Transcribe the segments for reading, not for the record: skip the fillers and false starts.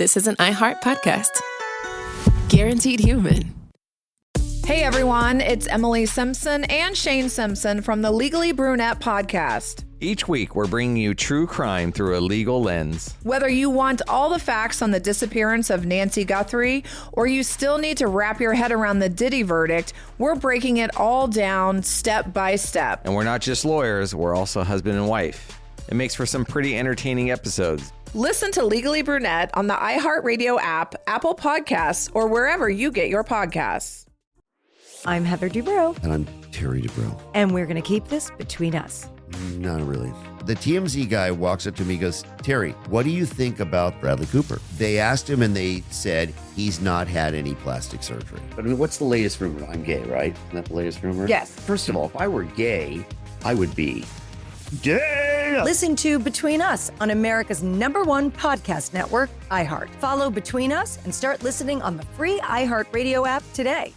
this is an iHeart podcast. Guaranteed human. Hey everyone, it's Emily Simpson and Shane Simpson from the Legally Brunette podcast. Each week, we're bringing you true crime through a legal lens. Whether you want all the facts on the disappearance of Nancy Guthrie, or you still need to wrap your head around the Diddy verdict, we're breaking it all down step by step. And we're not just lawyers, we're also husband and wife. It makes for some pretty entertaining episodes. Listen to Legally Brunette on the iHeartRadio app, Apple Podcasts, or wherever you get your podcasts. I'm Heather Dubrow. And I'm Terry Dubrow. And we're going to keep this between us. Not really. The TMZ guy walks up to me and goes, Terry, what do you think about Bradley Cooper? They asked him and they said he's not had any plastic surgery. But I mean, what's the latest rumor? I'm gay, right? Isn't that the latest rumor? Yes. First of all, if I were gay, I would be gay. Listen to Between Us on America's #1 podcast network, iHeart. Follow Between Us and start listening on the free iHeartRadio app today.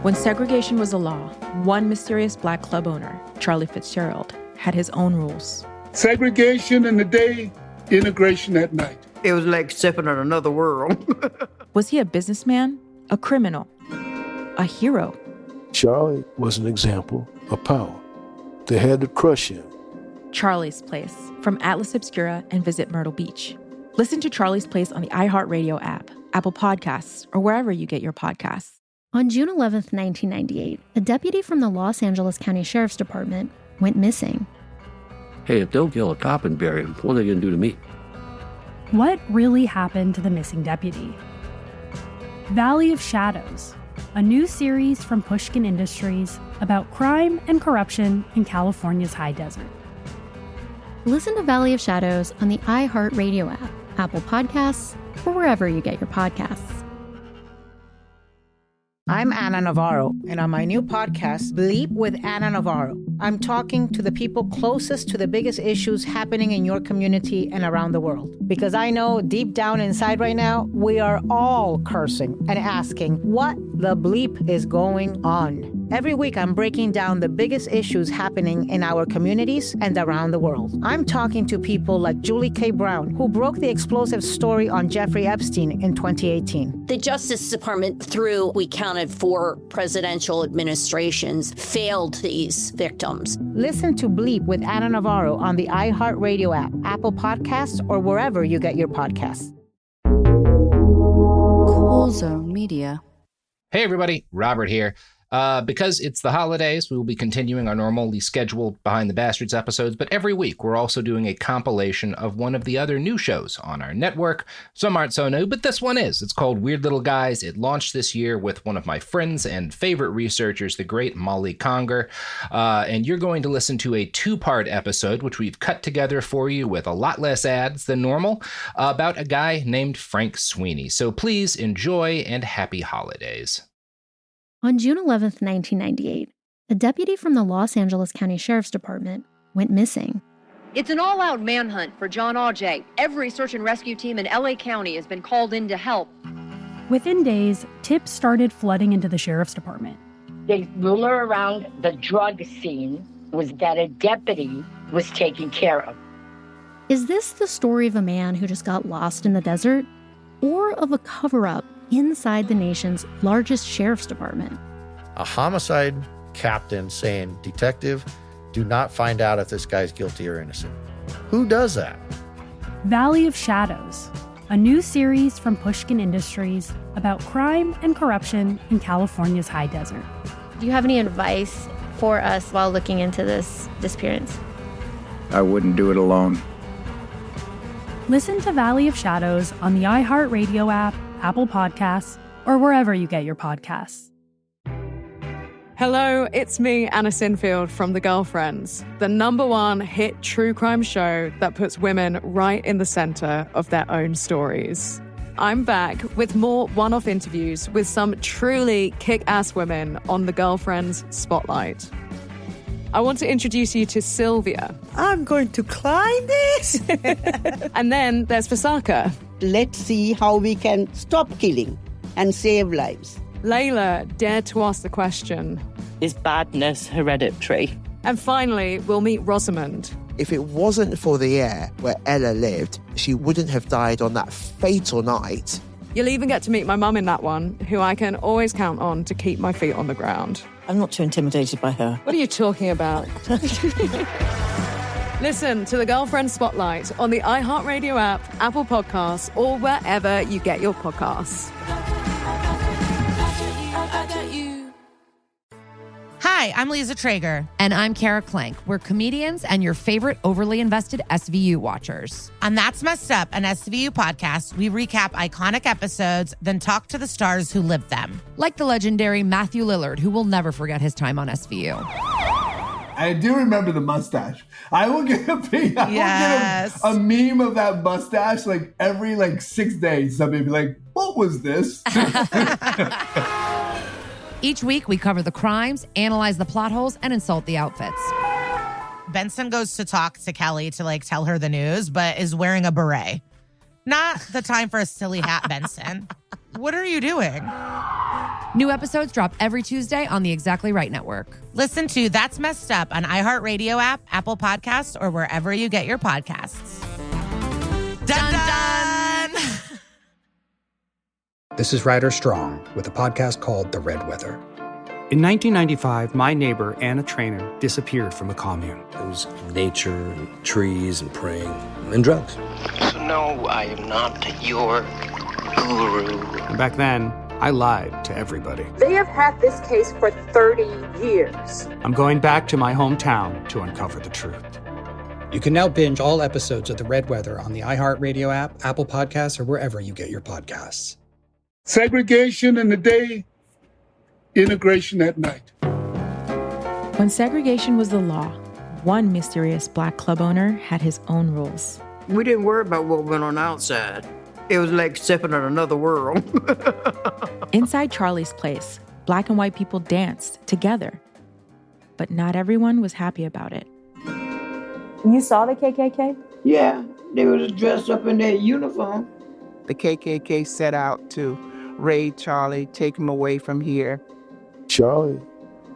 When segregation was a law, one mysterious black club owner, Charlie Fitzgerald, had his own rules. Segregation in the day, integration at night. It was like stepping on another world. Was he a businessman, a criminal, a hero? Charlie was an example of power. They had to crush him. Charlie's Place, from Atlas Obscura and Visit Myrtle Beach. Listen to Charlie's Place on the iHeartRadio app, Apple Podcasts, or wherever you get your podcasts. On June 11th, 1998, a deputy from the Los Angeles County Sheriff's Department went missing. Hey, if they'll kill a cop and bury him, what are they going to do to me? What really happened to the missing deputy? Valley of Shadows, a new series from Pushkin Industries about crime and corruption in California's high desert. Listen to Valley of Shadows on the iHeartRadio app, Apple Podcasts, or wherever you get your podcasts. I'm Anna Navarro, and on my new podcast, Bleep with Anna Navarro, I'm talking to the people closest to the biggest issues happening in your community and around the world. Because I know deep down inside right now, we are all cursing and asking what the bleep is going on. Every week, I'm breaking down the biggest issues happening in our communities and around the world. I'm talking to people like Julie K. Brown, who broke the explosive story on Jeffrey Epstein in 2018. The Justice Department, through, we counted 4 presidential administrations, failed these victims. Listen to Bleep with Anna Navarro on the iHeartRadio app, Apple Podcasts, or wherever you get your podcasts. Cool Zone Media. Hey everybody, Robert here. Because it's the holidays, we will be continuing our normally scheduled Behind the Bastards episodes, but every week we're also doing a compilation of one of the other new shows on our network. Some aren't so new, but this one is. It's called Weird Little Guys. It launched this year with one of my friends and favorite researchers, the great Molly Conger. And you're going to listen to a 2-part episode, which we've cut together for you with a lot less ads than normal, about a guy named Frank Sweeney. So please enjoy and happy holidays. On June 11th, 1998, a deputy from the Los Angeles County Sheriff's Department went missing. It's an all-out manhunt for John Auget. Every search and rescue team in LA County has been called in to help. Within days, tips started flooding into the Sheriff's Department. The rumor around the drug scene was that a deputy was taken care of. Is this the story of a man who just got lost in the desert? Or of a cover-up inside the nation's largest sheriff's department? A homicide captain saying, "Detective, do not find out if this guy's guilty or innocent." Who does that? Valley of Shadows, a new series from Pushkin Industries about crime and corruption in California's high desert. Do you have any advice for us while looking into this disappearance? I wouldn't do it alone. Listen to Valley of Shadows on the iHeartRadio app, Apple Podcasts, or wherever you get your podcasts. Hello, it's me, Anna Sinfield from The Girlfriends, the #1 hit true crime show that puts women right in the center of their own stories. I'm back with more one-off interviews with some truly kick-ass women on The Girlfriends Spotlight. I want to introduce you to Sylvia. I'm going to climb this. And then there's Visaka. Let's see how we can stop killing and save lives. Layla dared to ask the question, is badness hereditary? And finally, we'll meet Rosamond. If it wasn't for the air where Ella lived, she wouldn't have died on that fatal night. You'll even get to meet my mum in that one, who I can always count on to keep my feet on the ground. I'm not too intimidated by her. What are you talking about? Listen to the Girlfriend Spotlight on the iHeartRadio app, Apple Podcasts, or wherever you get your podcasts. Hi, I'm Lisa Traeger. And I'm Kara Klenk. We're comedians and your favorite overly invested SVU watchers. On That's Messed Up, an SVU podcast, we recap iconic episodes, then talk to the stars who lived them. Like the legendary Matthew Lillard, who will never forget his time on SVU. I do remember the mustache. I will get a meme of that mustache like every 6 days. Somebody be like, what was this? Each week, we cover the crimes, analyze the plot holes, and insult the outfits. Benson goes to talk to Kelly to tell her the news, but is wearing a beret. Not the time for a silly hat, Benson. What are you doing? New episodes drop every Tuesday on the Exactly Right Network. Listen to That's Messed Up on iHeartRadio app, Apple Podcasts, or wherever you get your podcasts. Dun dun! This is Ryder Strong with a podcast called The Red Weather. In 1995, my neighbor, Anna Trainer, disappeared from a commune. It was nature and trees and praying and drugs. So no, I am not your guru. And back then, I lied to everybody. They have had this case for 30 years. I'm going back to my hometown to uncover the truth. You can now binge all episodes of The Red Weather on the iHeartRadio app, Apple Podcasts, or wherever you get your podcasts. Segregation in the day, integration at night. When segregation was the law, one mysterious black club owner had his own rules. We didn't worry about what went on outside. It was like stepping in another world. Inside Charlie's Place, black and white people danced together. But not everyone was happy about it. You saw the KKK? Yeah, they was dressed up in their uniform. The KKK set out to raid Charlie, take him away from here. Charlie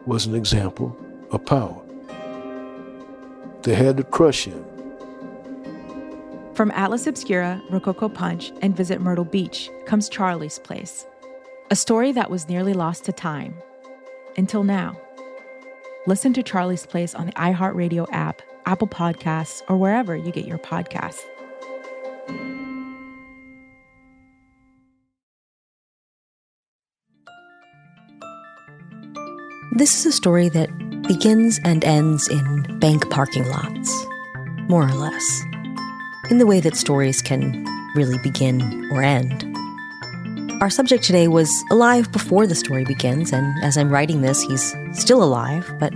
was an example of power. They had to crush him. From Atlas Obscura, Rococo Punch, and Visit Myrtle Beach comes Charlie's Place, a story that was nearly lost to time. Until now. Listen to Charlie's Place on the iHeartRadio app, Apple Podcasts, or wherever you get your podcasts. This is a story that begins and ends in bank parking lots, more or less, in the way that stories can really begin or end. Our subject today was alive before the story begins, and as I'm writing this, he's still alive, but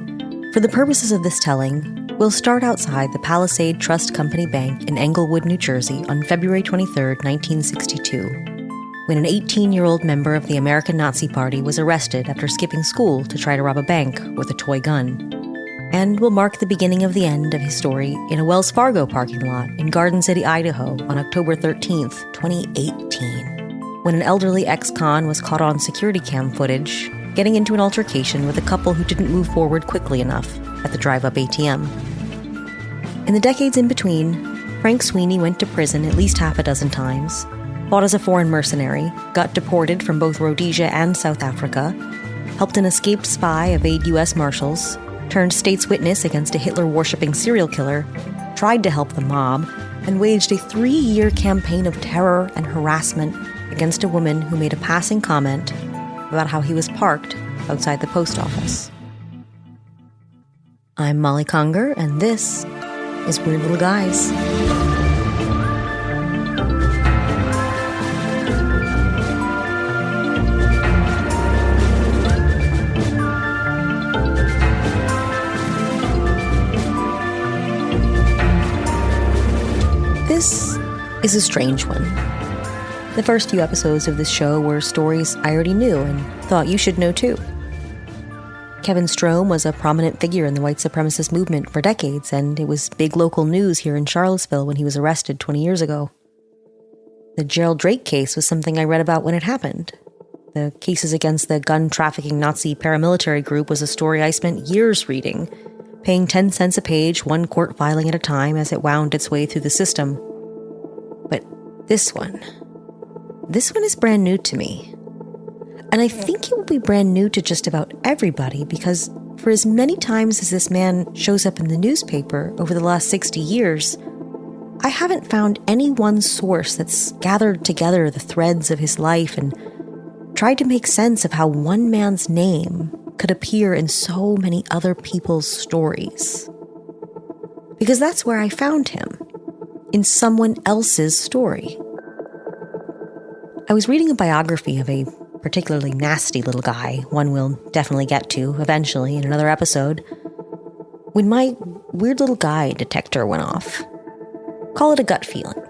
for the purposes of this telling, we'll start outside the Palisade Trust Company Bank in Englewood, New Jersey on February 23, 1962. When an 18-year-old member of the American Nazi Party was arrested after skipping school to try to rob a bank with a toy gun. And will mark the beginning of the end of his story in a Wells Fargo parking lot in Garden City, Idaho on October 13th, 2018, when an elderly ex-con was caught on security cam footage getting into an altercation with a couple who didn't move forward quickly enough at the drive-up ATM. In the decades in between, Frank Sweeney went to prison at least half a dozen times, fought as a foreign mercenary, got deported from both Rhodesia and South Africa, helped an escaped spy evade U.S. Marshals, turned state's witness against a Hitler-worshipping serial killer, tried to help the mob, and waged a 3-year campaign of terror and harassment against a woman who made a passing comment about how he was parked outside the post office. I'm Molly Conger, and this is Weird Little Guys. This is a strange one. The first few episodes of this show were stories I already knew and thought you should know too. Kevin Strome was a prominent figure in the white supremacist movement for decades, and it was big local news here in Charlottesville when he was arrested 20 years ago. The Gerald Drake case was something I read about when it happened. The cases against the gun-trafficking Nazi paramilitary group was a story I spent years reading, paying 10 cents a page, one court filing at a time as it wound its way through the system. But this one is brand new to me. And I think it will be brand new to just about everybody, because for as many times as this man shows up in the newspaper over the last 60 years, I haven't found any one source that's gathered together the threads of his life and tried to make sense of how one man's name could appear in so many other people's stories. Because that's where I found him, in someone else's story. I was reading a biography of a particularly nasty little guy, one we'll definitely get to eventually in another episode, when my weird little guy detector went off. Call it a gut feeling.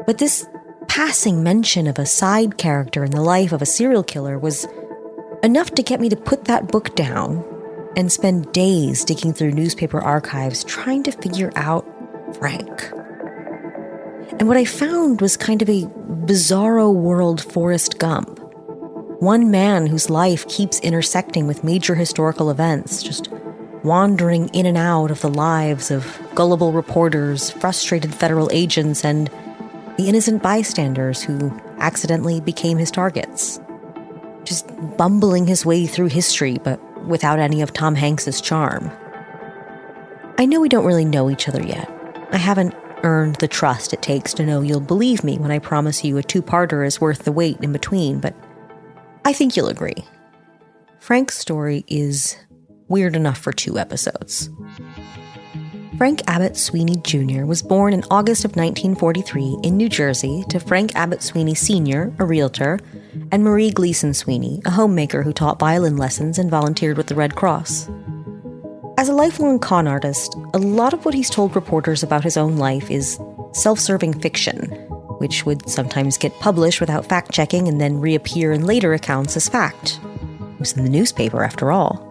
But this passing mention of a side character in the life of a serial killer was enough to get me to put that book down and spend days digging through newspaper archives trying to figure out Frank. And what I found was kind of a bizarro world Forrest Gump. One man whose life keeps intersecting with major historical events, just wandering in and out of the lives of gullible reporters, frustrated federal agents, and the innocent bystanders who accidentally became his targets. Just bumbling his way through history, but without any of Tom Hanks's charm. I know we don't really know each other yet. I haven't earned the trust it takes to know you'll believe me when I promise you a two-parter is worth the wait in between, but I think you'll agree. Frank's story is weird enough for 2 episodes. Frank Abbott Sweeney Jr. was born in August of 1943 in New Jersey to Frank Abbott Sweeney Sr., a realtor, and Marie Gleason Sweeney, a homemaker who taught violin lessons and volunteered with the Red Cross. As a lifelong con artist, a lot of what he's told reporters about his own life is self-serving fiction, which would sometimes get published without fact-checking and then reappear in later accounts as fact. It was in the newspaper, after all.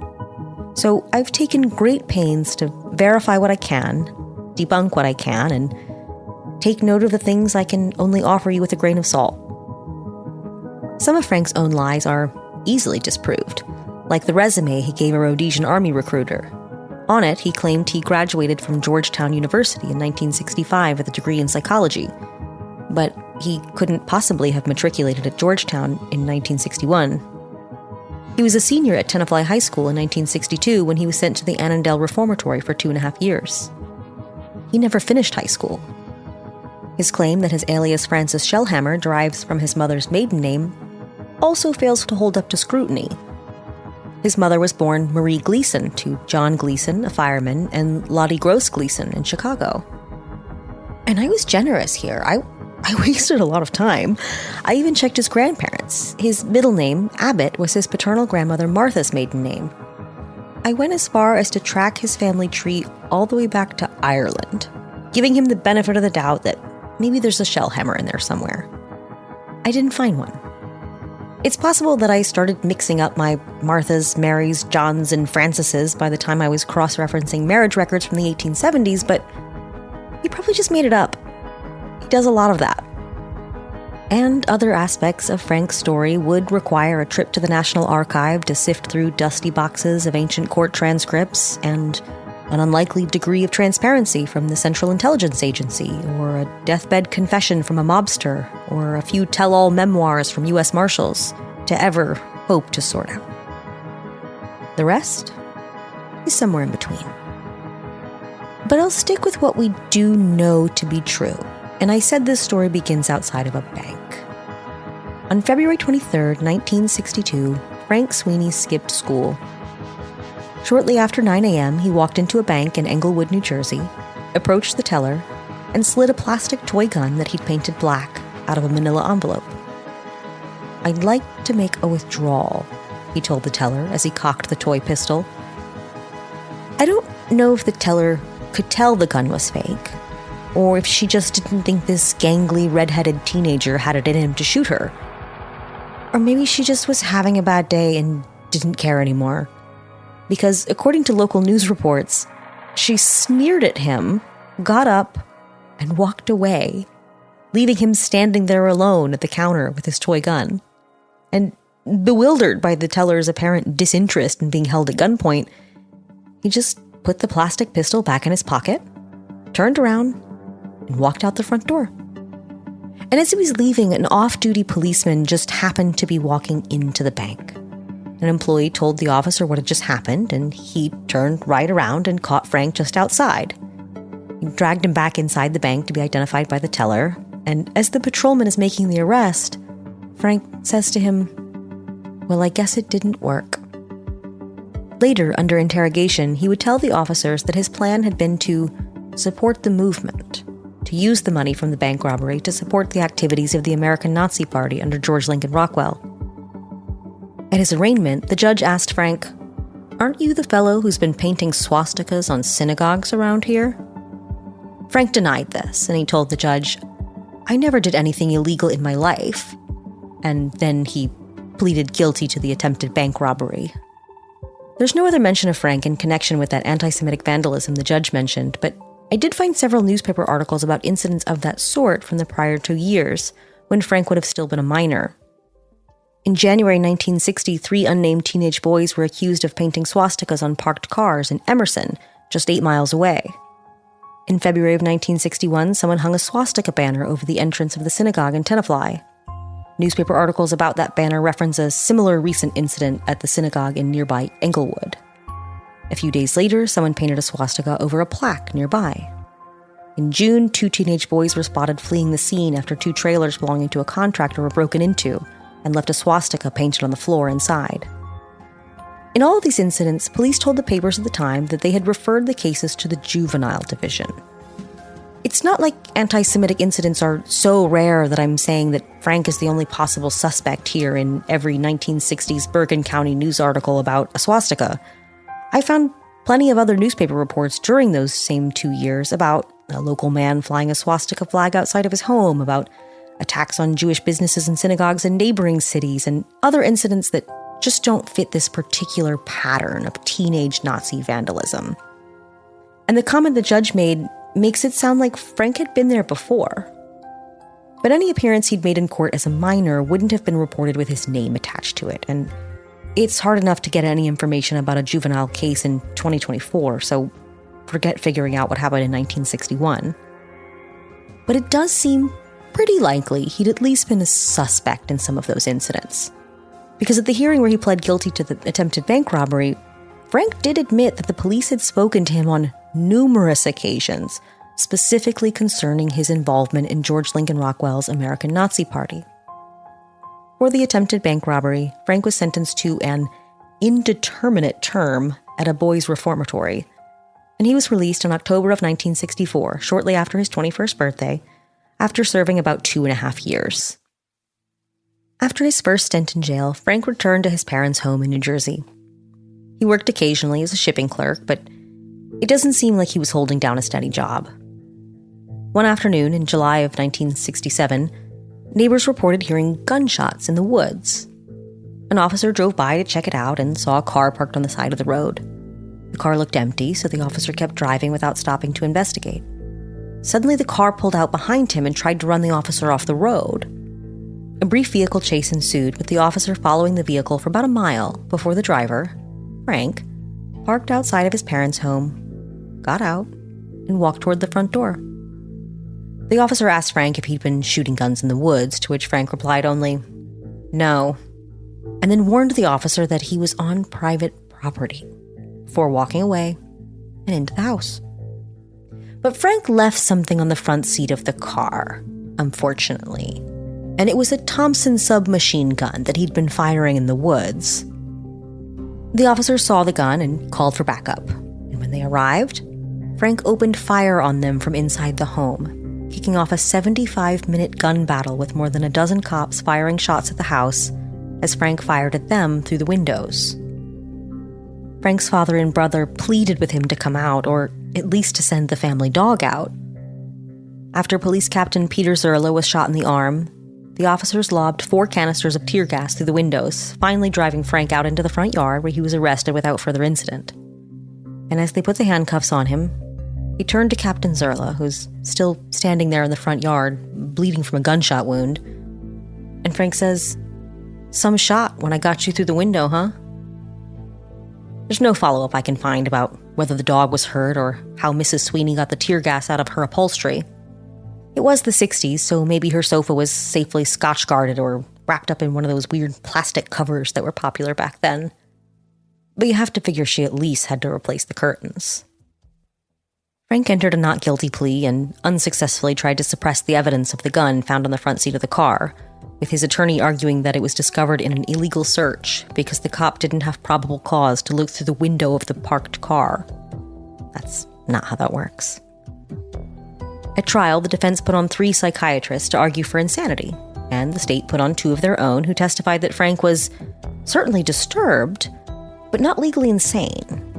So I've taken great pains to verify what I can, debunk what I can, and take note of the things I can only offer you with a grain of salt. Some of Frank's own lies are easily disproved, like the resume he gave a Rhodesian army recruiter. On it, he claimed he graduated from Georgetown University in 1965 with a degree in psychology, but he couldn't possibly have matriculated at Georgetown in 1961. He was a senior at Tenafly High School in 1962 when he was sent to the Annandale Reformatory for 2.5 years. He never finished high school. His claim that his alias Francis Shellhammer derives from his mother's maiden name also fails to hold up to scrutiny. His mother was born Marie Gleason to John Gleason, a fireman, and Lottie Gross Gleason in Chicago. And I was generous here. I wasted a lot of time. I even checked his grandparents. His middle name, Abbott, was his paternal grandmother Martha's maiden name. I went as far as to track his family tree all the way back to Ireland, giving him the benefit of the doubt that maybe there's a Shellhammer in there somewhere. I didn't find one. It's possible that I started mixing up my Marthas, Marys, Johns, and Francises by the time I was cross-referencing marriage records from the 1870s, but he probably just made it up. He does a lot of that. And other aspects of Frank's story would require a trip to the National Archive to sift through dusty boxes of ancient court transcripts and an unlikely degree of transparency from the Central Intelligence Agency, or a deathbed confession from a mobster, or a few tell-all memoirs from U.S. Marshals to ever hope to sort out. The rest is somewhere in between. But I'll stick with what we do know to be true. And I said this story begins outside of a bank. On February 23rd, 1962, Frank Sweeney skipped school. Shortly after 9 a.m., he walked into a bank in Englewood, New Jersey, approached the teller, and slid a plastic toy gun that he'd painted black out of a manila envelope. "I'd like to make a withdrawal," he told the teller as he cocked the toy pistol. I don't know if the teller could tell the gun was fake, or if she just didn't think this gangly, red-headed teenager had it in him to shoot her. Or maybe she just was having a bad day and didn't care anymore. Because, according to local news reports, she sneered at him, got up, and walked away, leaving him standing there alone at the counter with his toy gun. And, bewildered by the teller's apparent disinterest in being held at gunpoint, he just put the plastic pistol back in his pocket, turned around, and walked out the front door. And as he was leaving, an off-duty policeman just happened to be walking into the bank. An employee told the officer what had just happened, and he turned right around and caught Frank just outside. He dragged him back inside the bank to be identified by the teller, and as the patrolman is making the arrest, Frank says to him, "Well, I guess it didn't work." Later, under interrogation, he would tell the officers that his plan had been to support the movement, to use the money from the bank robbery to support the activities of the American Nazi Party under George Lincoln Rockwell. At his arraignment, the judge asked Frank, "Aren't you the fellow who's been painting swastikas on synagogues around here?" Frank denied this, and he told the judge, "I never did anything illegal in my life." And then he pleaded guilty to the attempted bank robbery. There's no other mention of Frank in connection with that anti-Semitic vandalism the judge mentioned, but I did find several newspaper articles about incidents of that sort from the prior 2 years, when Frank would have still been a minor. In January 1960, 3 unnamed teenage boys were accused of painting swastikas on parked cars in Emerson, just 8 miles away. In February of 1961, someone hung a swastika banner over the entrance of the synagogue in Tenafly. Newspaper articles about that banner reference a similar recent incident at the synagogue in nearby Englewood. A few days later, someone painted a swastika over a plaque nearby. In June, 2 teenage boys were spotted fleeing the scene after 2 trailers belonging to a contractor were broken into and left a swastika painted on the floor inside. In all of these incidents, police told the papers at the time that they had referred the cases to the juvenile division. It's not like anti-Semitic incidents are so rare that I'm saying that Frank is the only possible suspect here in every 1960s Bergen County news article about a swastika. I found plenty of other newspaper reports during those same 2 years about a local man flying a swastika flag outside of his home, about attacks on Jewish businesses and synagogues in neighboring cities, and other incidents that just don't fit this particular pattern of teenage Nazi vandalism. And the comment the judge made makes it sound like Frank had been there before. But any appearance he'd made in court as a minor wouldn't have been reported with his name attached to it, and it's hard enough to get any information about a juvenile case in 2024, so forget figuring out what happened in 1961. But it does seem pretty likely he'd at least been a suspect in some of those incidents. Because at the hearing where he pled guilty to the attempted bank robbery, Frank did admit that the police had spoken to him on numerous occasions, specifically concerning his involvement in George Lincoln Rockwell's American Nazi Party. For the attempted bank robbery, Frank was sentenced to an indeterminate term at a boys' reformatory, and he was released in October of 1964, shortly after his 21st birthday, after serving about 2.5 years. After his first stint in jail, Frank returned to his parents' home in New Jersey. He worked occasionally as a shipping clerk, but it doesn't seem like he was holding down a steady job. One afternoon in July of 1967, neighbors reported hearing gunshots in the woods. An officer drove by to check it out and saw a car parked on the side of the road. The car looked empty, so the officer kept driving without stopping to investigate. Suddenly, the car pulled out behind him and tried to run the officer off the road. A brief vehicle chase ensued, with the officer following the vehicle for about a mile before the driver, Frank, parked outside of his parents' home, got out, and walked toward the front door. The officer asked Frank if he'd been shooting guns in the woods, to which Frank replied only, "No," and then warned the officer that he was on private property, before walking away and into the house. But Frank left something on the front seat of the car, unfortunately, and it was a Thompson submachine gun that he'd been firing in the woods. The officer saw the gun and called for backup, and when they arrived, Frank opened fire on them from inside the home, kicking off a 75-minute gun battle with more than a dozen cops firing shots at the house as Frank fired at them through the windows. Frank's father and brother pleaded with him to come out, or at least to send the family dog out. After Police Captain Peter Zerla was shot in the arm, the officers lobbed 4 canisters of tear gas through the windows, finally driving Frank out into the front yard where he was arrested without further incident. And as they put the handcuffs on him, he turned to Captain Zerla, who's still standing there in the front yard, bleeding from a gunshot wound. And Frank says, "Some shot when I got you through the window, huh?" There's no follow-up I can find about whether the dog was hurt or how Mrs. Sweeney got the tear gas out of her upholstery. It was the 60s, so maybe her sofa was safely Scotch-guarded or wrapped up in one of those weird plastic covers that were popular back then. But you have to figure she at least had to replace the curtains. Frank entered a not guilty plea and unsuccessfully tried to suppress the evidence of the gun found on the front seat of the car, with his attorney arguing that it was discovered in an illegal search because the cop didn't have probable cause to look through the window of the parked car. That's not how that works. At trial, the defense put on 3 psychiatrists to argue for insanity, and the state put on 2 of their own who testified that Frank was certainly disturbed, but not legally insane.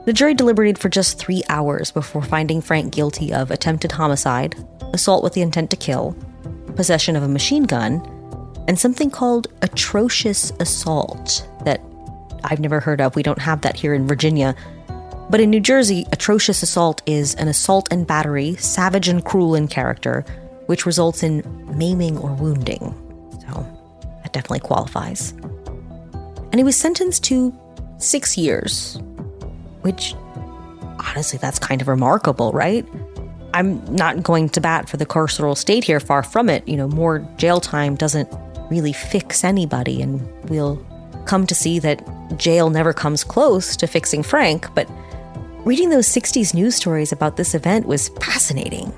The jury deliberated for just 3 hours before finding Frank guilty of attempted homicide, assault with the intent to kill, possession of a machine gun, and something called atrocious assault that I've never heard of. We don't have that here in Virginia. But in New Jersey, atrocious assault is an assault and battery, savage and cruel in character, which results in maiming or wounding. So that definitely qualifies. And he was sentenced to 6 years, which honestly, that's kind of remarkable, right? I'm not going to bat for the carceral state here, far from it. More jail time doesn't really fix anybody, and we'll come to see that jail never comes close to fixing Frank, but reading those 60s news stories about this event was fascinating.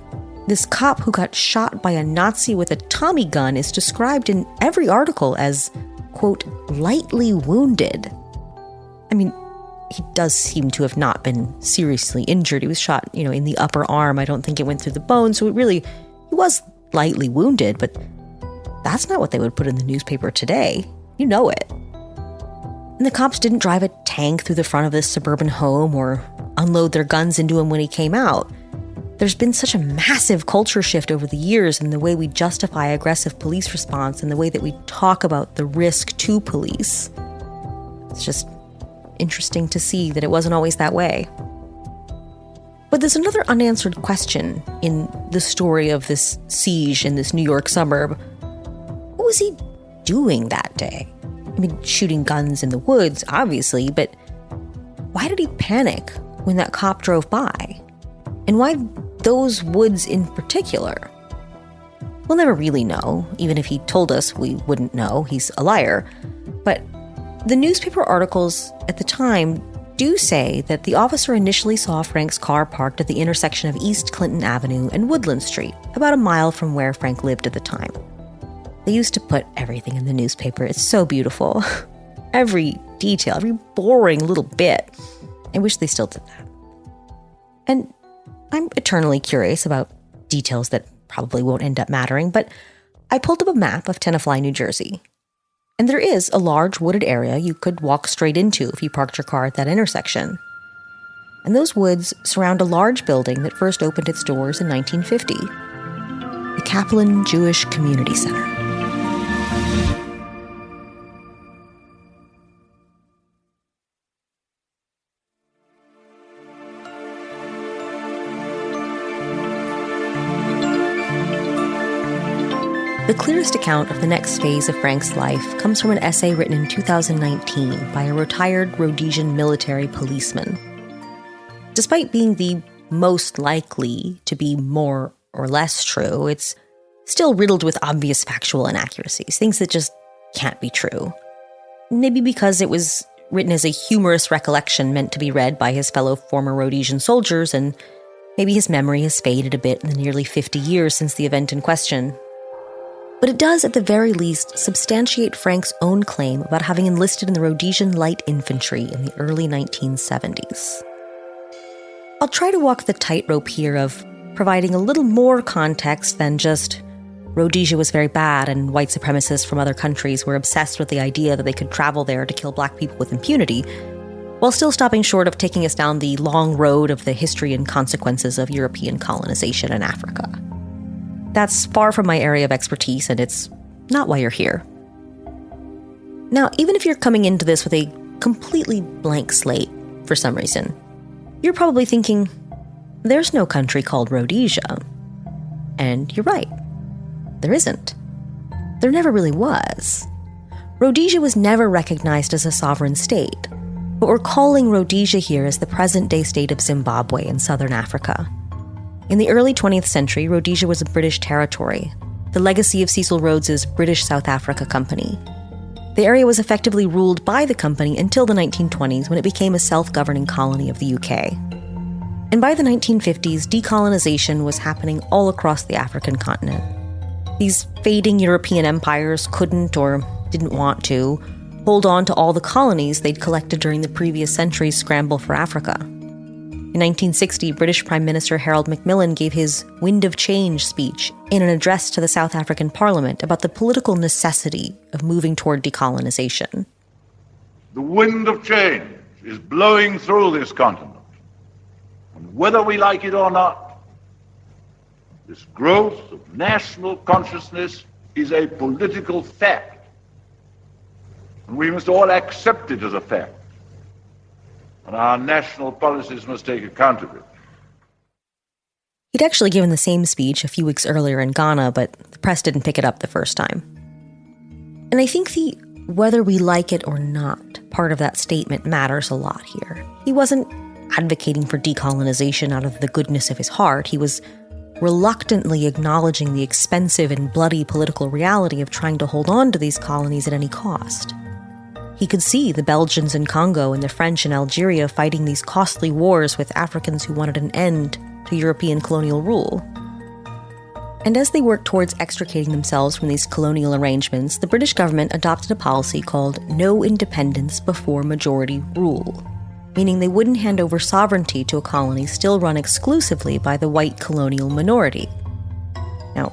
This cop who got shot by a Nazi with a Tommy gun is described in every article as, quote, lightly wounded. I mean, he does seem to have not been seriously injured. He was shot, in the upper arm. I don't think it went through the bone, so he was lightly wounded, but that's not what they would put in the newspaper today. You know it. And the cops didn't drive a tank through the front of this suburban home or unload their guns into him when he came out. There's been such a massive culture shift over the years in the way we justify aggressive police response and the way that we talk about the risk to police. It's just interesting to see that it wasn't always that way. But there's another unanswered question in the story of this siege in this New York suburb. What was he doing that day? I mean, shooting guns in the woods, obviously, but why did he panic when that cop drove by? And why those woods in particular? We'll never really know. Even if he told us, we wouldn't know. He's a liar. But the newspaper articles at the time do say that the officer initially saw Frank's car parked at the intersection of East Clinton Avenue and Woodland Street, about a mile from where Frank lived at the time. They used to put everything in the newspaper. It's so beautiful. Every detail, every boring little bit. I wish they still did that. And I'm eternally curious about details that probably won't end up mattering, but I pulled up a map of Tenafly, New Jersey. And there is a large wooded area you could walk straight into if you parked your car at that intersection. And those woods surround a large building that first opened its doors in 1950, the Kaplan Jewish Community Center. The clearest account of the next phase of Frank's life comes from an essay written in 2019 by a retired Rhodesian military policeman. Despite being the most likely to be more or less true, it's still riddled with obvious factual inaccuracies, things that just can't be true. Maybe because it was written as a humorous recollection meant to be read by his fellow former Rhodesian soldiers, and maybe his memory has faded a bit in the nearly 50 years since the event in question. But it does, at the very least, substantiate Frank's own claim about having enlisted in the Rhodesian Light Infantry in the early 1970s. I'll try to walk the tightrope here of providing a little more context than just Rhodesia was very bad and white supremacists from other countries were obsessed with the idea that they could travel there to kill black people with impunity, while still stopping short of taking us down the long road of the history and consequences of European colonization in Africa. That's far from my area of expertise, and it's not why you're here. Now, even if you're coming into this with a completely blank slate for some reason, you're probably thinking, there's no country called Rhodesia. And you're right. There isn't. There never really was. Rhodesia was never recognized as a sovereign state. But we're calling Rhodesia here as the present-day state of Zimbabwe in southern Africa. In the early 20th century, Rhodesia was a British territory, the legacy of Cecil Rhodes's British South Africa Company. The area was effectively ruled by the company until the 1920s, when it became a self-governing colony of the UK. And by the 1950s, decolonization was happening all across the African continent. These fading European empires couldn't, or didn't want to, hold on to all the colonies they'd collected during the previous century's scramble for Africa. In 1960, British Prime Minister Harold Macmillan gave his Wind of Change speech in an address to the South African Parliament about the political necessity of moving toward decolonization. The wind of change is blowing through this continent. And whether we like it or not, this growth of national consciousness is a political fact. And we must all accept it as a fact. And our national policies must take account of it. He'd actually given the same speech a few weeks earlier in Ghana, but the press didn't pick it up the first time. And I think the whether we like it or not part of that statement matters a lot here. He wasn't advocating for decolonization out of the goodness of his heart. He was reluctantly acknowledging the expensive and bloody political reality of trying to hold on to these colonies at any cost. He could see the Belgians in Congo and the French in Algeria fighting these costly wars with Africans who wanted an end to European colonial rule. And as they worked towards extricating themselves from these colonial arrangements, the British government adopted a policy called no independence before majority rule, meaning they wouldn't hand over sovereignty to a colony still run exclusively by the white colonial minority. Now,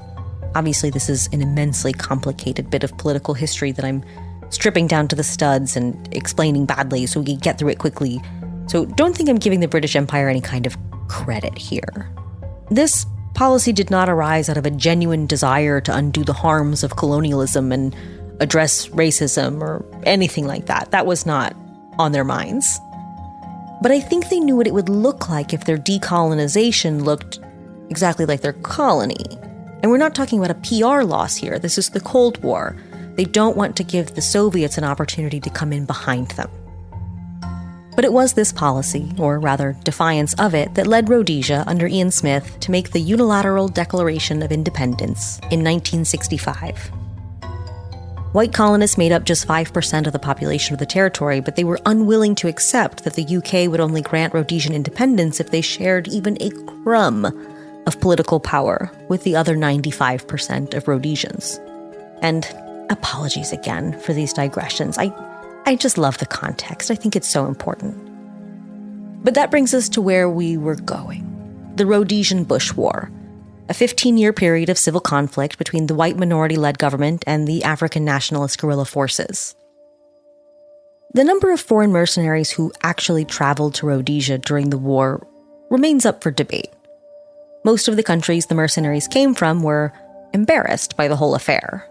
obviously this is an immensely complicated bit of political history that I'm stripping down to the studs and explaining badly so we can get through it quickly. So don't think I'm giving the British Empire any kind of credit here. This policy did not arise out of a genuine desire to undo the harms of colonialism and address racism or anything like that. That was not on their minds. But I think they knew what it would look like if their decolonization looked exactly like their colony. And we're not talking about a PR loss here. This is the Cold War. They don't want to give the Soviets an opportunity to come in behind them. But it was this policy, or rather defiance of it, that led Rhodesia under Ian Smith to make the unilateral Declaration of Independence in 1965. White colonists made up just 5% of the population of the territory, but they were unwilling to accept that the UK would only grant Rhodesian independence if they shared even a crumb of political power with the other 95% of Rhodesians. And apologies again for these digressions. I just love the context. I think it's so important. But that brings us to where we were going. The Rhodesian Bush War, a 15-year period of civil conflict between the white minority-led government and the African nationalist guerrilla forces. The number of foreign mercenaries who actually traveled to Rhodesia during the war remains up for debate. Most of the countries the mercenaries came from were embarrassed by the whole affair.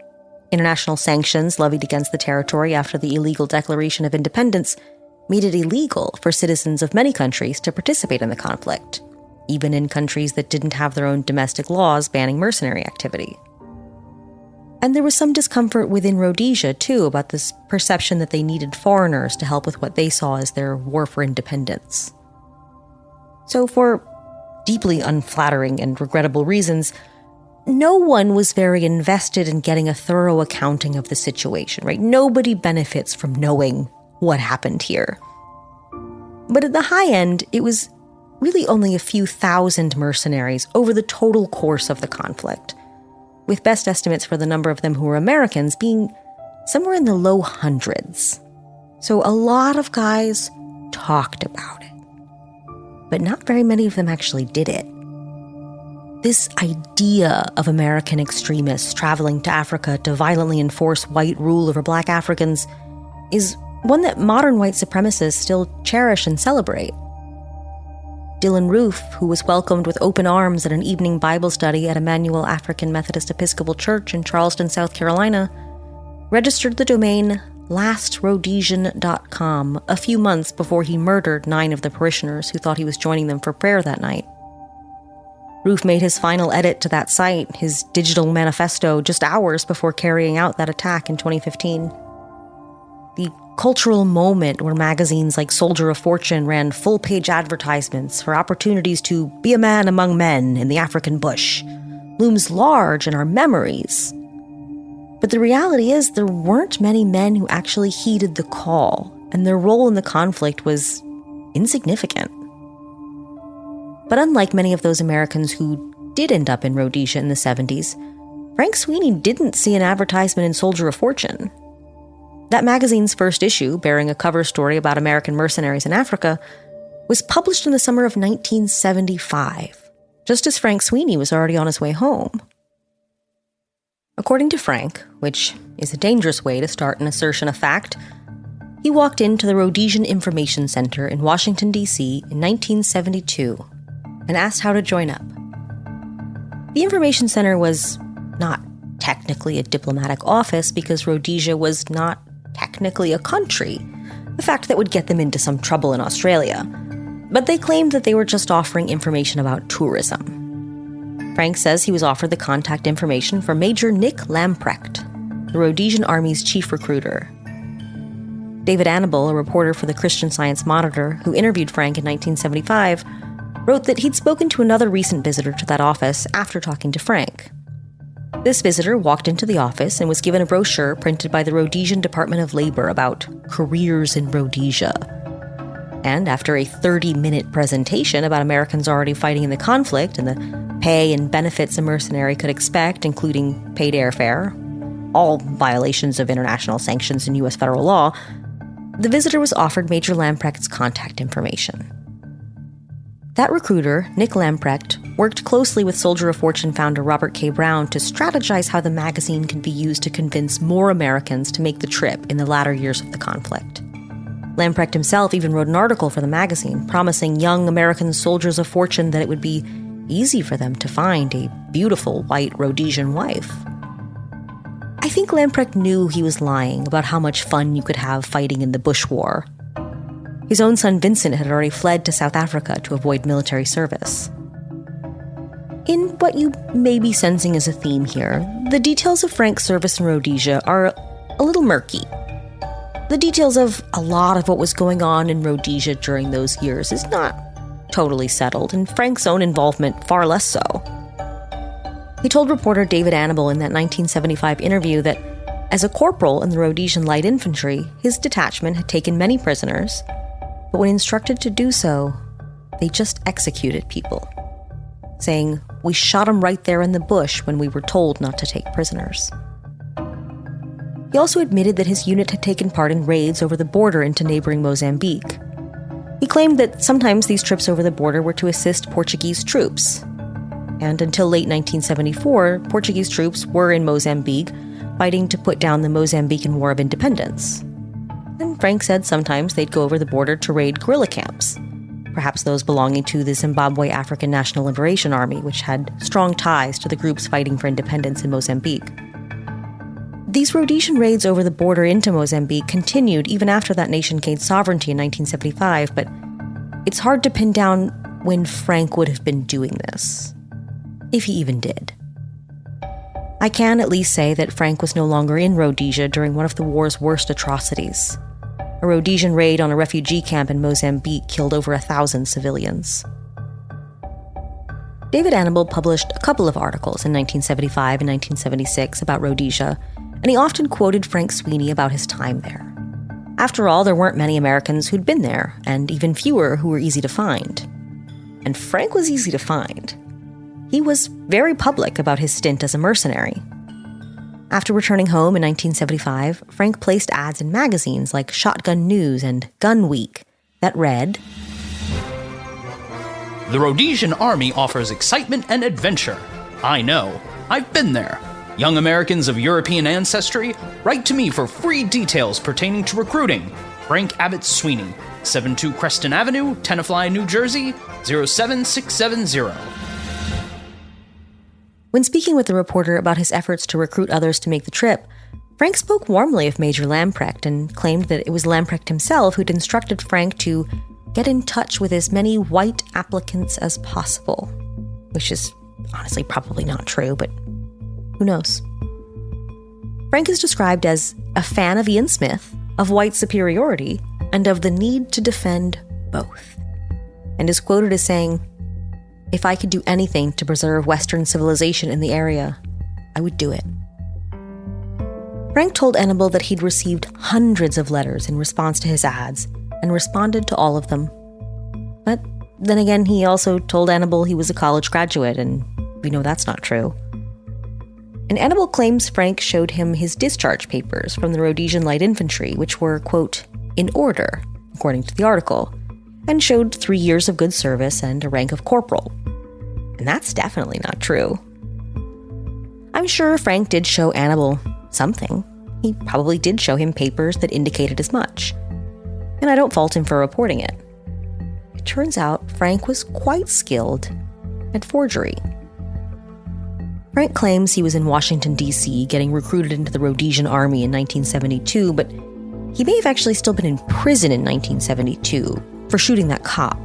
International sanctions levied against the territory after the illegal Declaration of Independence made it illegal for citizens of many countries to participate in the conflict, even in countries that didn't have their own domestic laws banning mercenary activity. And there was some discomfort within Rhodesia, too, about this perception that they needed foreigners to help with what they saw as their war for independence. So for deeply unflattering and regrettable reasons, no one was very invested in getting a thorough accounting of the situation, right? Nobody benefits from knowing what happened here. But at the high end, it was really only a few thousand mercenaries over the total course of the conflict, with best estimates for the number of them who were Americans being somewhere in the low hundreds. So a lot of guys talked about it, but not very many of them actually did it. This idea of American extremists traveling to Africa to violently enforce white rule over Black Africans is one that modern white supremacists still cherish and celebrate. Dylan Roof, who was welcomed with open arms at an evening Bible study at Emmanuel African Methodist Episcopal Church in Charleston, South Carolina, registered the domain lastrhodesian.com a few months before he murdered 9 of the parishioners who thought he was joining them for prayer that night. Roof made his final edit to that site, his digital manifesto, just hours before carrying out that attack in 2015. The cultural moment where magazines like Soldier of Fortune ran full-page advertisements for opportunities to be a man among men in the African bush looms large in our memories. But the reality is there weren't many men who actually heeded the call, and their role in the conflict was insignificant. But unlike many of those Americans who did end up in Rhodesia in the 70s, Frank Sweeney didn't see an advertisement in Soldier of Fortune. That magazine's first issue, bearing a cover story about American mercenaries in Africa, was published in the summer of 1975, just as Frank Sweeney was already on his way home. According to Frank, which is a dangerous way to start an assertion of fact, he walked into the Rhodesian Information Center in Washington, D.C. in 1972 and asked how to join up. The Information Center was not technically a diplomatic office because Rhodesia was not technically a country, a fact that would get them into some trouble in Australia. But they claimed that they were just offering information about tourism. Frank says he was offered the contact information for Major Nick Lamprecht, the Rhodesian Army's chief recruiter. David Annable, a reporter for the Christian Science Monitor, who interviewed Frank in 1975, wrote that he'd spoken to another recent visitor to that office after talking to Frank. This visitor walked into the office and was given a brochure printed by the Rhodesian Department of Labor about careers in Rhodesia. And after a 30-minute presentation about Americans already fighting in the conflict and the pay and benefits a mercenary could expect, including paid airfare, all violations of international sanctions and U.S. federal law, the visitor was offered Major Lamprecht's contact information. That recruiter, Nick Lamprecht, worked closely with Soldier of Fortune founder Robert K. Brown to strategize how the magazine could be used to convince more Americans to make the trip in the latter years of the conflict. Lamprecht himself even wrote an article for the magazine promising young American soldiers of fortune that it would be easy for them to find a beautiful white Rhodesian wife. I think Lamprecht knew he was lying about how much fun you could have fighting in the Bush War. His own son Vincent had already fled to South Africa to avoid military service. In what you may be sensing as a theme here, the details of Frank's service in Rhodesia are a little murky. The details of a lot of what was going on in Rhodesia during those years is not totally settled, and Frank's own involvement far less so. He told reporter David Annable in that 1975 interview that as a corporal in the Rhodesian Light Infantry, his detachment had taken many prisoners, but when instructed to do so, they just executed people, saying, "We shot them right there in the bush when we were told not to take prisoners." He also admitted that his unit had taken part in raids over the border into neighboring Mozambique. He claimed that sometimes these trips over the border were to assist Portuguese troops. And until late 1974, Portuguese troops were in Mozambique fighting to put down the Mozambican War of Independence. And Frank said sometimes they'd go over the border to raid guerrilla camps, perhaps those belonging to the Zimbabwe African National Liberation Army, which had strong ties to the groups fighting for independence in Mozambique. These Rhodesian raids over the border into Mozambique continued even after that nation gained sovereignty in 1975, but it's hard to pin down when Frank would have been doing this, if he even did. I can at least say that Frank was no longer in Rhodesia during one of the war's worst atrocities. A Rhodesian raid on a refugee camp in Mozambique killed over 1,000 civilians. David Annable published a couple of articles in 1975 and 1976 about Rhodesia, and he often quoted Frank Sweeney about his time there. After all, there weren't many Americans who'd been there, and even fewer who were easy to find. And Frank was easy to find. He was very public about his stint as a mercenary. After returning home in 1975, Frank placed ads in magazines like Shotgun News and Gun Week that read, "The Rhodesian Army offers excitement and adventure. I know. I've been there. Young Americans of European ancestry, write to me for free details pertaining to recruiting. Frank Abbott Sweeney, 72 Creston Avenue, Tenafly, New Jersey, 07670. When speaking with the reporter about his efforts to recruit others to make the trip, Frank spoke warmly of Major Lamprecht and claimed that it was Lamprecht himself who'd instructed Frank to get in touch with as many white applicants as possible, which is honestly probably not true, but who knows? Frank is described as a fan of Ian Smith, of white superiority and of the need to defend both, and is quoted as saying, "If I could do anything to preserve Western civilization in the area, I would do it." Frank told Annabelle that he'd received hundreds of letters in response to his ads and responded to all of them. But then again, he also told Annabelle he was a college graduate, and we know that's not true. And Annabelle claims Frank showed him his discharge papers from the Rhodesian Light Infantry, which were, quote, in order, according to the article, and showed 3 years of good service and a rank of corporal. And that's definitely not true. I'm sure Frank did show Annabelle something. He probably did show him papers that indicated as much. And I don't fault him for reporting it. It turns out Frank was quite skilled at forgery. Frank claims he was in Washington, D.C., getting recruited into the Rhodesian Army in 1972, but he may have actually still been in prison in 1972 for shooting that cop.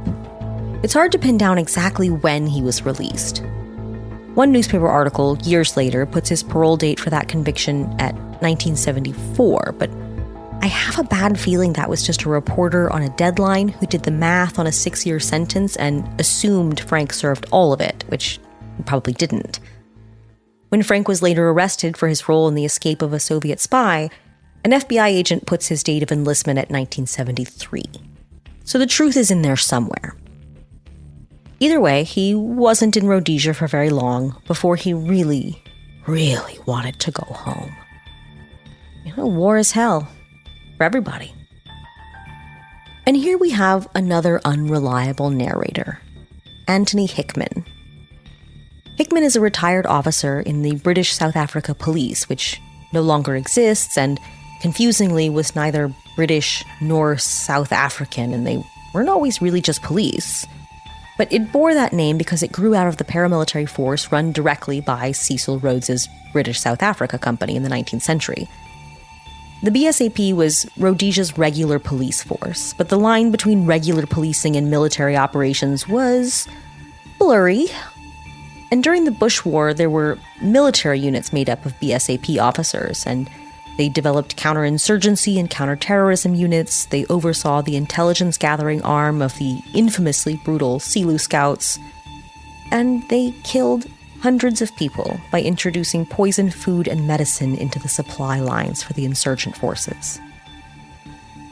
It's hard to pin down exactly when he was released. One newspaper article, years later, puts his parole date for that conviction at 1974, but I have a bad feeling that was just a reporter on a deadline who did the math on a 6-year sentence and assumed Frank served all of it, which he probably didn't. When Frank was later arrested for his role in the escape of a Soviet spy, an FBI agent puts his date of enlistment at 1973. So the truth is in there somewhere. Either way, he wasn't in Rhodesia for very long before he really, really wanted to go home. You know, war is hell for everybody. And here we have another unreliable narrator, Anthony Hickman. Hickman is a retired officer in the British South Africa Police, which no longer exists and, confusingly, was neither British nor South African, and they weren't always really just police. But it bore that name because it grew out of the paramilitary force run directly by Cecil Rhodes's British South Africa Company in the 19th century. The BSAP was Rhodesia's regular police force, but the line between regular policing and military operations was blurry. And during the Bush War, there were military units made up of BSAP officers, and they developed counterinsurgency and counterterrorism units. They oversaw the intelligence-gathering arm of the infamously brutal Silu Scouts. And they killed hundreds of people by introducing poison food and medicine into the supply lines for the insurgent forces.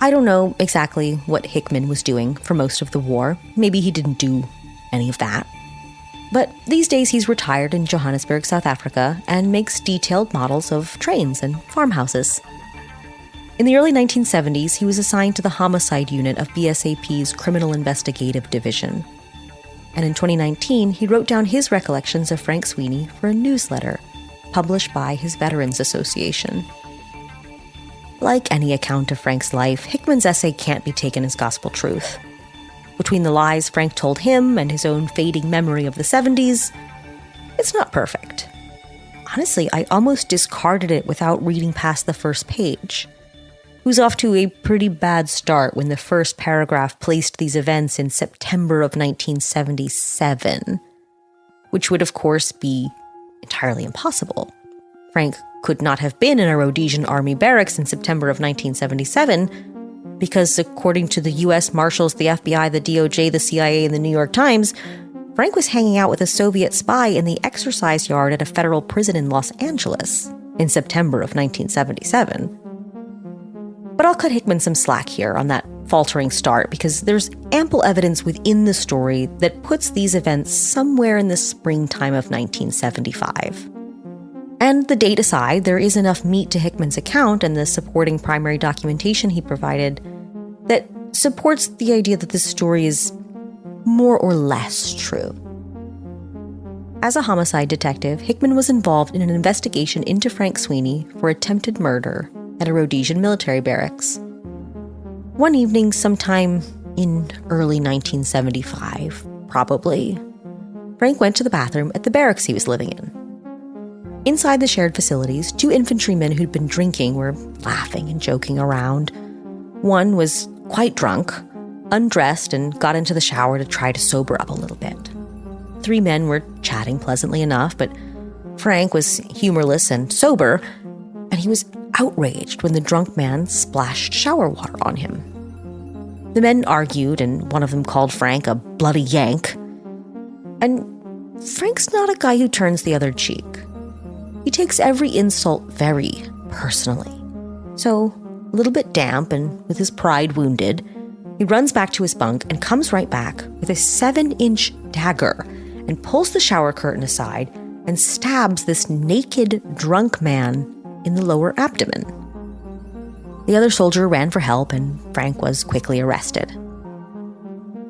I don't know exactly what Hickman was doing for most of the war. Maybe he didn't do any of that. But these days he's retired in Johannesburg, South Africa, and makes detailed models of trains and farmhouses. In the early 1970s, he was assigned to the homicide unit of BSAP's Criminal Investigative Division. And in 2019, he wrote down his recollections of Frank Sweeney for a newsletter published by his Veterans Association. Like any account of Frank's life, Hickman's essay can't be taken as gospel truth. Between the lies Frank told him and his own fading memory of the 70s, it's not perfect. Honestly, I almost discarded it without reading past the first page. It was off to a pretty bad start when the first paragraph placed these events in September of 1977, which would, of course, be entirely impossible. Frank could not have been in a Rhodesian Army barracks in September of 1977, because according to the U.S. Marshals, the FBI, the DOJ, the CIA, and the New York Times, Frank was hanging out with a Soviet spy in the exercise yard at a federal prison in Los Angeles in September of 1977. But I'll cut Hickman some slack here on that faltering start because there's ample evidence within the story that puts these events somewhere in the springtime of 1975. And the date aside, there is enough meat to Hickman's account and the supporting primary documentation he provided that supports the idea that this story is more or less true. As a homicide detective, Hickman was involved in an investigation into Frank Sweeney for attempted murder at a Rhodesian military barracks. One evening, sometime in early 1975, probably, Frank went to the bathroom at the barracks he was living in. Inside the shared facilities, 2 infantrymen who'd been drinking were laughing and joking around. One was quite drunk, undressed, and got into the shower to try to sober up a little bit. 3 men were chatting pleasantly enough, but Frank was humorless and sober, and he was outraged when the drunk man splashed shower water on him. The men argued, and one of them called Frank a bloody Yank. And Frank's not a guy who turns the other cheek. He takes every insult very personally. So, a little bit damp and with his pride wounded, he runs back to his bunk and comes right back with a 7-inch dagger and pulls the shower curtain aside and stabs this naked, drunk man in the lower abdomen. The other soldier ran for help, and Frank was quickly arrested.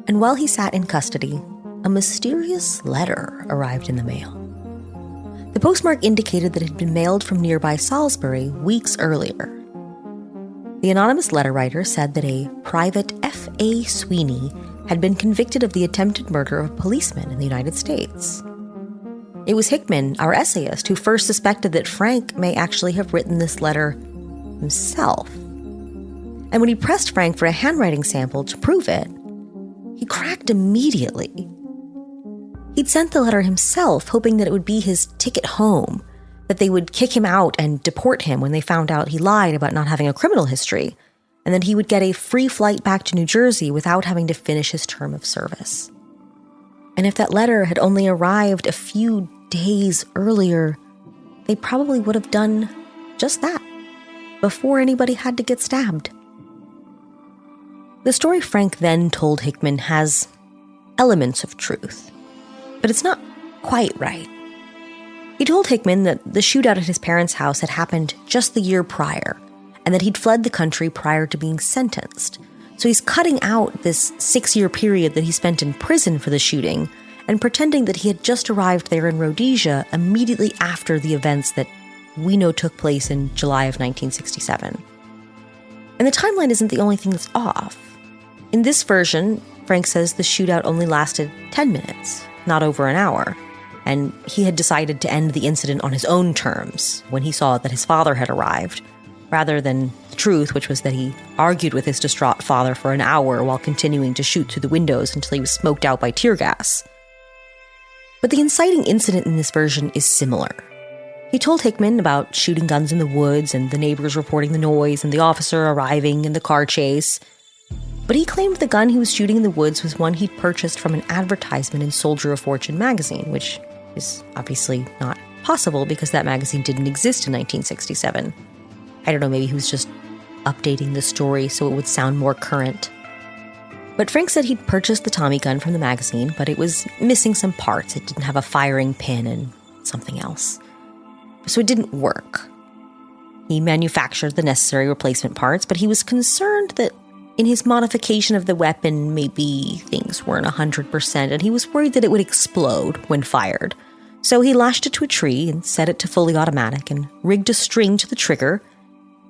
And while he sat in custody, a mysterious letter arrived in the mail. The postmark indicated that it had been mailed from nearby Salisbury weeks earlier. The anonymous letter writer said that a private F.A. Sweeney had been convicted of the attempted murder of a policeman in the United States. It was Hickman, our essayist, who first suspected that Frank may actually have written this letter himself. And when he pressed Frank for a handwriting sample to prove it, he cracked immediately. He'd sent the letter himself, hoping that it would be his ticket home, that they would kick him out and deport him when they found out he lied about not having a criminal history, and that he would get a free flight back to New Jersey without having to finish his term of service. And if that letter had only arrived a few days earlier, they probably would have done just that, before anybody had to get stabbed. The story Frank then told Hickman has elements of truth, but it's not quite right. He told Hickman that the shootout at his parents' house had happened just the year prior, and that he'd fled the country prior to being sentenced. So he's cutting out this 6-year period that he spent in prison for the shooting and pretending that he had just arrived there in Rhodesia immediately after the events that we know took place in July of 1967. And the timeline isn't the only thing that's off. In this version, Frank says the shootout only lasted 10 minutes, not over an hour, and he had decided to end the incident on his own terms when he saw that his father had arrived, rather than the truth, which was that he argued with his distraught father for an hour while continuing to shoot through the windows until he was smoked out by tear gas. But the inciting incident in this version is similar. He told Hickman about shooting guns in the woods and the neighbors reporting the noise and the officer arriving in the car chase. But he claimed the gun he was shooting in the woods was one he'd purchased from an advertisement in Soldier of Fortune magazine, which is obviously not possible because that magazine didn't exist in 1967. I don't know, maybe he was just updating the story so it would sound more current. But Frank said he'd purchased the Tommy gun from the magazine, but it was missing some parts. It didn't have a firing pin and something else. So it didn't work. He manufactured the necessary replacement parts, but he was concerned that in his modification of the weapon, maybe things weren't 100%, and he was worried that it would explode when fired. So he lashed it to a tree and set it to fully automatic and rigged a string to the trigger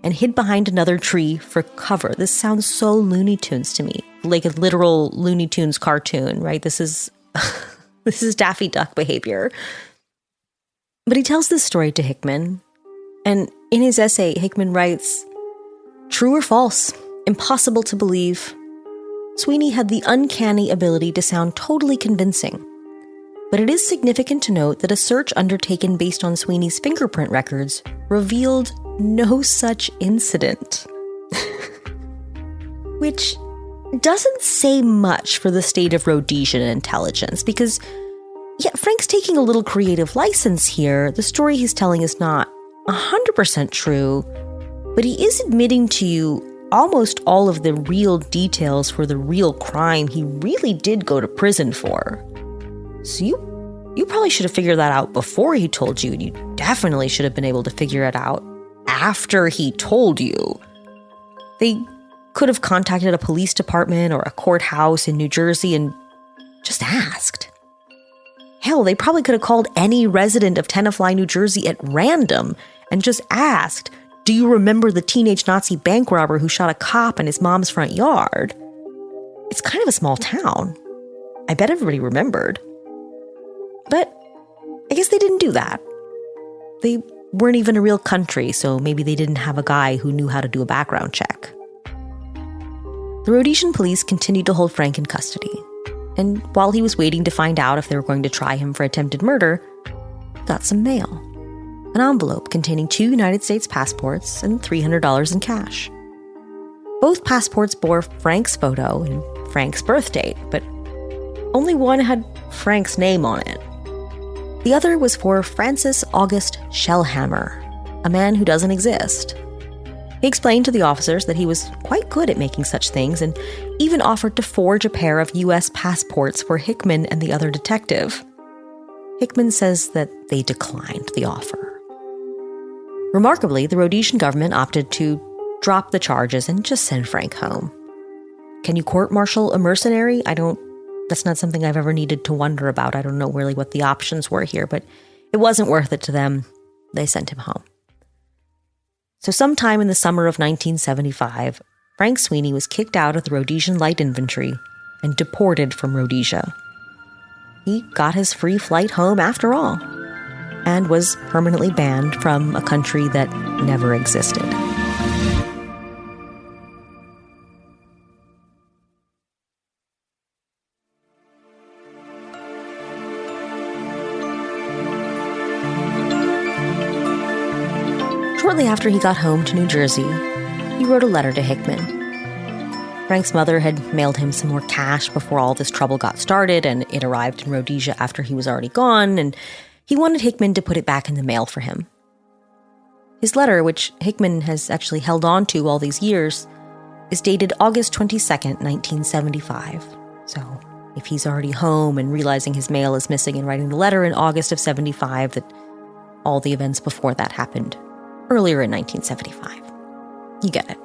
and hid behind another tree for cover. This sounds so Looney Tunes to me, like a literal Looney Tunes cartoon, right? This is Daffy Duck behavior. But he tells this story to Hickman, and in his essay, Hickman writes, "True or false? Impossible to believe. Sweeney had the uncanny ability to sound totally convincing. But it is significant to note that a search undertaken based on Sweeney's fingerprint records revealed no such incident." Which doesn't say much for the state of Rhodesian intelligence, because, yeah, Frank's taking a little creative license here. The story he's telling is not 100% true, but he is admitting to you almost all of the real details for the real crime he really did go to prison for. So you probably should have figured that out before he told you, and you definitely should have been able to figure it out after he told you. They could have contacted a police department or a courthouse in New Jersey and just asked. Hell, they probably could have called any resident of Tenafly, New Jersey at random and just asked, "Do you remember the teenage Nazi bank robber who shot a cop in his mom's front yard?" It's kind of a small town. I bet everybody remembered. But I guess they didn't do that. They weren't even a real country, so maybe they didn't have a guy who knew how to do a background check. The Rhodesian police continued to hold Frank in custody, and while he was waiting to find out if they were going to try him for attempted murder, got some mail. an envelope containing 2 United States passports and $300 in cash. Both passports bore Frank's photo and Frank's birth date, but only one had Frank's name on it. The other was for Francis August Shellhammer, a man who doesn't exist. He explained to the officers that he was quite good at making such things and even offered to forge a pair of U.S. passports for Hickman and the other detective. Hickman says that they declined the offer. Remarkably, the Rhodesian government opted to drop the charges and just send Frank home. Can you court-martial a mercenary? That's not something I've ever needed to wonder about. I don't know really what the options were here, but it wasn't worth it to them. They sent him home. So sometime in the summer of 1975, Frank Sweeney was kicked out of the Rhodesian Light Infantry and deported from Rhodesia. He got his free flight home after all, and was permanently banned from a country that never existed. Shortly after he got home to New Jersey, he wrote a letter to Hickman. Frank's mother had mailed him some more cash before all this trouble got started, and it arrived in Rhodesia after he was already gone, and he wanted Hickman to put it back in the mail for him. His letter, which Hickman has actually held on to all these years, is dated August 22nd, 1975. So if he's already home and realizing his mail is missing and writing the letter in August of 75, that all the events before that happened earlier in 1975. You get it.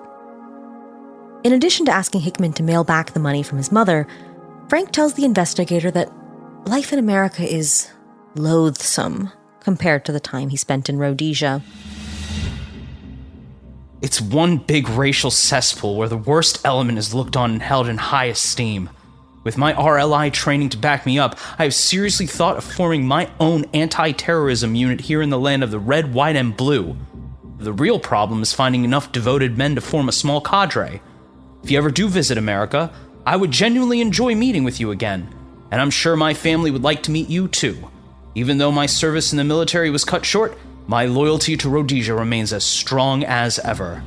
In addition to asking Hickman to mail back the money from his mother, Frank tells the investigator that life in America is loathsome compared to the time he spent in Rhodesia. It's one big racial cesspool where the worst element is looked on and held in high esteem. With my RLI training to back me up, I have seriously thought of forming my own anti-terrorism unit here in the land of the red, white, and blue. The real problem is finding enough devoted men to form a small cadre. If you ever do visit America, I would genuinely enjoy meeting with you again, and I'm sure my family would like to meet you too. Even though my service in the military was cut short, my loyalty to Rhodesia remains as strong as ever.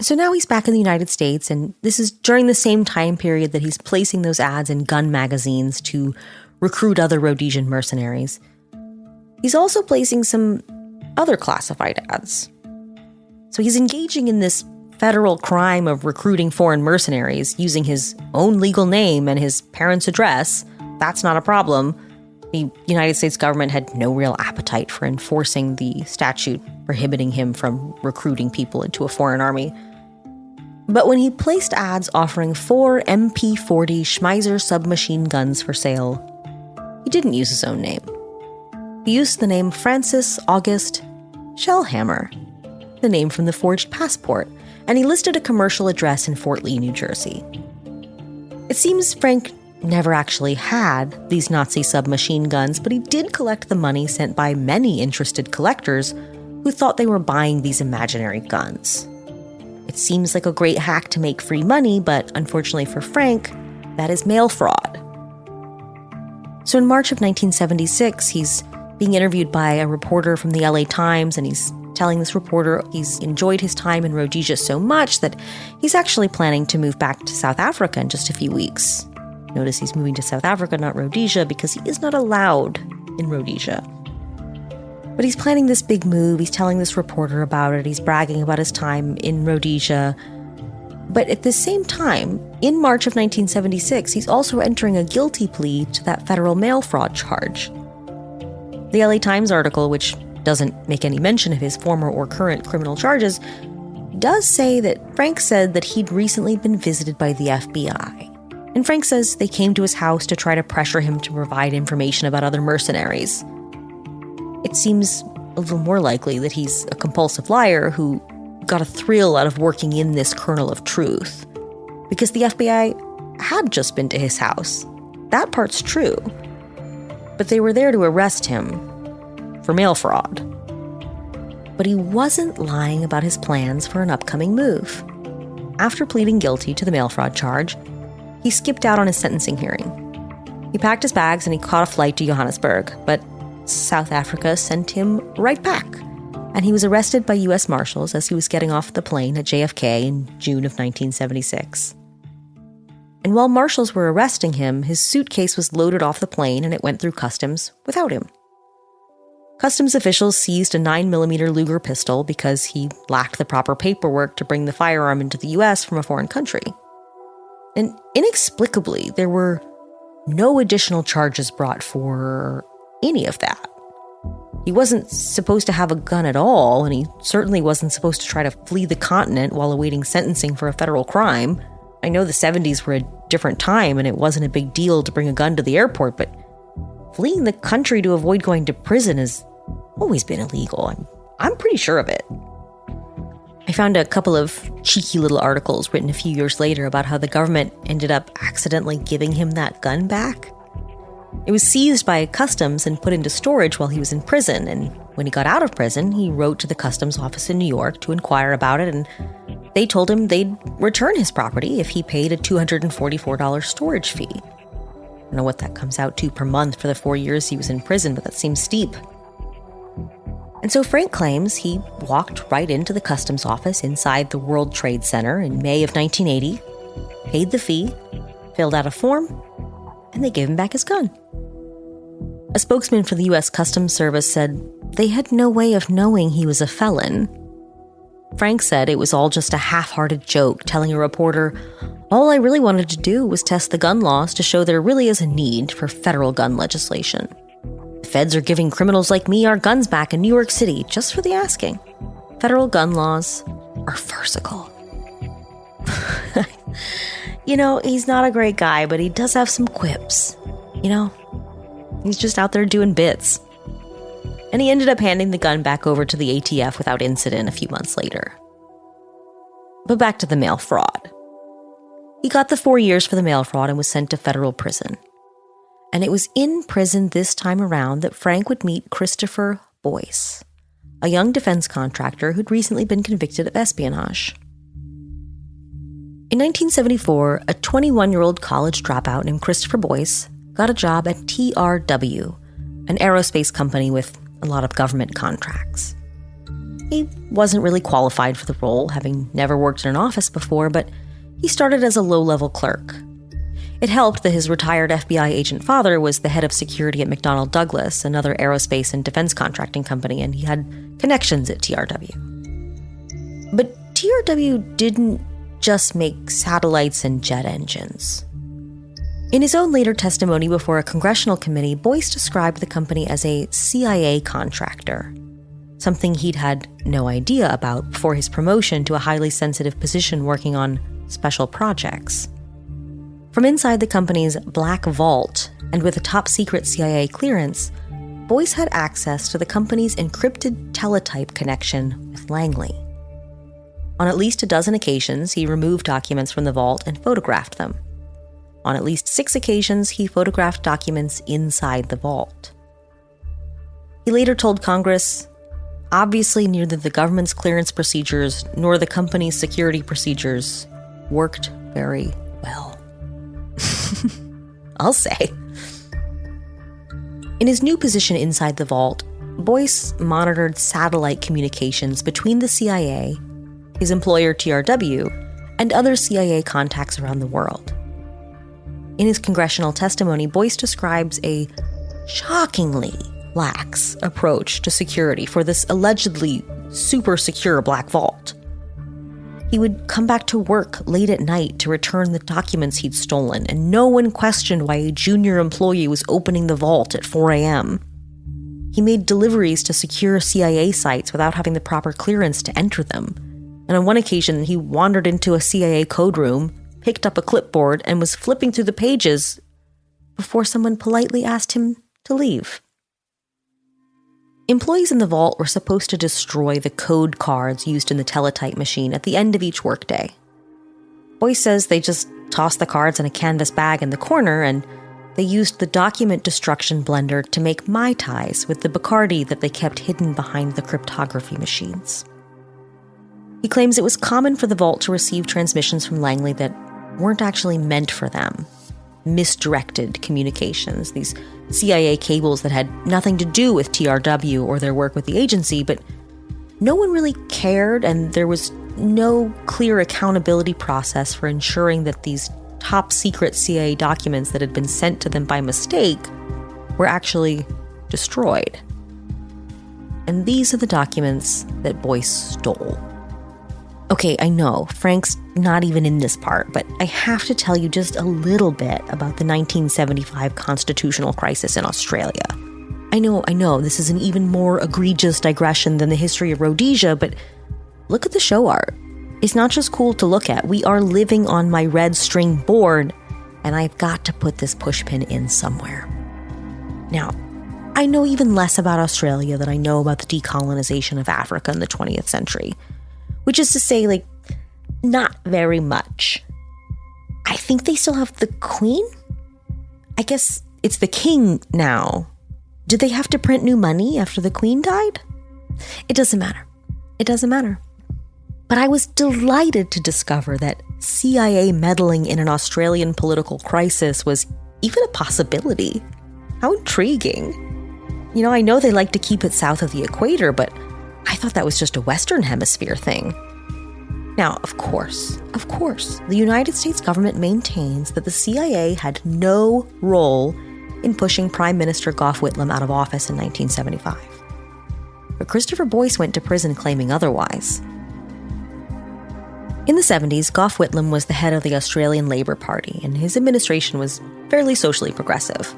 So now he's back in the United States, and this is during the same time period that he's placing those ads in gun magazines to recruit other Rhodesian mercenaries. He's also placing some other classified ads. So he's engaging in this federal crime of recruiting foreign mercenaries using his own legal name and his parents' address. That's not a problem. The United States government had no real appetite for enforcing the statute prohibiting him from recruiting people into a foreign army. But when he placed ads offering 4 MP-40 Schmeisser submachine guns for sale, he didn't use his own name. He used the name Francis August Shellhammer, the name from the forged passport, and he listed a commercial address in Fort Lee, New Jersey. It seems Frank never actually had these Nazi submachine guns, but he did collect the money sent by many interested collectors who thought they were buying these imaginary guns. It seems like a great hack to make free money, but unfortunately for Frank, that is mail fraud. So in March of 1976, he's being interviewed by a reporter from the LA Times, and he's telling this reporter he's enjoyed his time in Rhodesia so much that he's actually planning to move back to South Africa in just a few weeks. Notice he's moving to South Africa, not Rhodesia, because he is not allowed in Rhodesia. But he's planning this big move. He's telling this reporter about it. He's bragging about his time in Rhodesia. But at the same time, in March of 1976, he's also entering a guilty plea to that federal mail fraud charge. The LA Times article, which doesn't make any mention of his former or current criminal charges, does say that Frank said that he'd recently been visited by the FBI. And Frank says they came to his house to try to pressure him to provide information about other mercenaries. It seems a little more likely that he's a compulsive liar who got a thrill out of working in this kernel of truth, because the FBI had just been to his house. That part's true. But they were there to arrest him for mail fraud. But he wasn't lying about his plans for an upcoming move. After pleading guilty to the mail fraud charge, he skipped out on his sentencing hearing. He packed his bags and he caught a flight to Johannesburg, but South Africa sent him right back, and he was arrested by U.S. Marshals as he was getting off the plane at JFK in June of 1976. And while marshals were arresting him, his suitcase was loaded off the plane and it went through customs without him. Customs officials seized a 9mm Luger pistol because he lacked the proper paperwork to bring the firearm into the U.S. from a foreign country. And inexplicably, there were no additional charges brought for any of that. He wasn't supposed to have a gun at all, and he certainly wasn't supposed to try to flee the continent while awaiting sentencing for a federal crime. I know the 70s were a different time and it wasn't a big deal to bring a gun to the airport, but fleeing the country to avoid going to prison has always been illegal. I'm pretty sure of it. I found a couple of cheeky little articles written a few years later about how the government ended up accidentally giving him that gun back. It was seized by customs and put into storage while he was in prison, and when he got out of prison, he wrote to the customs office in New York to inquire about it, and they told him they'd return his property if he paid a $244 storage fee. I don't know what that comes out to per month for the 4 years he was in prison, but that seems steep. And so Frank claims he walked right into the customs office inside the World Trade Center in May of 1980, paid the fee, filled out a form, and they gave him back his gun. A spokesman for the U.S. Customs Service said they had no way of knowing he was a felon. Frank said it was all just a half-hearted joke, telling a reporter, "All I really wanted to do was test the gun laws to show there really is a need for federal gun legislation. The feds are giving criminals like me our guns back in New York City just for the asking. Federal gun laws are farcical." You know, he's not a great guy, but he does have some quips. You know, he's just out there doing bits. And he ended up handing the gun back over to the ATF without incident a few months later. But back to the mail fraud. He got the 4 years for the mail fraud and was sent to federal prison. And it was in prison this time around that Frank would meet Christopher Boyce, a young defense contractor who'd recently been convicted of espionage. In 1974, a 21-year-old college dropout named Christopher Boyce got a job at TRW, an aerospace company with a lot of government contracts. He wasn't really qualified for the role, having never worked in an office before, but he started as a low-level clerk. It helped that his retired FBI agent father was the head of security at McDonnell Douglas, another aerospace and defense contracting company, and he had connections at TRW. But TRW didn't just make satellites and jet engines. In his own later testimony before a congressional committee, Boyce described the company as a CIA contractor, something he'd had no idea about before his promotion to a highly sensitive position working on special projects. From inside the company's Black Vault, and with a top-secret CIA clearance, Boyce had access to the company's encrypted teletype connection with Langley. On at least a dozen occasions, he removed documents from the vault and photographed them. On at least 6 occasions, he photographed documents inside the vault. He later told Congress, "Obviously, neither the government's clearance procedures nor the company's security procedures worked very well." I'll say. In his new position inside the vault, Boyce monitored satellite communications between the CIA, his employer TRW, and other CIA contacts around the world. In his congressional testimony, Boyce describes a shockingly lax approach to security for this allegedly super secure Black Vault. He would come back to work late at night to return the documents he'd stolen, and no one questioned why a junior employee was opening the vault at 4 a.m. He made deliveries to secure CIA sites without having the proper clearance to enter them. And on one occasion, he wandered into a CIA code room, picked up a clipboard, and was flipping through the pages before someone politely asked him to leave. Employees in the vault were supposed to destroy the code cards used in the teletype machine at the end of each workday. Boyce says they just tossed the cards in a canvas bag in the corner, and they used the document destruction blender to make Mai Tais with the Bacardi that they kept hidden behind the cryptography machines. He claims it was common for the vault to receive transmissions from Langley that weren't actually meant for them. misdirected communications, these CIA cables that had nothing to do with TRW or their work with the agency, but no one really cared, and there was no clear accountability process for ensuring that these top-secret CIA documents that had been sent to them by mistake were actually destroyed. And these are the documents that Boyce stole. Okay, I know, Frank's not even in this part, but I have to tell you just a little bit about the 1975 constitutional crisis in Australia. I know, this is an even more egregious digression than the history of Rhodesia, but look at the show art. It's not just cool to look at. We are living on my red string board, and I've got to put this pushpin in somewhere. Now, I know even less about Australia than I know about the decolonization of Africa in the 20th century. Which is to say, not very much. I think they still have the Queen? I guess it's the King now. Did they have to print new money after the Queen died? It doesn't matter. But I was delighted to discover that CIA meddling in an Australian political crisis was even a possibility. How intriguing. I know they like to keep it south of the equator, but I thought that was just a Western Hemisphere thing. Now, of course, the United States government maintains that the CIA had no role in pushing Prime Minister Gough Whitlam out of office in 1975. But Christopher Boyce went to prison claiming otherwise. In the 70s, Gough Whitlam was the head of the Australian Labor Party, and his administration was fairly socially progressive.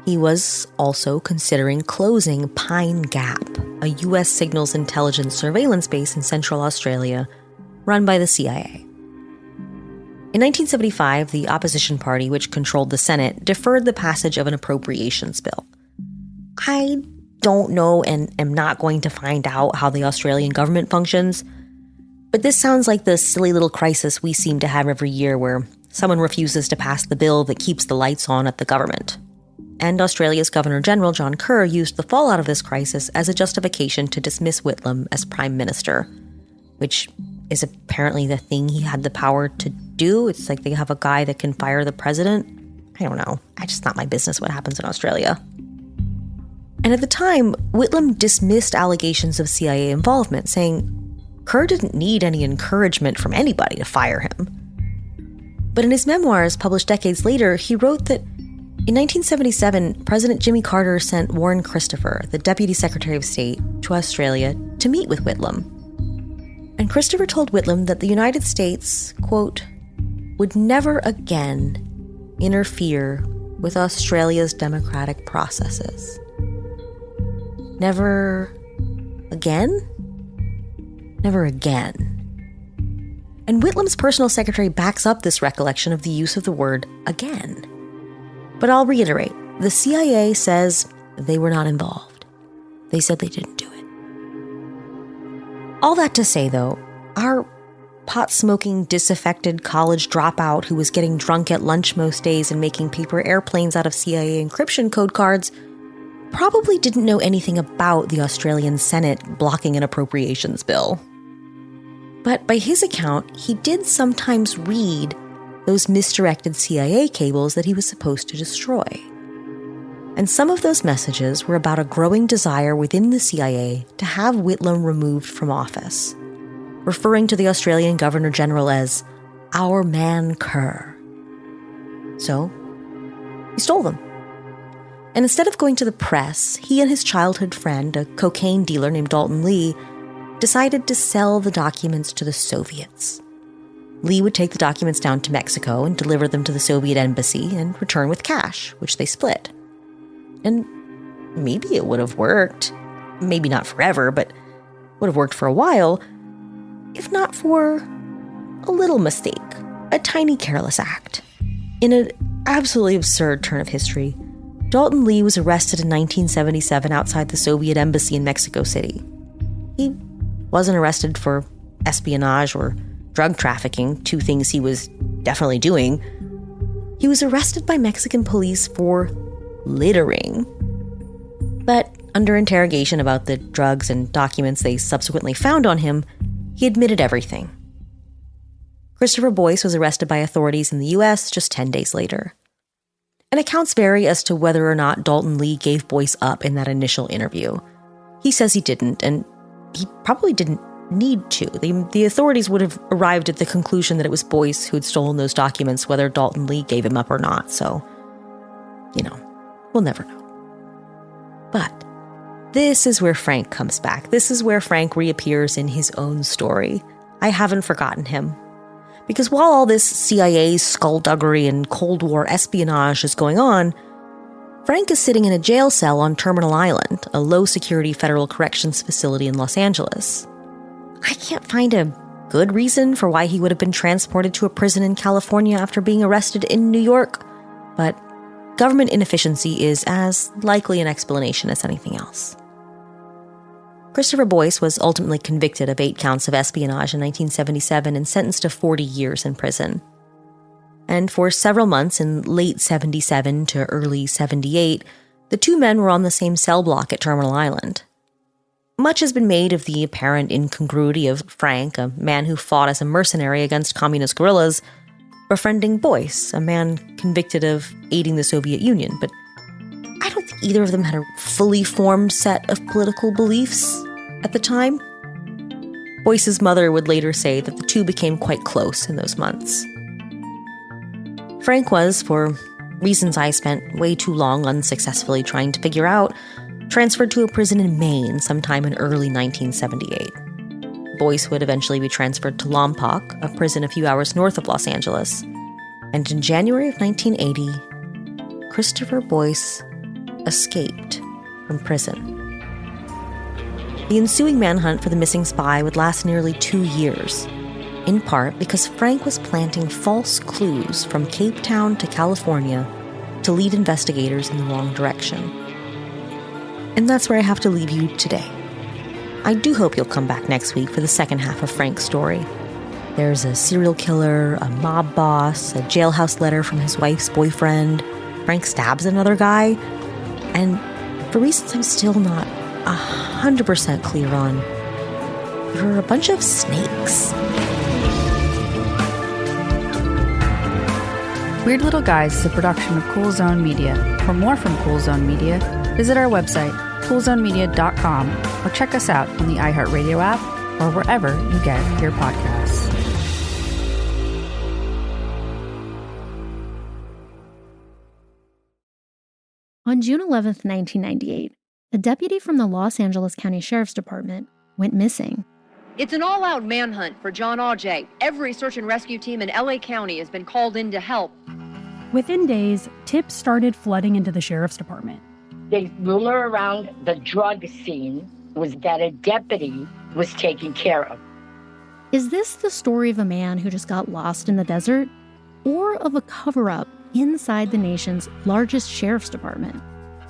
He was also considering closing Pine Gap, a U.S. signals intelligence surveillance base in Central Australia run by the CIA. In 1975, the opposition party, which controlled the Senate, deferred the passage of an appropriations bill. I don't know and am not going to find out how the Australian government functions, but this sounds like the silly little crisis we seem to have every year where someone refuses to pass the bill that keeps the lights on at the government. And Australia's Governor-General John Kerr used the fallout of this crisis as a justification to dismiss Whitlam as Prime Minister, which is apparently the thing he had the power to do. It's like they have a guy that can fire the president. I don't know. It's just not my business what happens in Australia. And at the time, Whitlam dismissed allegations of CIA involvement, saying Kerr didn't need any encouragement from anybody to fire him. But in his memoirs, published decades later, he wrote that in 1977, President Jimmy Carter sent Warren Christopher, the Deputy Secretary of State, to Australia to meet with Whitlam. And Christopher told Whitlam that the United States, quote, would never again interfere with Australia's democratic processes. Never again? Never again. And Whitlam's personal secretary backs up this recollection of the use of the word again. But I'll reiterate, the CIA says they were not involved. They said they didn't do it. All that to say, though, our pot-smoking, disaffected college dropout who was getting drunk at lunch most days and making paper airplanes out of CIA encryption code cards probably didn't know anything about the Australian Senate blocking an appropriations bill. But by his account, he did sometimes read those misdirected CIA cables that he was supposed to destroy. And some of those messages were about a growing desire within the CIA to have Whitlam removed from office, referring to the Australian Governor-General as our man Kerr. So, he stole them. And instead of going to the press, he and his childhood friend, a cocaine dealer named Dalton Lee, decided to sell the documents to the Soviets. Lee would take the documents down to Mexico and deliver them to the Soviet embassy and return with cash, which they split. And maybe it would have worked. Maybe not forever, but would have worked for a while, if not for a little mistake, a tiny careless act. In an absolutely absurd turn of history, Dalton Lee was arrested in 1977 outside the Soviet embassy in Mexico City. He wasn't arrested for espionage or drug trafficking, two things he was definitely doing. He was arrested by Mexican police for littering. But under interrogation about the drugs and documents they subsequently found on him, he admitted everything. Christopher Boyce was arrested by authorities in the U.S. just 10 days later. And accounts vary as to whether or not Dalton Lee gave Boyce up in that initial interview. He says he didn't, and he probably didn't need to. The authorities would have arrived at the conclusion that it was Boyce who'd stolen those documents, whether Dalton Lee gave him up or not. So, we'll never know. But this is where Frank comes back. This is where Frank reappears in his own story. I haven't forgotten him. Because while all this CIA skullduggery and Cold War espionage is going on, Frank is sitting in a jail cell on Terminal Island, a low-security federal corrections facility in Los Angeles. I can't find a good reason for why he would have been transported to a prison in California after being arrested in New York, but government inefficiency is as likely an explanation as anything else. Christopher Boyce was ultimately convicted of 8 counts of espionage in 1977 and sentenced to 40 years in prison. And for several months in late 77 to early 78, the two men were on the same cell block at Terminal Island. Much has been made of the apparent incongruity of Frank, a man who fought as a mercenary against communist guerrillas, befriending Boyce, a man convicted of aiding the Soviet Union, but I don't think either of them had a fully formed set of political beliefs at the time. Boyce's mother would later say that the two became quite close in those months. Frank was, for reasons I spent way too long unsuccessfully trying to figure out, transferred to a prison in Maine sometime in early 1978. Boyce would eventually be transferred to Lompoc, a prison a few hours north of Los Angeles. And in January of 1980, Christopher Boyce escaped from prison. The ensuing manhunt for the missing spy would last nearly 2 years, in part because Frank was planting false clues from Cape Town to California to lead investigators in the wrong direction. And that's where I have to leave you today. I do hope you'll come back next week for the second half of Frank's story. There's a serial killer, a mob boss, a jailhouse letter from his wife's boyfriend. Frank stabs another guy. And for reasons I'm still not 100% clear on, there are a bunch of snakes. Weird Little Guys is a production of Cool Zone Media. For more from Cool Zone Media, visit our website, coolzonemedia.com, or check us out on the iHeartRadio app or wherever you get your podcasts. On June 11th, 1998, a deputy from the Los Angeles County Sheriff's Department went missing. It's an all-out manhunt for John Auger. Every search and rescue team in LA County has been called in to help. Within days, tips started flooding into the Sheriff's Department. The rumor around the drug scene was that a deputy was taken care of. Is this the story of a man who just got lost in the desert? Or of a cover-up inside the nation's largest sheriff's department?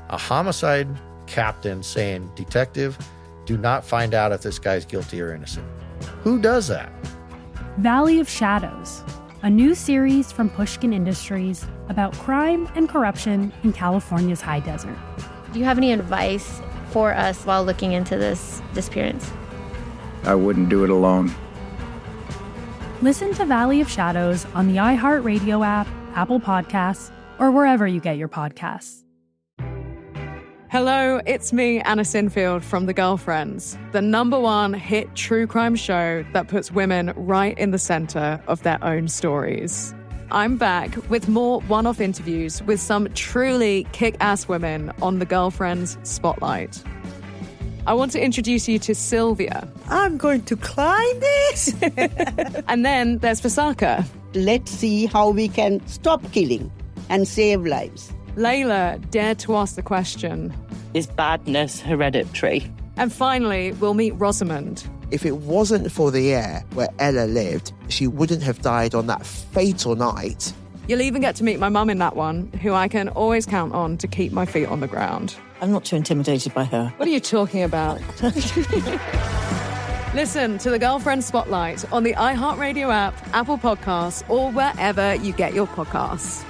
A homicide captain saying, "Detective, do not find out if this guy's guilty or innocent." Who does that? Valley of Shadows, a new series from Pushkin Industries about crime and corruption in California's high desert. Do you have any advice for us while looking into this disappearance? I wouldn't do it alone. Listen to Valley of Shadows on the iHeartRadio app, Apple Podcasts, or wherever you get your podcasts. Hello, it's me, Anna Sinfield from The Girlfriends, the #1 hit true crime show that puts women right in the center of their own stories. I'm back with more one-off interviews with some truly kick-ass women on The Girlfriends Spotlight. I want to introduce you to Sylvia. I'm going to climb this. And then there's Fasaka. Let's see how we can stop killing and save lives. Layla dared to ask the question, is badness hereditary? And finally, we'll meet Rosamond. If it wasn't for the air where Ella lived, she wouldn't have died on that fatal night. You'll even get to meet my mum in that one, who I can always count on to keep my feet on the ground. I'm not too intimidated by her. What are you talking about? Listen to The Girlfriend Spotlight on the iHeartRadio app, Apple Podcasts, or wherever you get your podcasts.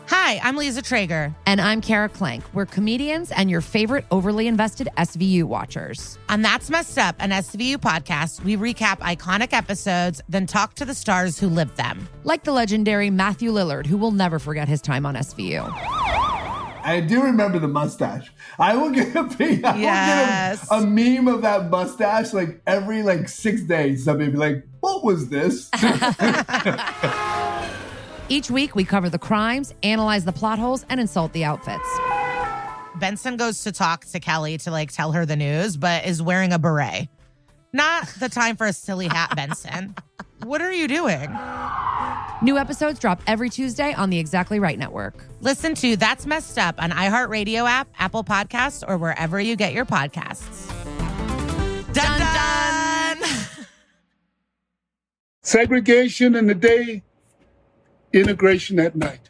Hi, Hi, I'm Lisa Traeger. And I'm Kara Klenk. We're comedians and your favorite overly invested SVU watchers. On That's Messed Up, an SVU podcast, we recap iconic episodes, then talk to the stars who lived them. Like the legendary Matthew Lillard, who will never forget his time on SVU. I do remember the mustache. I will get a meme of that mustache like every 6 days. Somebody be like, what was this? Each week, we cover the crimes, analyze the plot holes, and insult the outfits. Benson goes to talk to Kelly to tell her the news, but is wearing a beret. Not the time for a silly hat, Benson. What are you doing? New episodes drop every Tuesday on the Exactly Right Network. Listen to That's Messed Up on iHeartRadio app, Apple Podcasts, or wherever you get your podcasts. Dun dun! Segregation in the day, integration at night.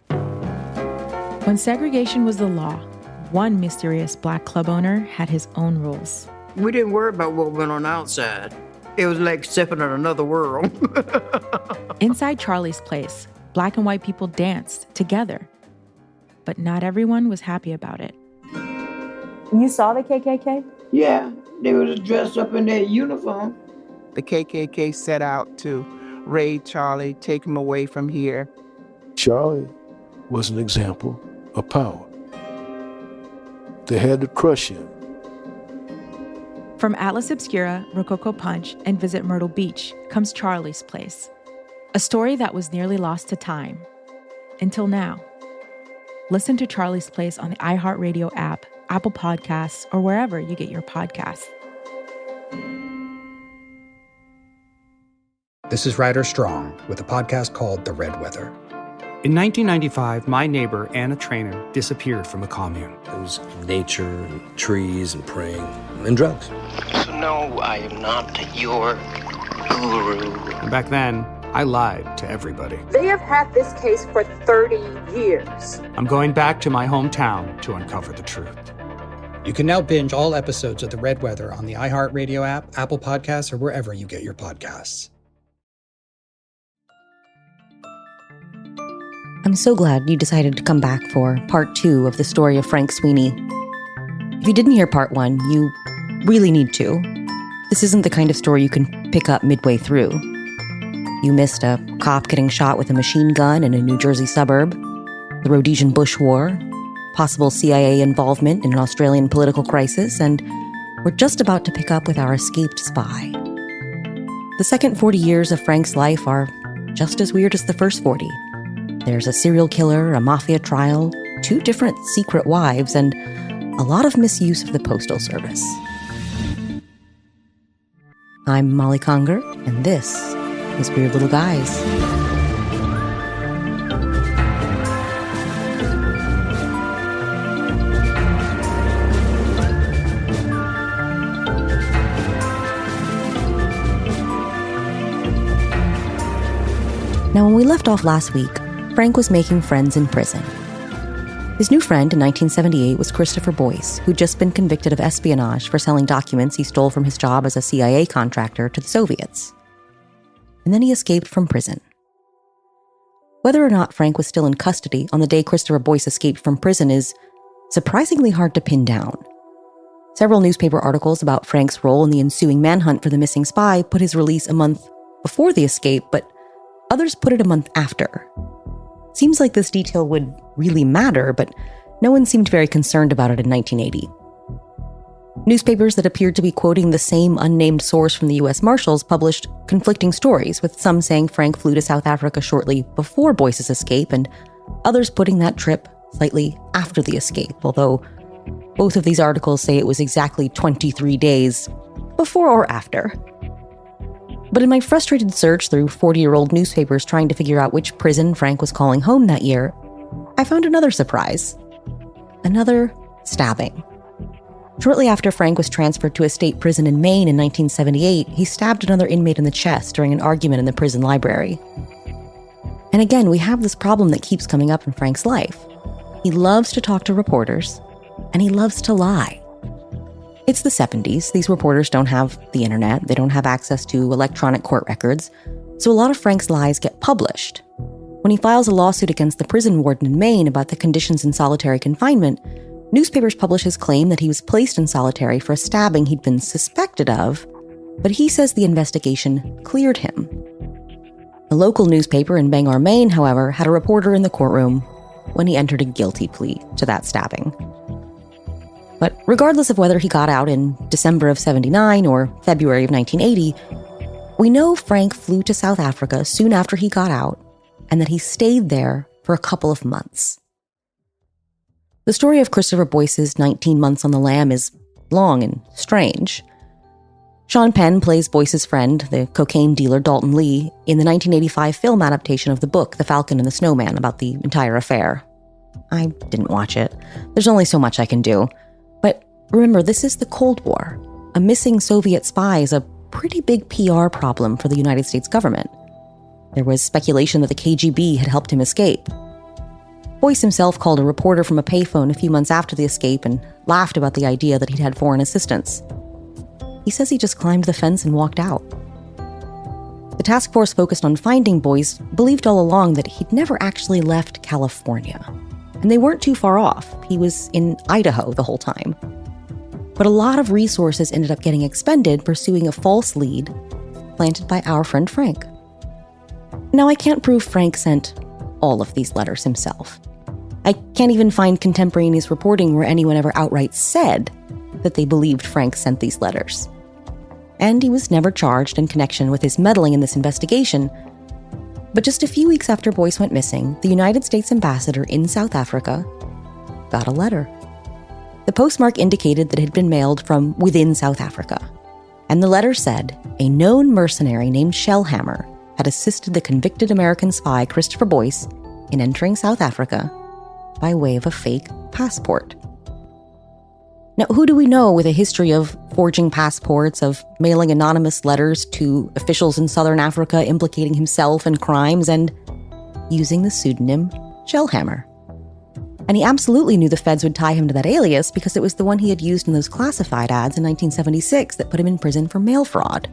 When segregation was the law, one mysterious black club owner had his own rules. We didn't worry about what went on outside. It was like stepping in another world. Inside Charlie's Place, black and white people danced together. But not everyone was happy about it. You saw the KKK? Yeah, they was dressed up in their uniform. The KKK set out to raid Charlie, take him away from here. Charlie was an example of power. They had to crush him. From Atlas Obscura, Rococo Punch, and Visit Myrtle Beach comes Charlie's Place, a story that was nearly lost to time. Until now. Listen to Charlie's Place on the iHeartRadio app, Apple Podcasts, or wherever you get your podcasts. This is Ryder Strong with a podcast called The Red Weather. In 1995, my neighbor, Anna Trainer, disappeared from a commune. It was nature and trees and praying and drugs. So no, I am not your guru. And back then, I lied to everybody. They have had this case for 30 years. I'm going back to my hometown to uncover the truth. You can now binge all episodes of The Red Weather on the iHeartRadio app, Apple Podcasts, or wherever you get your podcasts. I'm so glad you decided to come back for part 2 of the story of Frank Sweeney. If you didn't hear part 1, you really need to. This isn't the kind of story you can pick up midway through. You missed a cop getting shot with a machine gun in a New Jersey suburb, the Rhodesian Bush War, possible CIA involvement in an Australian political crisis, and we're just about to pick up with our escaped spy. The second 40 years of Frank's life are just as weird as the first 40. There's a serial killer, a mafia trial, 2 different secret wives, and a lot of misuse of the Postal Service. I'm Molly Conger, and this is Weird Little Guys. Now, when we left off last week, Frank was making friends in prison. His new friend in 1978 was Christopher Boyce, who'd just been convicted of espionage for selling documents he stole from his job as a CIA contractor to the Soviets. And then he escaped from prison. Whether or not Frank was still in custody on the day Christopher Boyce escaped from prison is surprisingly hard to pin down. Several newspaper articles about Frank's role in the ensuing manhunt for the missing spy put his release a month before the escape, but others put it a month after. Seems like this detail would really matter, but no one seemed very concerned about it in 1980. Newspapers that appeared to be quoting the same unnamed source from the U.S. Marshals published conflicting stories, with some saying Frank flew to South Africa shortly before Boyce's escape, and others putting that trip slightly after the escape, although both of these articles say it was exactly 23 days before or after. But in my frustrated search through 40-year-old newspapers trying to figure out which prison Frank was calling home that year, I found another surprise. Another stabbing. Shortly after Frank was transferred to a state prison in Maine in 1978, he stabbed another inmate in the chest during an argument in the prison library. And again, we have this problem that keeps coming up in Frank's life. He loves to talk to reporters, and he loves to lie. It's the 70s. These reporters don't have the internet. They don't have access to electronic court records. So a lot of Frank's lies get published. When he files a lawsuit against the prison warden in Maine about the conditions in solitary confinement, newspapers publish his claim that he was placed in solitary for a stabbing he'd been suspected of, but he says the investigation cleared him. A local newspaper in Bangor, Maine, however, had a reporter in the courtroom when he entered a guilty plea to that stabbing. But regardless of whether he got out in December of '79 or February of 1980, we know Frank flew to South Africa soon after he got out, and that he stayed there for a couple of months. The story of Christopher Boyce's 19 months on the lam is long and strange. Sean Penn plays Boyce's friend, the cocaine dealer Dalton Lee, in the 1985 film adaptation of the book The Falcon and the Snowman about the entire affair. I didn't watch it. There's only so much I can do. But remember, this is the Cold War. A missing Soviet spy is a pretty big PR problem for the United States government. There was speculation that the KGB had helped him escape. Boyce himself called a reporter from a payphone a few months after the escape and laughed about the idea that he'd had foreign assistance. He says he just climbed the fence and walked out. The task force focused on finding Boyce believed all along that he'd never actually left California. And they weren't too far off. He was in Idaho the whole time. But a lot of resources ended up getting expended pursuing a false lead planted by our friend Frank. Now, I can't prove Frank sent all of these letters himself. I can't even find contemporaneous reporting where anyone ever outright said that they believed Frank sent these letters. And he was never charged in connection with his meddling in this investigation. But just a few weeks after Boyce went missing, the United States ambassador in South Africa got a letter. The postmark indicated that it had been mailed from within South Africa. And the letter said a known mercenary named Shellhammer had assisted the convicted American spy Christopher Boyce in entering South Africa by way of a fake passport. Now, who do we know with a history of forging passports, of mailing anonymous letters to officials in Southern Africa implicating himself in crimes, and using the pseudonym Shellhammer? And he absolutely knew the feds would tie him to that alias because it was the one he had used in those classified ads in 1976 that put him in prison for mail fraud.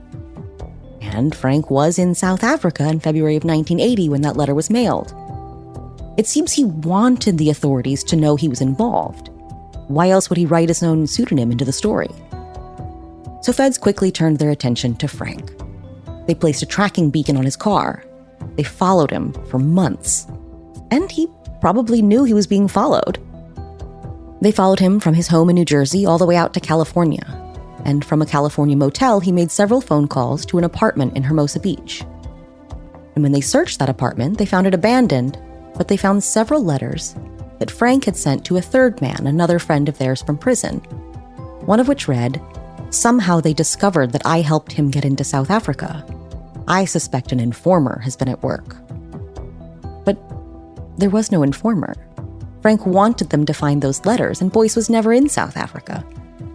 And Frank was in South Africa in February of 1980 when that letter was mailed. It seems he wanted the authorities to know he was involved. Why else would he write his own pseudonym into the story? So feds quickly turned their attention to Frank. They placed a tracking beacon on his car. They followed him for months. And he probably knew he was being followed. They followed him from his home in New Jersey all the way out to California. And from a California motel, he made several phone calls to an apartment in Hermosa Beach. And when they searched that apartment, they found it abandoned, but they found several letters that Frank had sent to a third man, another friend of theirs from prison. One of which read, "Somehow they discovered that I helped him get into South Africa. I suspect an informer has been at work." But there was no informer. Frank wanted them to find those letters, and Boyce was never in South Africa.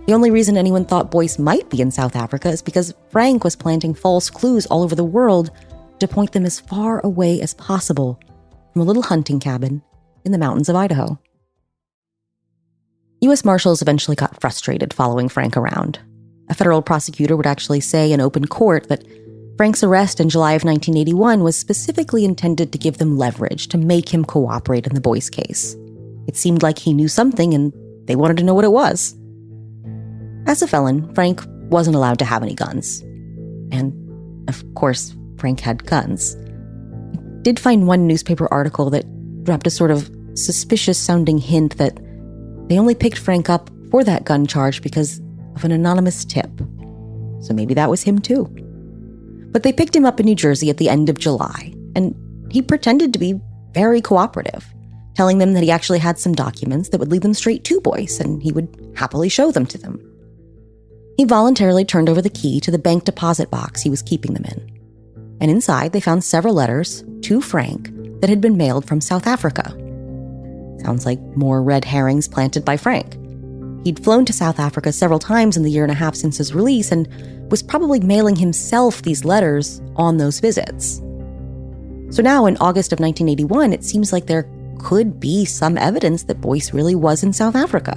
The only reason anyone thought Boyce might be in South Africa is because Frank was planting false clues all over the world to point them as far away as possible from a little hunting cabin in the mountains of Idaho. U.S. Marshals eventually got frustrated following Frank around. A federal prosecutor would actually say in open court that Frank's arrest in July of 1981 was specifically intended to give them leverage to make him cooperate in the Boyce case. It seemed like he knew something and they wanted to know what it was. As a felon, Frank wasn't allowed to have any guns. And, of course, Frank had guns. I did find one newspaper article that dropped a sort of suspicious-sounding hint that they only picked Frank up for that gun charge because of an anonymous tip. So maybe that was him too. But they picked him up in New Jersey at the end of July, and he pretended to be very cooperative, telling them that he actually had some documents that would lead them straight to Boyce, and he would happily show them to them. He voluntarily turned over the key to the bank deposit box he was keeping them in. And inside, they found several letters to Frank that had been mailed from South Africa. Sounds like more red herrings planted by Frank. He'd flown to South Africa several times in the year and a half since his release and was probably mailing himself these letters on those visits. So now, in August of 1981, it seems like there could be some evidence that Boyce really was in South Africa.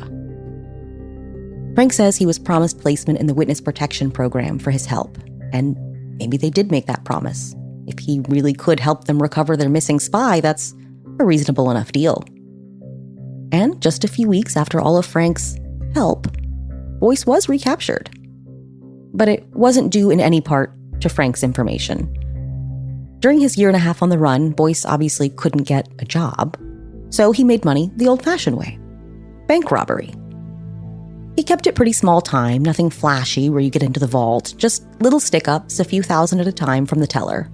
Frank says he was promised placement in the Witness Protection Program for his help, and maybe they did make that promise. If he really could help them recover their missing spy, that's a reasonable enough deal. And just a few weeks after all of Frank's help, Boyce was recaptured. But it wasn't due in any part to Frank's information. During his year and a half on the run, Boyce obviously couldn't get a job, so he made money the old-fashioned way: bank robbery. He kept it pretty small time, nothing flashy where you get into the vault, just little stick-ups, a few thousand at a time from the teller.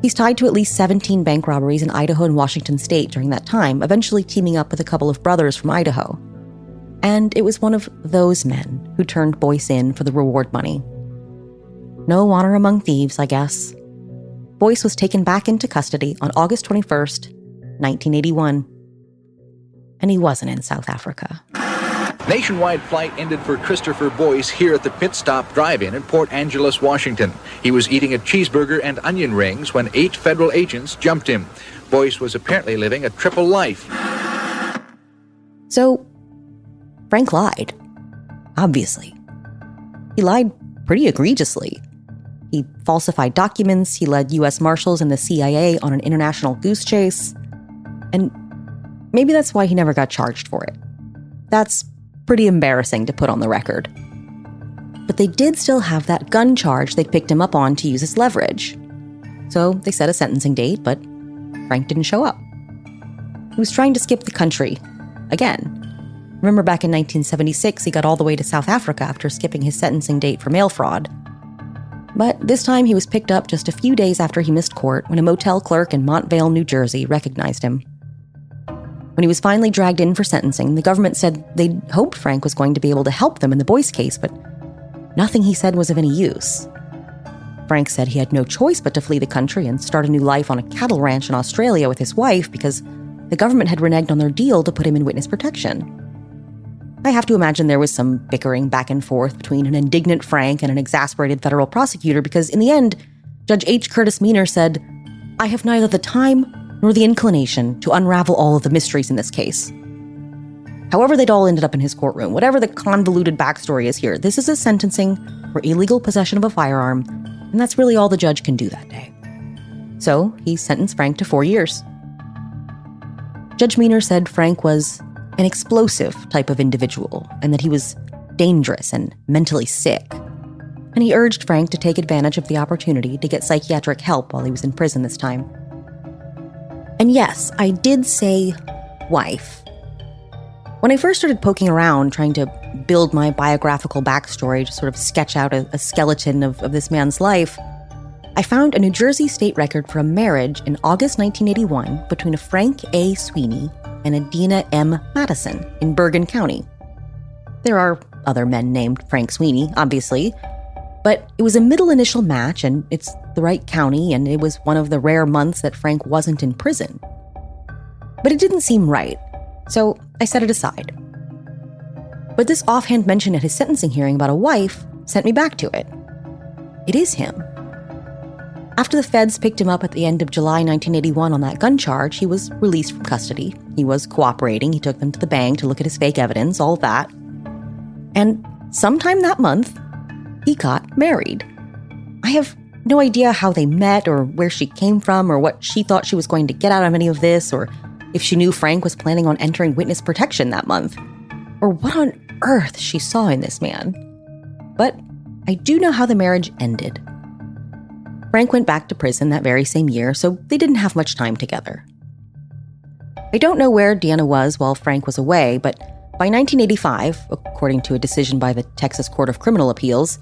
He's tied to at least 17 bank robberies in Idaho and Washington state during that time, eventually teaming up with a couple of brothers from Idaho. And it was one of those men who turned Boyce in for the reward money. No honor among thieves, I guess. Boyce was taken back into custody on August 21st, 1981. And he wasn't in South Africa. Nationwide flight ended for Christopher Boyce here at the Pit Stop Drive-In in Port Angeles, Washington. He was eating a cheeseburger and onion rings when 8 federal agents jumped him. Boyce was apparently living a triple life. So, Frank lied. Obviously. He lied pretty egregiously. He falsified documents, he led U.S. Marshals and the CIA on an international goose chase, and maybe that's why he never got charged for it. That's pretty embarrassing to put on the record. But they did still have that gun charge they picked him up on to use as leverage. So they set a sentencing date, but Frank didn't show up. He was trying to skip the country again. Remember back in 1976, he got all the way to South Africa after skipping his sentencing date for mail fraud. But this time he was picked up just a few days after he missed court when a motel clerk in Montvale, New Jersey recognized him. When he was finally dragged in for sentencing, the government said they'd hoped Frank was going to be able to help them in the Boyce case, but nothing he said was of any use. Frank said he had no choice but to flee the country and start a new life on a cattle ranch in Australia with his wife because the government had reneged on their deal to put him in witness protection. I have to imagine there was some bickering back and forth between an indignant Frank and an exasperated federal prosecutor because in the end, Judge H. Curtis Meaner said, "I have neither the time nor the inclination to unravel all of the mysteries in this case." However they'd all ended up in his courtroom, whatever the convoluted backstory is here, this is a sentencing for illegal possession of a firearm, and that's really all the judge can do that day. So he sentenced Frank to 4 years. Judge Meaner said Frank was an explosive type of individual and that he was dangerous and mentally sick. And he urged Frank to take advantage of the opportunity to get psychiatric help while he was in prison this time. And yes, I did say wife. When I first started poking around trying to build my biographical backstory to sort of sketch out a skeleton of this man's life, I found a New Jersey state record for a marriage in August 1981 between a Frank A. Sweeney and a Dina M. Madison in Bergen County. There are other men named Frank Sweeney, obviously, but it was a middle initial match, and it's the right county, and it was one of the rare months that Frank wasn't in prison. But it didn't seem right, so I set it aside. But this offhand mention at his sentencing hearing about a wife sent me back to it. It is him. After the feds picked him up at the end of July 1981 on that gun charge, he was released from custody. He was cooperating. He took them to the bank to look at his fake evidence, all that. And sometime that month, he got married. I have no idea how they met or where she came from or what she thought she was going to get out of any of this or if she knew Frank was planning on entering witness protection that month or what on earth she saw in this man. But I do know how the marriage ended. Frank went back to prison that very same year, so they didn't have much time together. I don't know where Deanna was while Frank was away, but by 1985, according to a decision by the Texas Court of Criminal Appeals,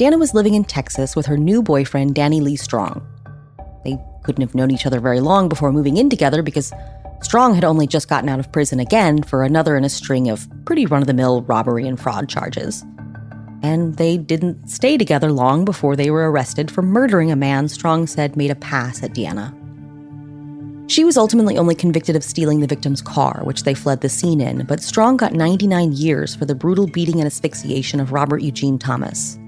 Deanna was living in Texas with her new boyfriend, Danny Lee Strong. They couldn't have known each other very long before moving in together because Strong had only just gotten out of prison again for another in a string of pretty run-of-the-mill robbery and fraud charges. And they didn't stay together long before they were arrested for murdering a man Strong said made a pass at Deanna. She was ultimately only convicted of stealing the victim's car, which they fled the scene in, but Strong got 99 years for the brutal beating and asphyxiation of Robert Eugene Thomas.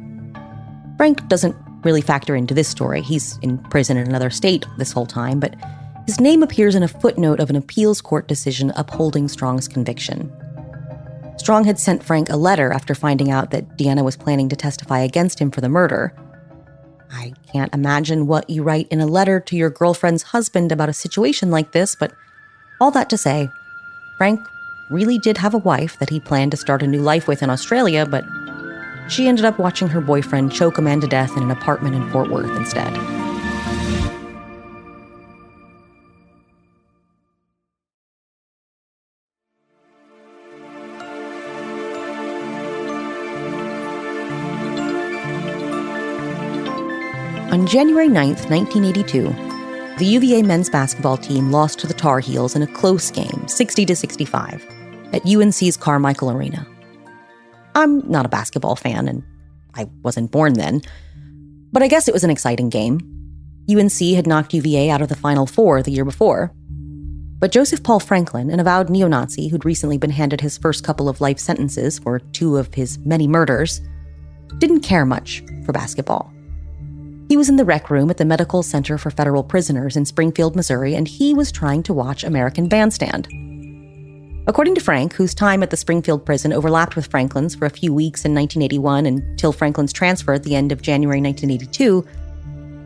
Frank doesn't really factor into this story. He's in prison in another state this whole time, but his name appears in a footnote of an appeals court decision upholding Strong's conviction. Strong had sent Frank a letter after finding out that Deanna was planning to testify against him for the murder. I can't imagine what you write in a letter to your girlfriend's husband about a situation like this, but all that to say, Frank really did have a wife that he planned to start a new life with in Australia, but she ended up watching her boyfriend choke a man to death in an apartment in Fort Worth instead. On January 9th, 1982, the UVA men's basketball team lost to the Tar Heels in a close game, 60-65, at UNC's Carmichael Arena. I'm not a basketball fan, and I wasn't born then, but I guess it was an exciting game. UNC had knocked UVA out of the Final Four the year before. But Joseph Paul Franklin, an avowed neo-Nazi who'd recently been handed his first couple of life sentences for 2 of his many murders, didn't care much for basketball. He was in the rec room at the Medical Center for Federal Prisoners in Springfield, Missouri, and he was trying to watch American Bandstand. According to Frank, whose time at the Springfield prison overlapped with Franklin's for a few weeks in 1981 until Franklin's transfer at the end of January 1982,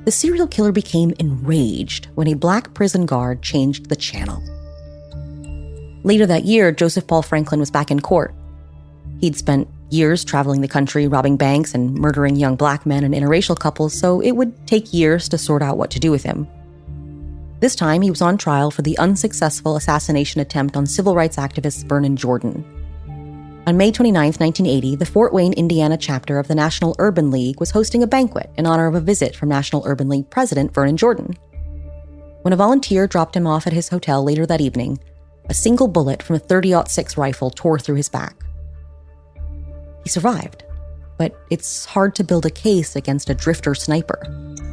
the serial killer became enraged when a black prison guard changed the channel. Later that year, Joseph Paul Franklin was back in court. He'd spent years traveling the country, robbing banks and murdering young black men and interracial couples, so it would take years to sort out what to do with him. This time, he was on trial for the unsuccessful assassination attempt on civil rights activist Vernon Jordan. On May 29, 1980, the Fort Wayne, Indiana chapter of the National Urban League was hosting a banquet in honor of a visit from National Urban League president Vernon Jordan. When a volunteer dropped him off at his hotel later that evening, a single bullet from a .30-06 rifle tore through his back. He survived, but it's hard to build a case against a drifter sniper.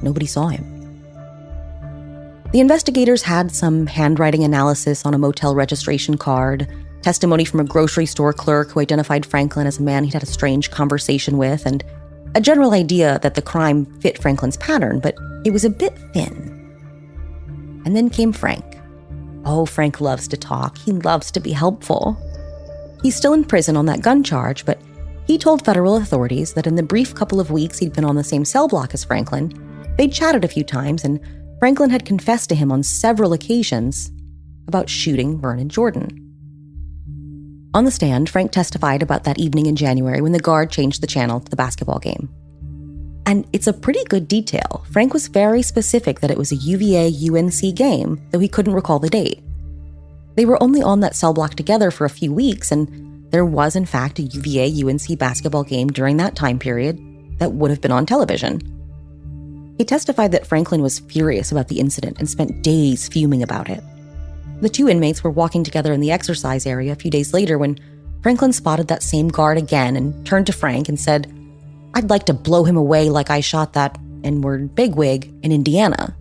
Nobody saw him. The investigators had some handwriting analysis on a motel registration card, testimony from a grocery store clerk who identified Franklin as a man he'd had a strange conversation with, and a general idea that the crime fit Franklin's pattern, but it was a bit thin. And then came Frank. Oh, Frank loves to talk. He loves to be helpful. He's still in prison on that gun charge, but he told federal authorities that in the brief couple of weeks he'd been on the same cell block as Franklin, they'd chatted a few times, and Franklin had confessed to him on several occasions about shooting Vernon Jordan. On the stand, Frank testified about that evening in January when the guard changed the channel to the basketball game. And it's a pretty good detail. Frank was very specific that it was a UVA-UNC game, though he couldn't recall the date. They were only on that cell block together for a few weeks, and there was, in fact, a UVA-UNC basketball game during that time period that would have been on television. He testified that Franklin was furious about the incident and spent days fuming about it. The 2 inmates were walking together in the exercise area a few days later when Franklin spotted that same guard again and turned to Frank and said, "I'd like to blow him away like I shot that N-word bigwig in Indiana."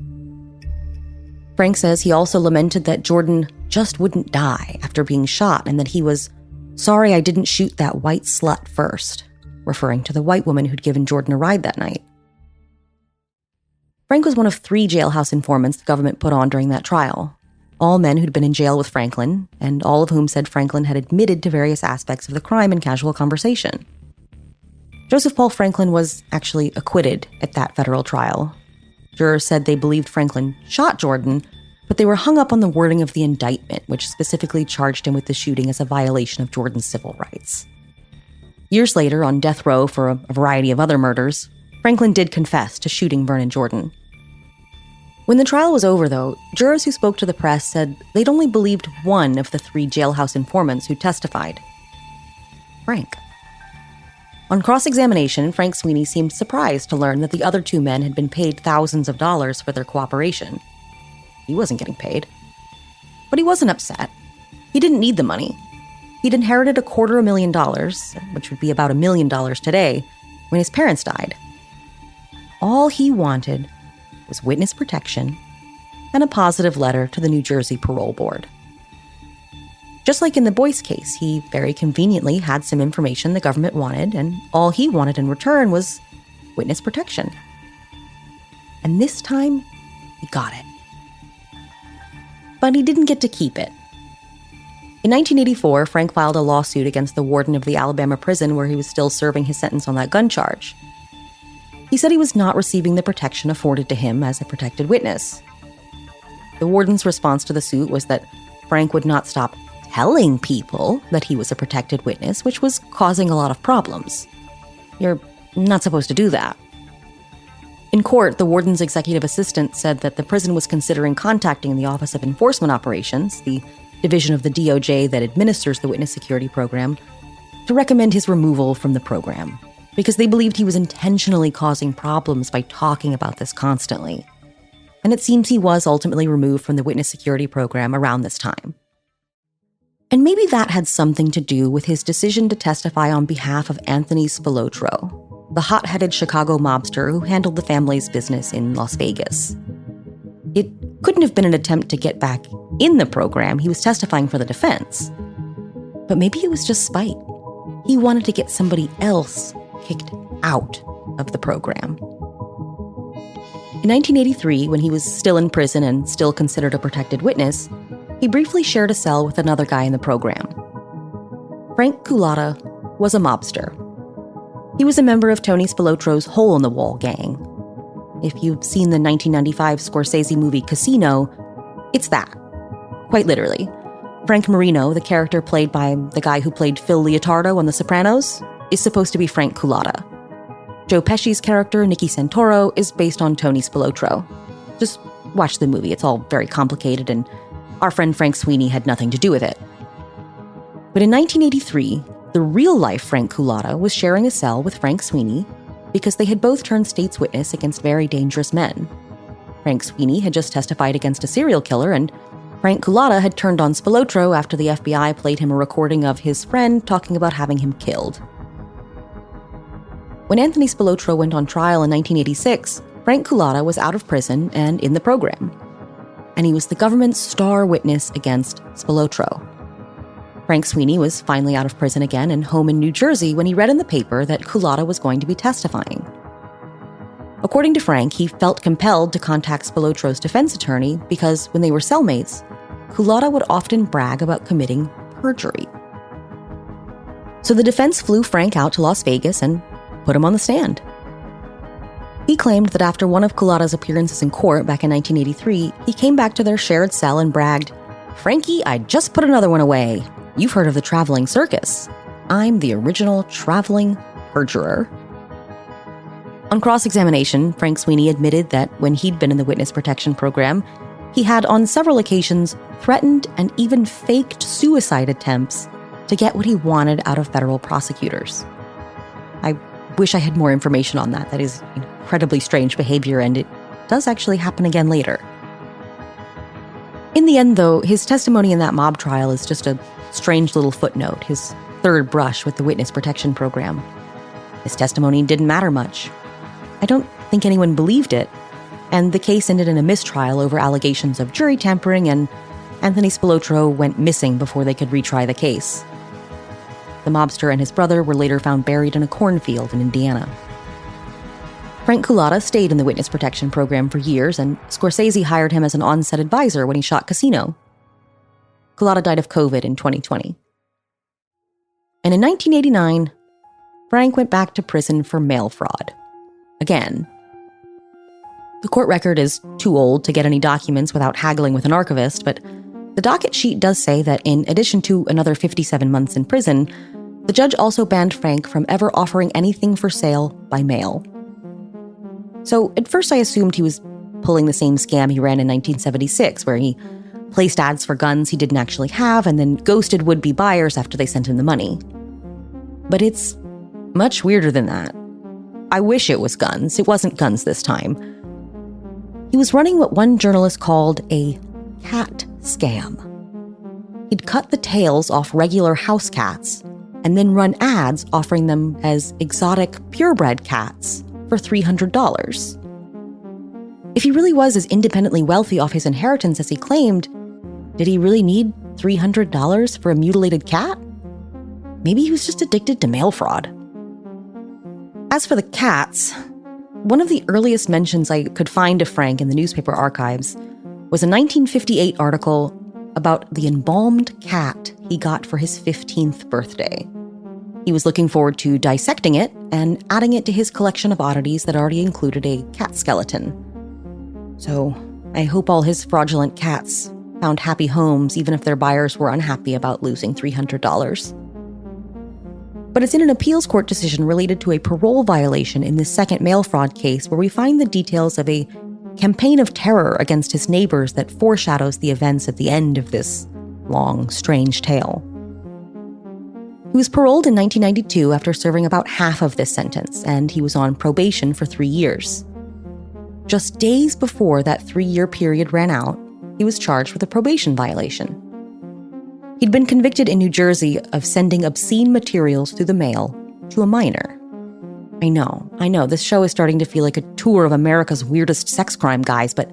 Frank says he also lamented that Jordan just wouldn't die after being shot and that he was "sorry I didn't shoot that white slut first," referring to the white woman who'd given Jordan a ride that night. Frank was one of 3 jailhouse informants the government put on during that trial, all men who'd been in jail with Franklin, and all of whom said Franklin had admitted to various aspects of the crime in casual conversation. Joseph Paul Franklin was actually acquitted at that federal trial. Jurors said they believed Franklin shot Jordan, but they were hung up on the wording of the indictment, which specifically charged him with the shooting as a violation of Jordan's civil rights. Years later, on death row for a variety of other murders, Franklin did confess to shooting Vernon Jordan. When the trial was over, though, jurors who spoke to the press said they'd only believed one of the 3 jailhouse informants who testified: Frank. On cross-examination, Frank Sweeney seemed surprised to learn that the other 2 men had been paid thousands of dollars for their cooperation. He wasn't getting paid. But he wasn't upset. He didn't need the money. He'd inherited $250,000, which would be about $1 million today, when his parents died. All he wanted was witness protection and a positive letter to the New Jersey Parole Board. Just like in the Boyce case, he very conveniently had some information the government wanted, and all he wanted in return was witness protection. And this time, he got it. But he didn't get to keep it. In 1984, Frank filed a lawsuit against the warden of the Alabama prison where he was still serving his sentence on that gun charge. He said he was not receiving the protection afforded to him as a protected witness. The warden's response to the suit was that Frank would not stop telling people that he was a protected witness, which was causing a lot of problems. You're not supposed to do that. In court, the warden's executive assistant said that the prison was considering contacting the Office of Enforcement Operations, the division of the DOJ that administers the witness security program, to recommend his removal from the program, because they believed he was intentionally causing problems by talking about this constantly. And it seems he was ultimately removed from the witness security program around this time. And maybe that had something to do with his decision to testify on behalf of Anthony Spilotro, the hot-headed Chicago mobster who handled the family's business in Las Vegas. It couldn't have been an attempt to get back in the program. He was testifying for the defense. But maybe it was just spite. He wanted to get somebody else kicked out of the program. In 1983, when he was still in prison and still considered a protected witness, he briefly shared a cell with another guy in the program. Frank Culotta was a mobster. He was a member of Tony Spilotro's hole-in-the-wall gang. If you've seen the 1995 Scorsese movie Casino, it's that. Quite literally. Frank Marino, the character played by the guy who played Phil Leotardo on The Sopranos, is supposed to be Frank Culotta. Joe Pesci's character, Nicky Santoro, is based on Tony Spilotro. Just watch the movie. It's all very complicated, and our friend Frank Sweeney had nothing to do with it. But in 1983, the real-life Frank Culotta was sharing a cell with Frank Sweeney because they had both turned state's witness against very dangerous men. Frank Sweeney had just testified against a serial killer, and Frank Culotta had turned on Spilotro after the FBI played him a recording of his friend talking about having him killed. When Anthony Spilotro went on trial in 1986, Frank Culotta was out of prison and in the program. And he was the government's star witness against Spilotro. Frank Sweeney was finally out of prison again and home in New Jersey when he read in the paper that Culotta was going to be testifying. According to Frank, he felt compelled to contact Spilotro's defense attorney because when they were cellmates, Culotta would often brag about committing perjury. So the defense flew Frank out to Las Vegas and put him on the stand. He claimed that after one of Culotta's appearances in court back in 1983, he came back to their shared cell and bragged, "Frankie, I just put another one away. You've heard of the traveling circus. I'm the original traveling perjurer." On cross-examination, Frank Sweeney admitted that when he'd been in the witness protection program, he had on several occasions threatened and even faked suicide attempts to get what he wanted out of federal prosecutors. I wish I had more information on that. That is incredibly strange behavior, and it does actually happen again later. In the end, though, his testimony in that mob trial is just a strange little footnote, his third brush with the witness protection program. His testimony didn't matter much. I don't think anyone believed it, and the case ended in a mistrial over allegations of jury tampering, and Anthony Spilotro went missing before they could retry the case. The mobster and his brother were later found buried in a cornfield in Indiana. Frank Culotta stayed in the witness protection program for years, and Scorsese hired him as an on-set advisor when he shot Casino. Culotta died of COVID in 2020. And in 1989, Frank went back to prison for mail fraud. Again. The court record is too old to get any documents without haggling with an archivist, but the docket sheet does say that in addition to another 57 months in prison, the judge also banned Frank from ever offering anything for sale by mail. So at first I assumed he was pulling the same scam he ran in 1976, where he placed ads for guns he didn't actually have and then ghosted would-be buyers after they sent him the money. But it's much weirder than that. I wish it was guns. It wasn't guns this time. He was running what one journalist called a cat scam. He'd cut the tails off regular house cats and then run ads offering them as exotic purebred cats for $300. If he really was as independently wealthy off his inheritance as he claimed, did he really need $300 for a mutilated cat? Maybe he was just addicted to mail fraud. As for the cats, one of the earliest mentions I could find of Frank in the newspaper archives was a 1958 article about the embalmed cat he got for his 15th birthday. He was looking forward to dissecting it and adding it to his collection of oddities that already included a cat skeleton. So I hope all his fraudulent cats found happy homes even if their buyers were unhappy about losing $300. But it's in an appeals court decision related to a parole violation in this second mail fraud case where we find the details of a campaign of terror against his neighbors that foreshadows the events at the end of this long, strange tale. He was paroled in 1992 after serving about half of this sentence, and he was on probation for 3 years. Just days before that 3-year period ran out, he was charged with a probation violation. He'd been convicted in New Jersey of sending obscene materials through the mail to a minor. I know, this show is starting to feel like a tour of America's weirdest sex crime guys, but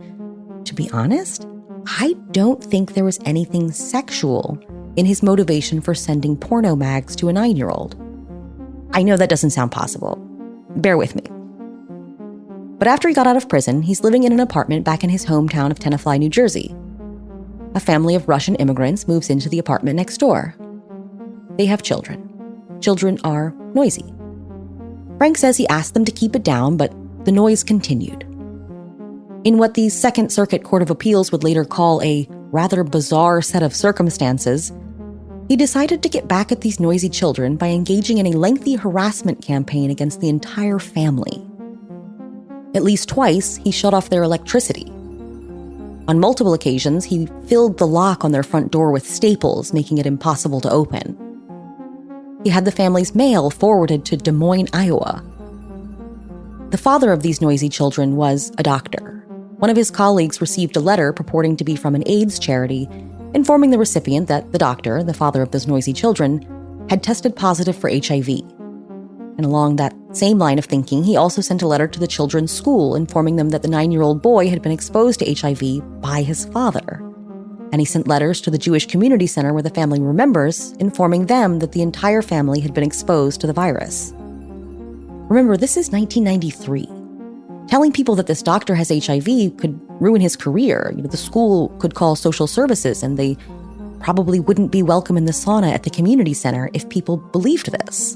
to be honest, I don't think there was anything sexual in his motivation for sending porno mags to a 9-year-old. I know that doesn't sound possible. Bear with me. But after he got out of prison, he's living in an apartment back in his hometown of Tenafly, New Jersey. A family of Russian immigrants moves into the apartment next door. They have children. Children are noisy. Frank says he asked them to keep it down, but the noise continued. In what the Second Circuit Court of Appeals would later call a rather bizarre set of circumstances, he decided to get back at these noisy children by engaging in a lengthy harassment campaign against the entire family. At least twice, he shut off their electricity. On multiple occasions, he filled the lock on their front door with staples, making it impossible to open. He had the family's mail forwarded to Des Moines, Iowa. The father of these noisy children was a doctor. One of his colleagues received a letter purporting to be from an AIDS charity, informing the recipient that the doctor, the father of those noisy children, had tested positive for HIV. And along that same line of thinking, he also sent a letter to the children's school informing them that the 9-year-old boy had been exposed to HIV by his father. And he sent letters to the Jewish Community Center where the family were members, informing them that the entire family had been exposed to the virus. Remember, this is 1993. Telling people that this doctor has HIV could ruin his career. The school could call social services, and they probably wouldn't be welcome in the sauna at the community center if people believed this.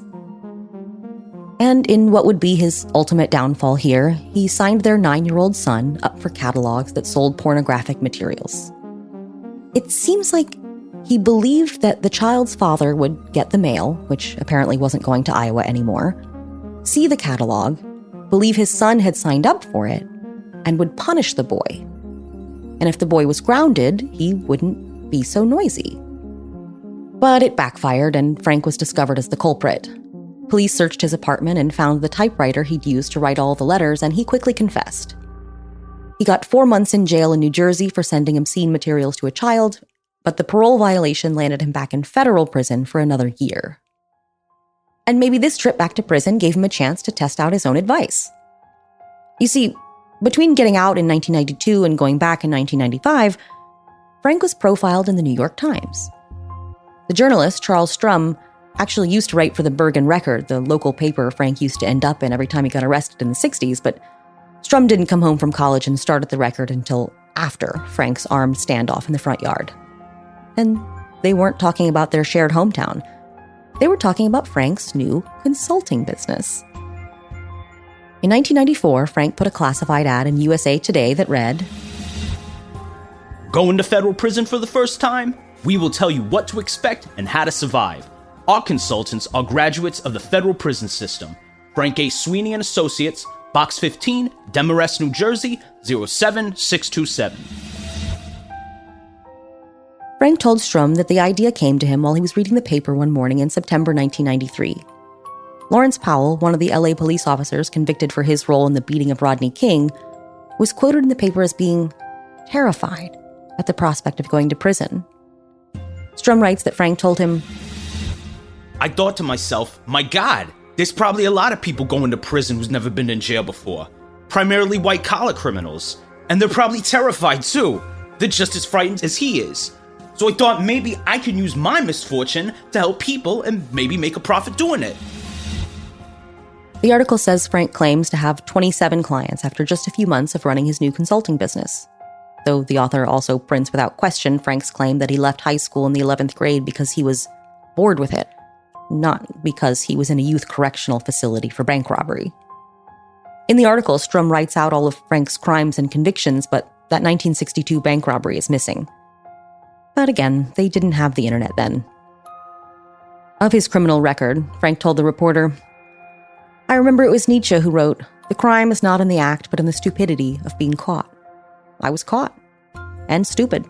And in what would be his ultimate downfall here, he signed their 9-year-old son up for catalogs that sold pornographic materials. It seems like he believed that the child's father would get the mail, which apparently wasn't going to Iowa anymore, see the catalog, believe his son had signed up for it, and would punish the boy. And if the boy was grounded, he wouldn't be so noisy. But it backfired, and Frank was discovered as the culprit. Police searched his apartment and found the typewriter he'd used to write all the letters, and he quickly confessed. He got 4 months in jail in New Jersey for sending obscene materials to a child, but the parole violation landed him back in federal prison for another year. And maybe this trip back to prison gave him a chance to test out his own advice. You see, between getting out in 1992 and going back in 1995, Frank was profiled in the New York Times. The journalist, Charles Strum, actually used to write for the Bergen Record, the local paper Frank used to end up in every time he got arrested in the 60s, but Strum didn't come home from college and start at the Record until after Frank's armed standoff in the front yard. And they weren't talking about their shared hometown. They were talking about Frank's new consulting business. In 1994, Frank put a classified ad in USA Today that read, "Going to federal prison for the first time? We will tell you what to expect and how to survive. Our consultants are graduates of the federal prison system. Frank A. Sweeney and Associates, Box 15, Demarest, New Jersey, 07627. Frank told Strum that the idea came to him while he was reading the paper one morning in September 1993. Lawrence Powell, one of the LA police officers convicted for his role in the beating of Rodney King, was quoted in the paper as being terrified at the prospect of going to prison. Strum writes that Frank told him, "I thought to myself, my God, there's probably a lot of people going to prison who's never been in jail before. Primarily white-collar criminals. And they're probably terrified too. They're just as frightened as he is. So I thought maybe I can use my misfortune to help people and maybe make a profit doing it." The article says Frank claims to have 27 clients after just a few months of running his new consulting business. Though the author also prints without question Frank's claim that he left high school in the 11th grade because he was bored with it. not because he was in a youth correctional facility for bank robbery. In the article, Strum writes out all of Frank's crimes and convictions, but that 1962 bank robbery is missing. But again, they didn't have the internet then. Of his criminal record, Frank told the reporter, "I remember it was Nietzsche who wrote, 'The crime is not in the act, but in the stupidity of being caught.' I was caught. And stupid.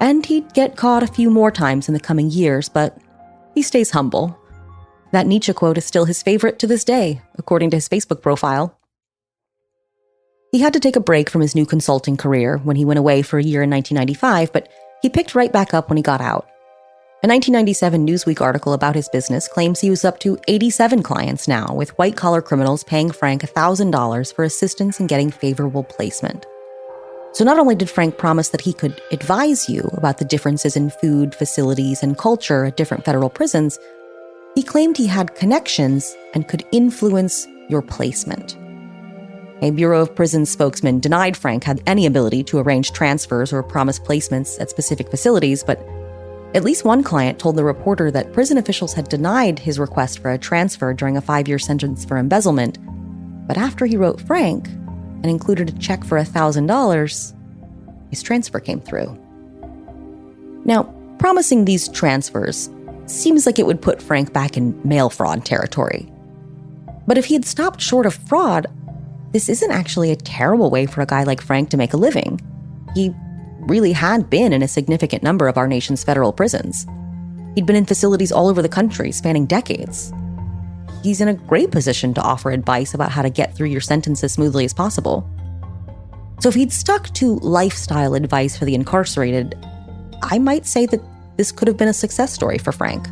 And he'd get caught a few more times in the coming years, but he stays humble. That Nietzsche quote is still his favorite to this day, according to his Facebook profile. He had to take a break from his new consulting career when he went away for a year in 1995, but he picked right back up when he got out. A 1997 Newsweek article about his business claims he was up to 87 clients now, with white-collar criminals paying Frank $1,000 for assistance in getting favorable placement. So not only did Frank promise that he could advise you about the differences in food, facilities, and culture at different federal prisons, he claimed he had connections and could influence your placement. A Bureau of Prisons spokesman denied Frank had any ability to arrange transfers or promise placements at specific facilities, but at least one client told the reporter that prison officials had denied his request for a transfer during a 5-year sentence for embezzlement. But after he wrote Frank and included a check for $1,000, his transfer came through. Now, promising these transfers seems like it would put Frank back in mail fraud territory. But if he had stopped short of fraud, this isn't actually a terrible way for a guy like Frank to make a living. He really had been in a significant number of our nation's federal prisons. He'd been in facilities all over the country, spanning decades. He's in a great position to offer advice about how to get through your sentence as smoothly as possible. So if he'd stuck to lifestyle advice for the incarcerated, I might say that this could have been a success story for Frank.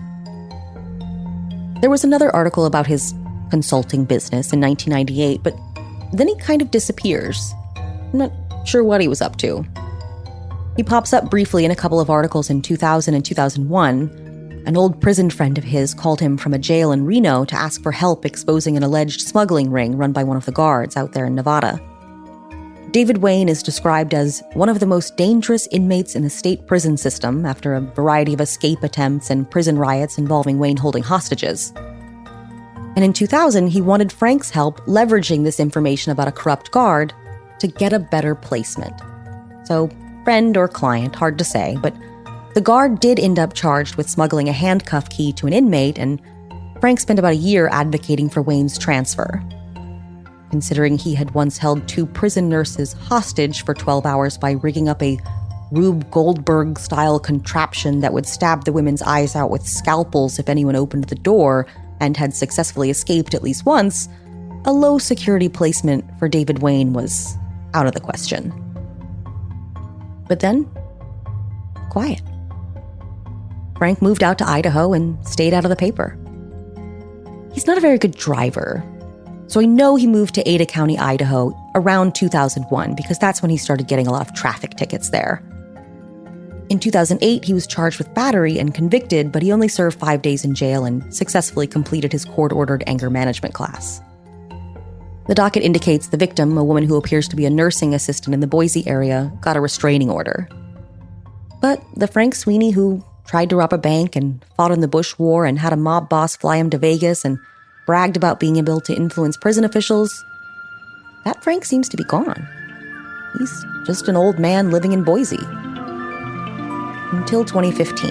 There was another article about his consulting business in 1998, but then he kind of disappears. I'm not sure what he was up to. He pops up briefly in a couple of articles in 2000 and 2001. An old prison friend of his called him from a jail in Reno to ask for help exposing an alleged smuggling ring run by one of the guards out there in Nevada. David Wayne is described as one of the most dangerous inmates in the state prison system after a variety of escape attempts and prison riots involving Wayne holding hostages. And in 2000, he wanted Frank's help leveraging this information about a corrupt guard to get a better placement. So, friend or client, hard to say, but the guard did end up charged with smuggling a handcuff key to an inmate, and Frank spent about a year advocating for Wayne's transfer. Considering he had once held 2 prison nurses hostage for 12 hours by rigging up a Rube Goldberg-style contraption that would stab the women's eyes out with scalpels if anyone opened the door, and had successfully escaped at least once, a low-security placement for David Wayne was out of the question. But then, quiet. Frank moved out to Idaho and stayed out of the paper. He's not a very good driver, so I know he moved to Ada County, Idaho around 2001 because that's when he started getting a lot of traffic tickets there. In 2008, he was charged with battery and convicted, but he only served 5 days in jail and successfully completed his court-ordered anger management class. The docket indicates the victim, a woman who appears to be a nursing assistant in the Boise area, got a restraining order. But the Frank Sweeney who tried to rob a bank and fought in the Bush War and had a mob boss fly him to Vegas and bragged about being able to influence prison officials, that Frank seems to be gone. He's just an old man living in Boise. Until 2015.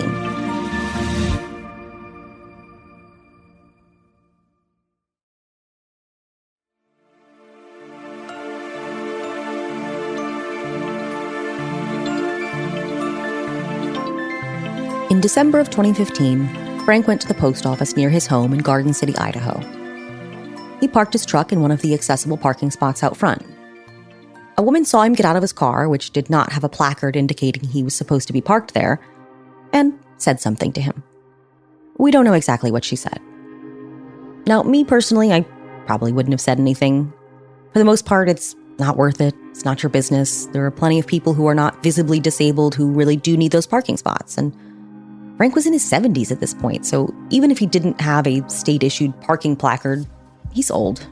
In December of 2015, Frank went to the post office near his home in Garden City, Idaho. He parked his truck in one of the accessible parking spots out front. A woman saw him get out of his car, which did not have a placard indicating he was supposed to be parked there, and said something to him. We don't know exactly what she said. Now, me personally, I probably wouldn't have said anything. For the most part, it's not worth it. It's not your business. There are plenty of people who are not visibly disabled who really do need those parking spots, and Frank was in his 70s at this point, so even if he didn't have a state-issued parking placard, he's old.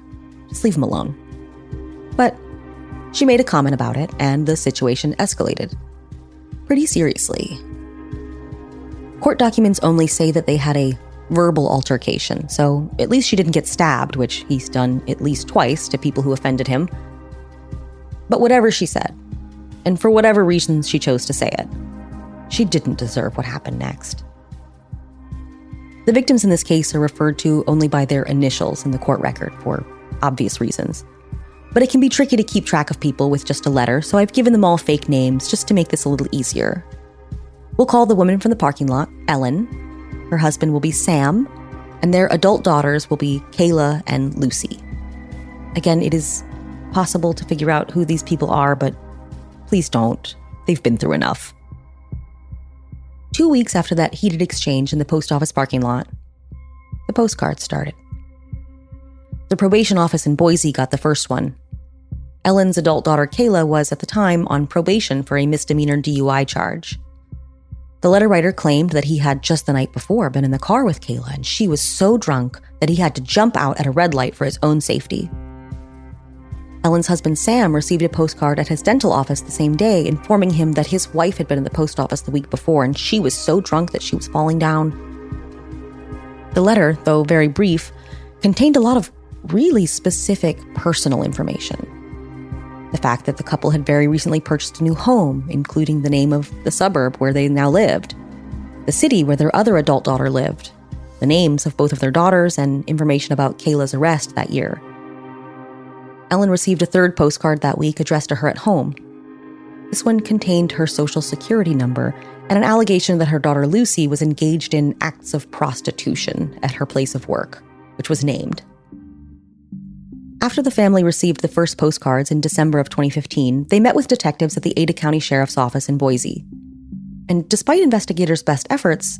Just leave him alone. But she made a comment about it, and the situation escalated. Pretty seriously. Court documents only say that they had a verbal altercation, so at least she didn't get stabbed, which he's done at least twice to people who offended him. But whatever she said, and for whatever reasons she chose to say it, she didn't deserve what happened next. The victims in this case are referred to only by their initials in the court record for obvious reasons. But it can be tricky to keep track of people with just a letter, so I've given them all fake names just to make this a little easier. We'll call the woman from the parking lot Ellen, her husband will be Sam, and their adult daughters will be Kayla and Lucy. Again, it is possible to figure out who these people are, but please don't. They've been through enough. 2 weeks after that heated exchange in the post office parking lot, the postcards started. The probation office in Boise got the first one. Ellen's adult daughter Kayla was, at the time, on probation for a misdemeanor DUI charge. The letter writer claimed that he had just the night before been in the car with Kayla, and she was so drunk that he had to jump out at a red light for his own safety. Ellen's husband Sam received a postcard at his dental office the same day, informing him that his wife had been in the post office the week before and she was so drunk that she was falling down. The letter, though very brief, contained a lot of really specific personal information. The fact that the couple had very recently purchased a new home, including the name of the suburb where they now lived, the city where their other adult daughter lived, the names of both of their daughters, and information about Kayla's arrest that year. Ellen received a third postcard that week addressed to her at home. This one contained her social security number and an allegation that her daughter Lucy was engaged in acts of prostitution at her place of work, which was named. After the family received the first postcards in December of 2015, they met with detectives at the Ada County Sheriff's Office in Boise. And despite investigators' best efforts,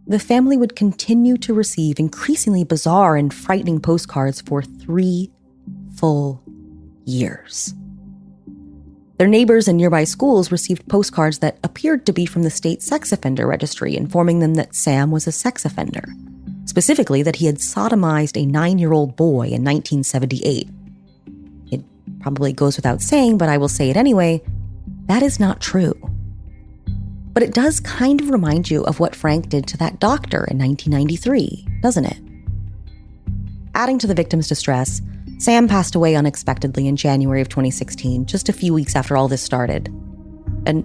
the family would continue to receive increasingly bizarre and frightening postcards for 3 full years. Their neighbors and nearby schools received postcards that appeared to be from the state sex offender registry, informing them that Sam was a sex offender. Specifically, that he had sodomized a 9-year-old boy in 1978. It probably goes without saying, but I will say it anyway, that is not true. But it does kind of remind you of what Frank did to that doctor in 1993, doesn't it? Adding to the victim's distress, Sam passed away unexpectedly in January of 2016, just a few weeks after all this started. And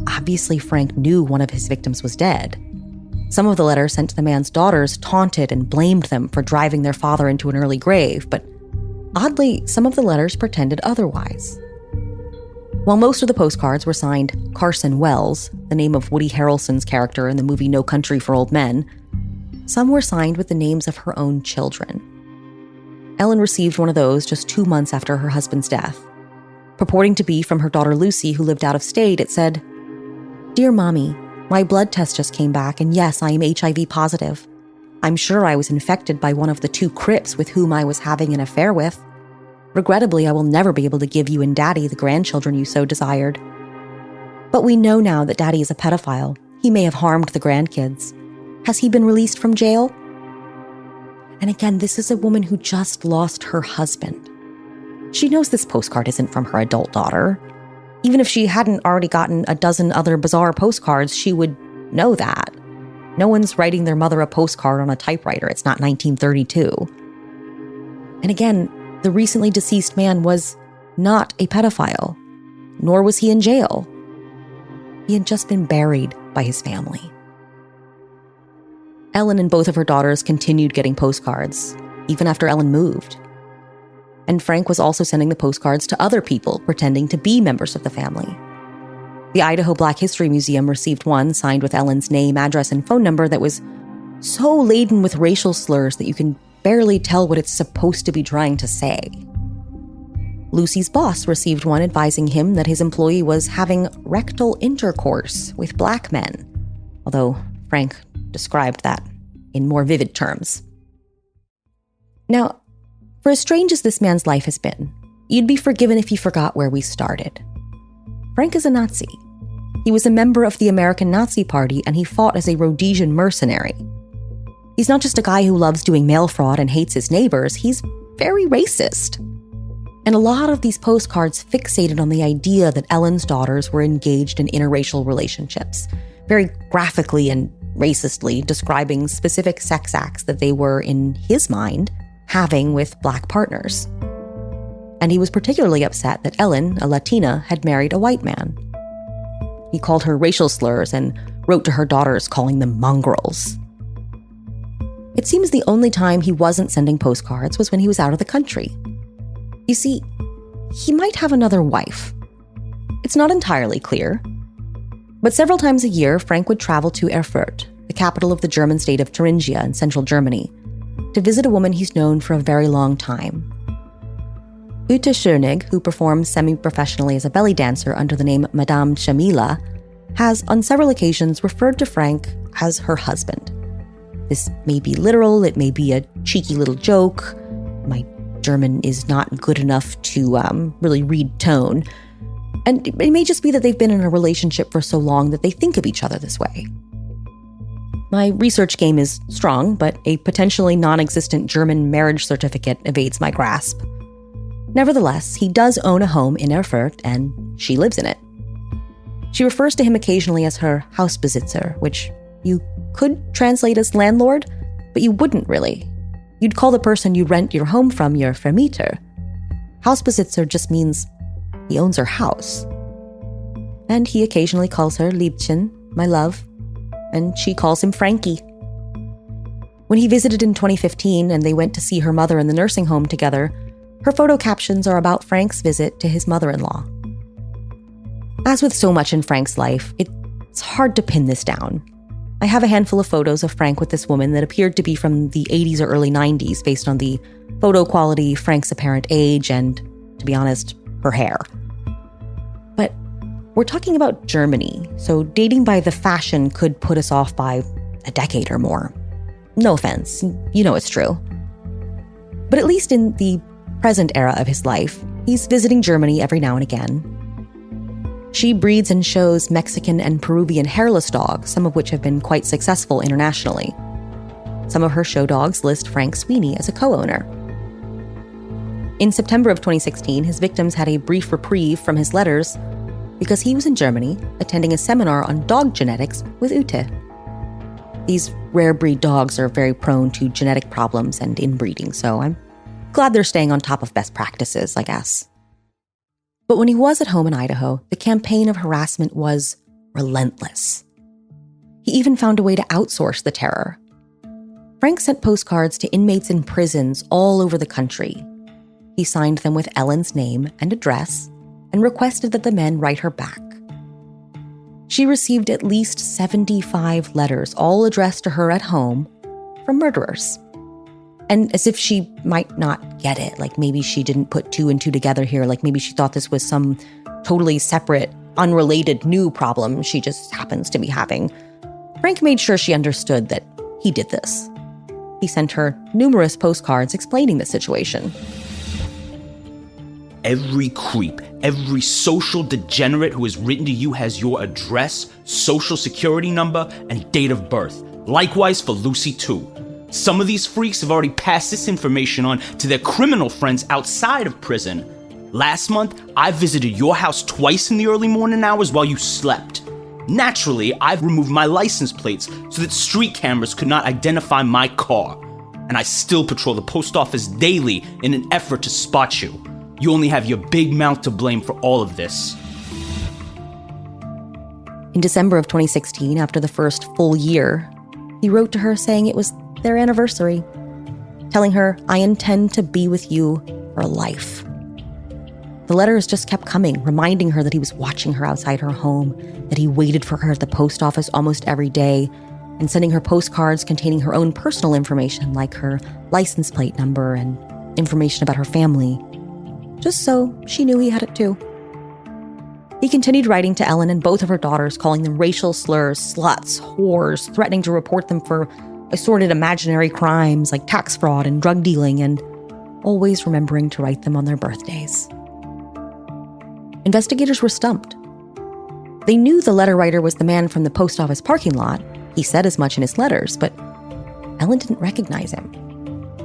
obviously Frank knew one of his victims was dead. Some of the letters sent to the man's daughters taunted and blamed them for driving their father into an early grave, but oddly, some of the letters pretended otherwise. While most of the postcards were signed Carson Wells, the name of Woody Harrelson's character in the movie No Country for Old Men, some were signed with the names of her own children. Ellen received one of those just 2 months after her husband's death. Purporting to be from her daughter Lucy, who lived out of state, it said, "Dear Mommy, my blood test just came back, and yes, I am HIV positive. I'm sure I was infected by one of the 2 Crips with whom I was having an affair with. Regrettably, I will never be able to give you and Daddy the grandchildren you so desired. But we know now that Daddy is a pedophile. He may have harmed the grandkids. Has he been released from jail?" And again, this is a woman who just lost her husband. She knows this postcard isn't from her adult daughter. Even if she hadn't already gotten a dozen other bizarre postcards, she would know that. No one's writing their mother a postcard on a typewriter. It's not 1932. And again, the recently deceased man was not a pedophile, nor was he in jail. He had just been buried by his family. Ellen and both of her daughters continued getting postcards, even after Ellen moved. And Frank was also sending the postcards to other people, pretending to be members of the family. The Idaho Black History Museum received one signed with Ellen's name, address, and phone number that was so laden with racial slurs that you can barely tell what it's supposed to be trying to say. Lucy's boss received one advising him that his employee was having rectal intercourse with black men, although Frank described that in more vivid terms. Now, for as strange as this man's life has been, you'd be forgiven if you forgot where we started. Frank is a Nazi. He was a member of the American Nazi Party, and he fought as a Rhodesian mercenary. He's not just a guy who loves doing mail fraud and hates his neighbors, he's very racist. And a lot of these postcards fixated on the idea that Ellen's daughters were engaged in interracial relationships, very graphically and racistly describing specific sex acts that they were, in his mind, having with Black partners. And he was particularly upset that Ellen, a Latina, had married a white man. He called her racial slurs and wrote to her daughters calling them mongrels. It seems the only time he wasn't sending postcards was when he was out of the country. You see, he might have another wife. It's not entirely clear. But several times a year, Frank would travel to Erfurt, the capital of the German state of Thuringia in central Germany, to visit a woman he's known for a very long time. Ute Schönig, who performs semi-professionally as a belly dancer under the name Madame Shamila, has on several occasions referred to Frank as her husband. This may be literal, it may be a cheeky little joke. My German is not good enough to really read tone. And it may just be that they've been in a relationship for so long that they think of each other this way. My research game is strong, but a potentially non-existent German marriage certificate evades my grasp. Nevertheless, he does own a home in Erfurt, and she lives in it. She refers to him occasionally as her Hausbesitzer, which you could translate as landlord, but you wouldn't really. You'd call the person you rent your home from your Vermieter. Hausbesitzer just means he owns her house. And he occasionally calls her Liebchen, my love, and she calls him Frankie. When he visited in 2015 and they went to see her mother in the nursing home together, her photo captions are about Frank's visit to his mother-in-law. As with so much in Frank's life, it's hard to pin this down. I have a handful of photos of Frank with this woman that appeared to be from the 80s or early 90s based on the photo quality, Frank's apparent age, and, to be honest, her hair. But we're talking about Germany, so dating by the fashion could put us off by a decade or more. No offense, you know it's true. But at least in the present era of his life, he's visiting Germany every now and again. She breeds and shows Mexican and Peruvian hairless dogs, some of which have been quite successful internationally. Some of her show dogs list Frank Sweeney as a co-owner. In September of 2016, his victims had a brief reprieve from his letters because he was in Germany attending a seminar on dog genetics with Ute. These rare breed dogs are very prone to genetic problems and inbreeding, so I'm glad they're staying on top of best practices, I guess. But when he was at home in Idaho, the campaign of harassment was relentless. He even found a way to outsource the terror. Frank sent postcards to inmates in prisons all over the country. He signed them with Ellen's name and address and requested that the men write her back. She received at least 75 letters, all addressed to her at home, from murderers. And as if she might not get it, like maybe she didn't put two and two together here, like maybe she thought this was some totally separate, unrelated new problem she just happens to be having. Frank made sure she understood that he did this. He sent her numerous postcards explaining the situation. Every creep, every social degenerate who has written to you has your address, social security number, and date of birth. Likewise for Lucy, too. Some of these freaks have already passed this information on to their criminal friends outside of prison. Last month, I visited your house twice in the early morning hours while you slept. Naturally, I've removed my license plates so that street cameras could not identify my car. And I still patrol the post office daily in an effort to spot you. You only have your big mouth to blame for all of this. In December of 2016, after the first full year, he wrote to her saying it was their anniversary, telling her, "I intend to be with you for life." The letters just kept coming, reminding her that he was watching her outside her home, that he waited for her at the post office almost every day, and sending her postcards containing her own personal information like her license plate number and information about her family, just so she knew he had it too. He continued writing to Ellen and both of her daughters, calling them racial slurs, sluts, whores, threatening to report them for assorted imaginary crimes like tax fraud and drug dealing, and always remembering to write them on their birthdays. Investigators were stumped. They knew the letter writer was the man from the post office parking lot. He said as much in his letters, but Ellen didn't recognize him.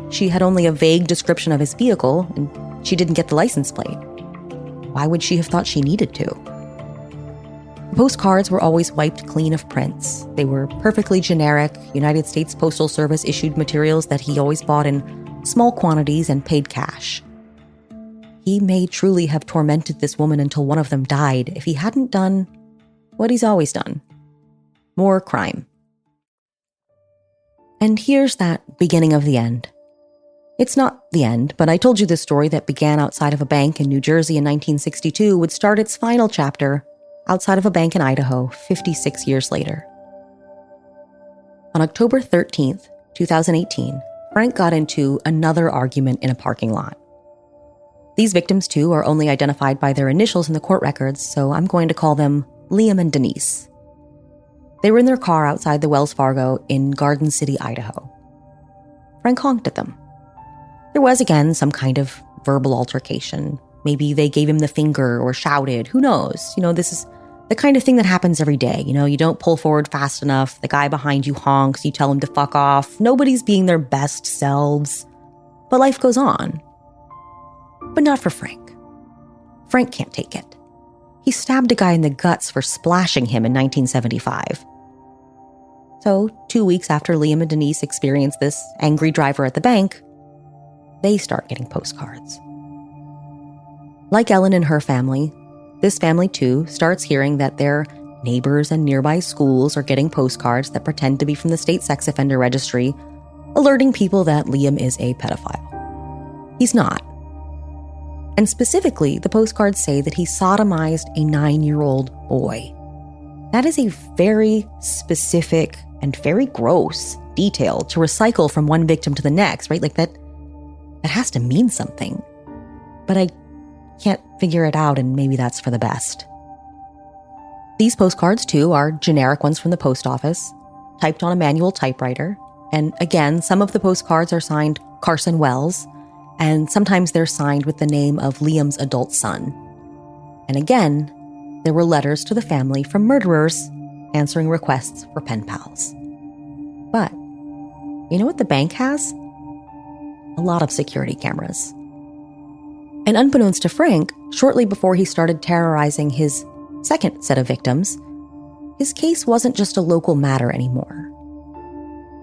She had only a vague description of his vehicle, and she didn't get the license plate. Why would she have thought she needed to? The postcards were always wiped clean of prints. They were perfectly generic United States Postal Service issued materials that he always bought in small quantities and paid cash. He may truly have tormented this woman until one of them died if he hadn't done what he's always done. More crime. And here's that beginning of the end. It's not the end, but I told you this story that began outside of a bank in New Jersey in 1962 would start its final chapter outside of a bank in Idaho 56 years later. On October 13th, 2018, Frank got into another argument in a parking lot. These victims, too, are only identified by their initials in the court records, so I'm going to call them Liam and Denise. They were in their car outside the Wells Fargo in Garden City, Idaho. Frank honked at them. There was, again, some kind of verbal altercation. Maybe they gave him the finger or shouted. Who knows? This is the kind of thing that happens every day. You don't pull forward fast enough. The guy behind you honks. You tell him to fuck off. Nobody's being their best selves. But life goes on. But not for Frank. Frank can't take it. He stabbed a guy in the guts for splashing him in 1975. So, 2 weeks after Liam and Denise experienced this angry driver at the bank, they start getting postcards. Like Ellen and her family, this family too starts hearing that their neighbors and nearby schools are getting postcards that pretend to be from the state sex offender registry, alerting people that Liam is a pedophile. He's not. And specifically, the postcards say that he sodomized a 9-year-old boy. That is a very specific and very gross detail to recycle from one victim to the next, right? Like that has to mean something. But I can't figure it out, and maybe that's for the best. These postcards, too, are generic ones from the post office, typed on a manual typewriter. And again, some of the postcards are signed Carson Wells, and sometimes they're signed with the name of Liam's adult son. And again, there were letters to the family from murderers answering requests for pen pals. But you know what the bank has? A lot of security cameras. And unbeknownst to Frank, shortly before he started terrorizing his second set of victims, his case wasn't just a local matter anymore.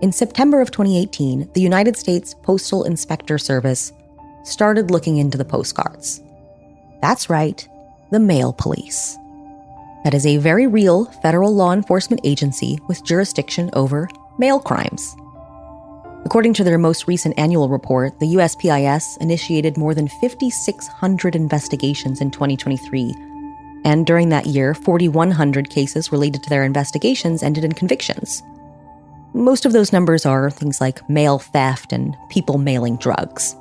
In September of 2018, the United States Postal Inspector Service started looking into the postcards. That's right, the mail police. That is a very real federal law enforcement agency with jurisdiction over mail crimes. According to their most recent annual report, the USPIS initiated more than 5,600 investigations in 2023, and during that year, 4,100 cases related to their investigations ended in convictions. Most of those numbers are things like mail theft and people mailing drugs.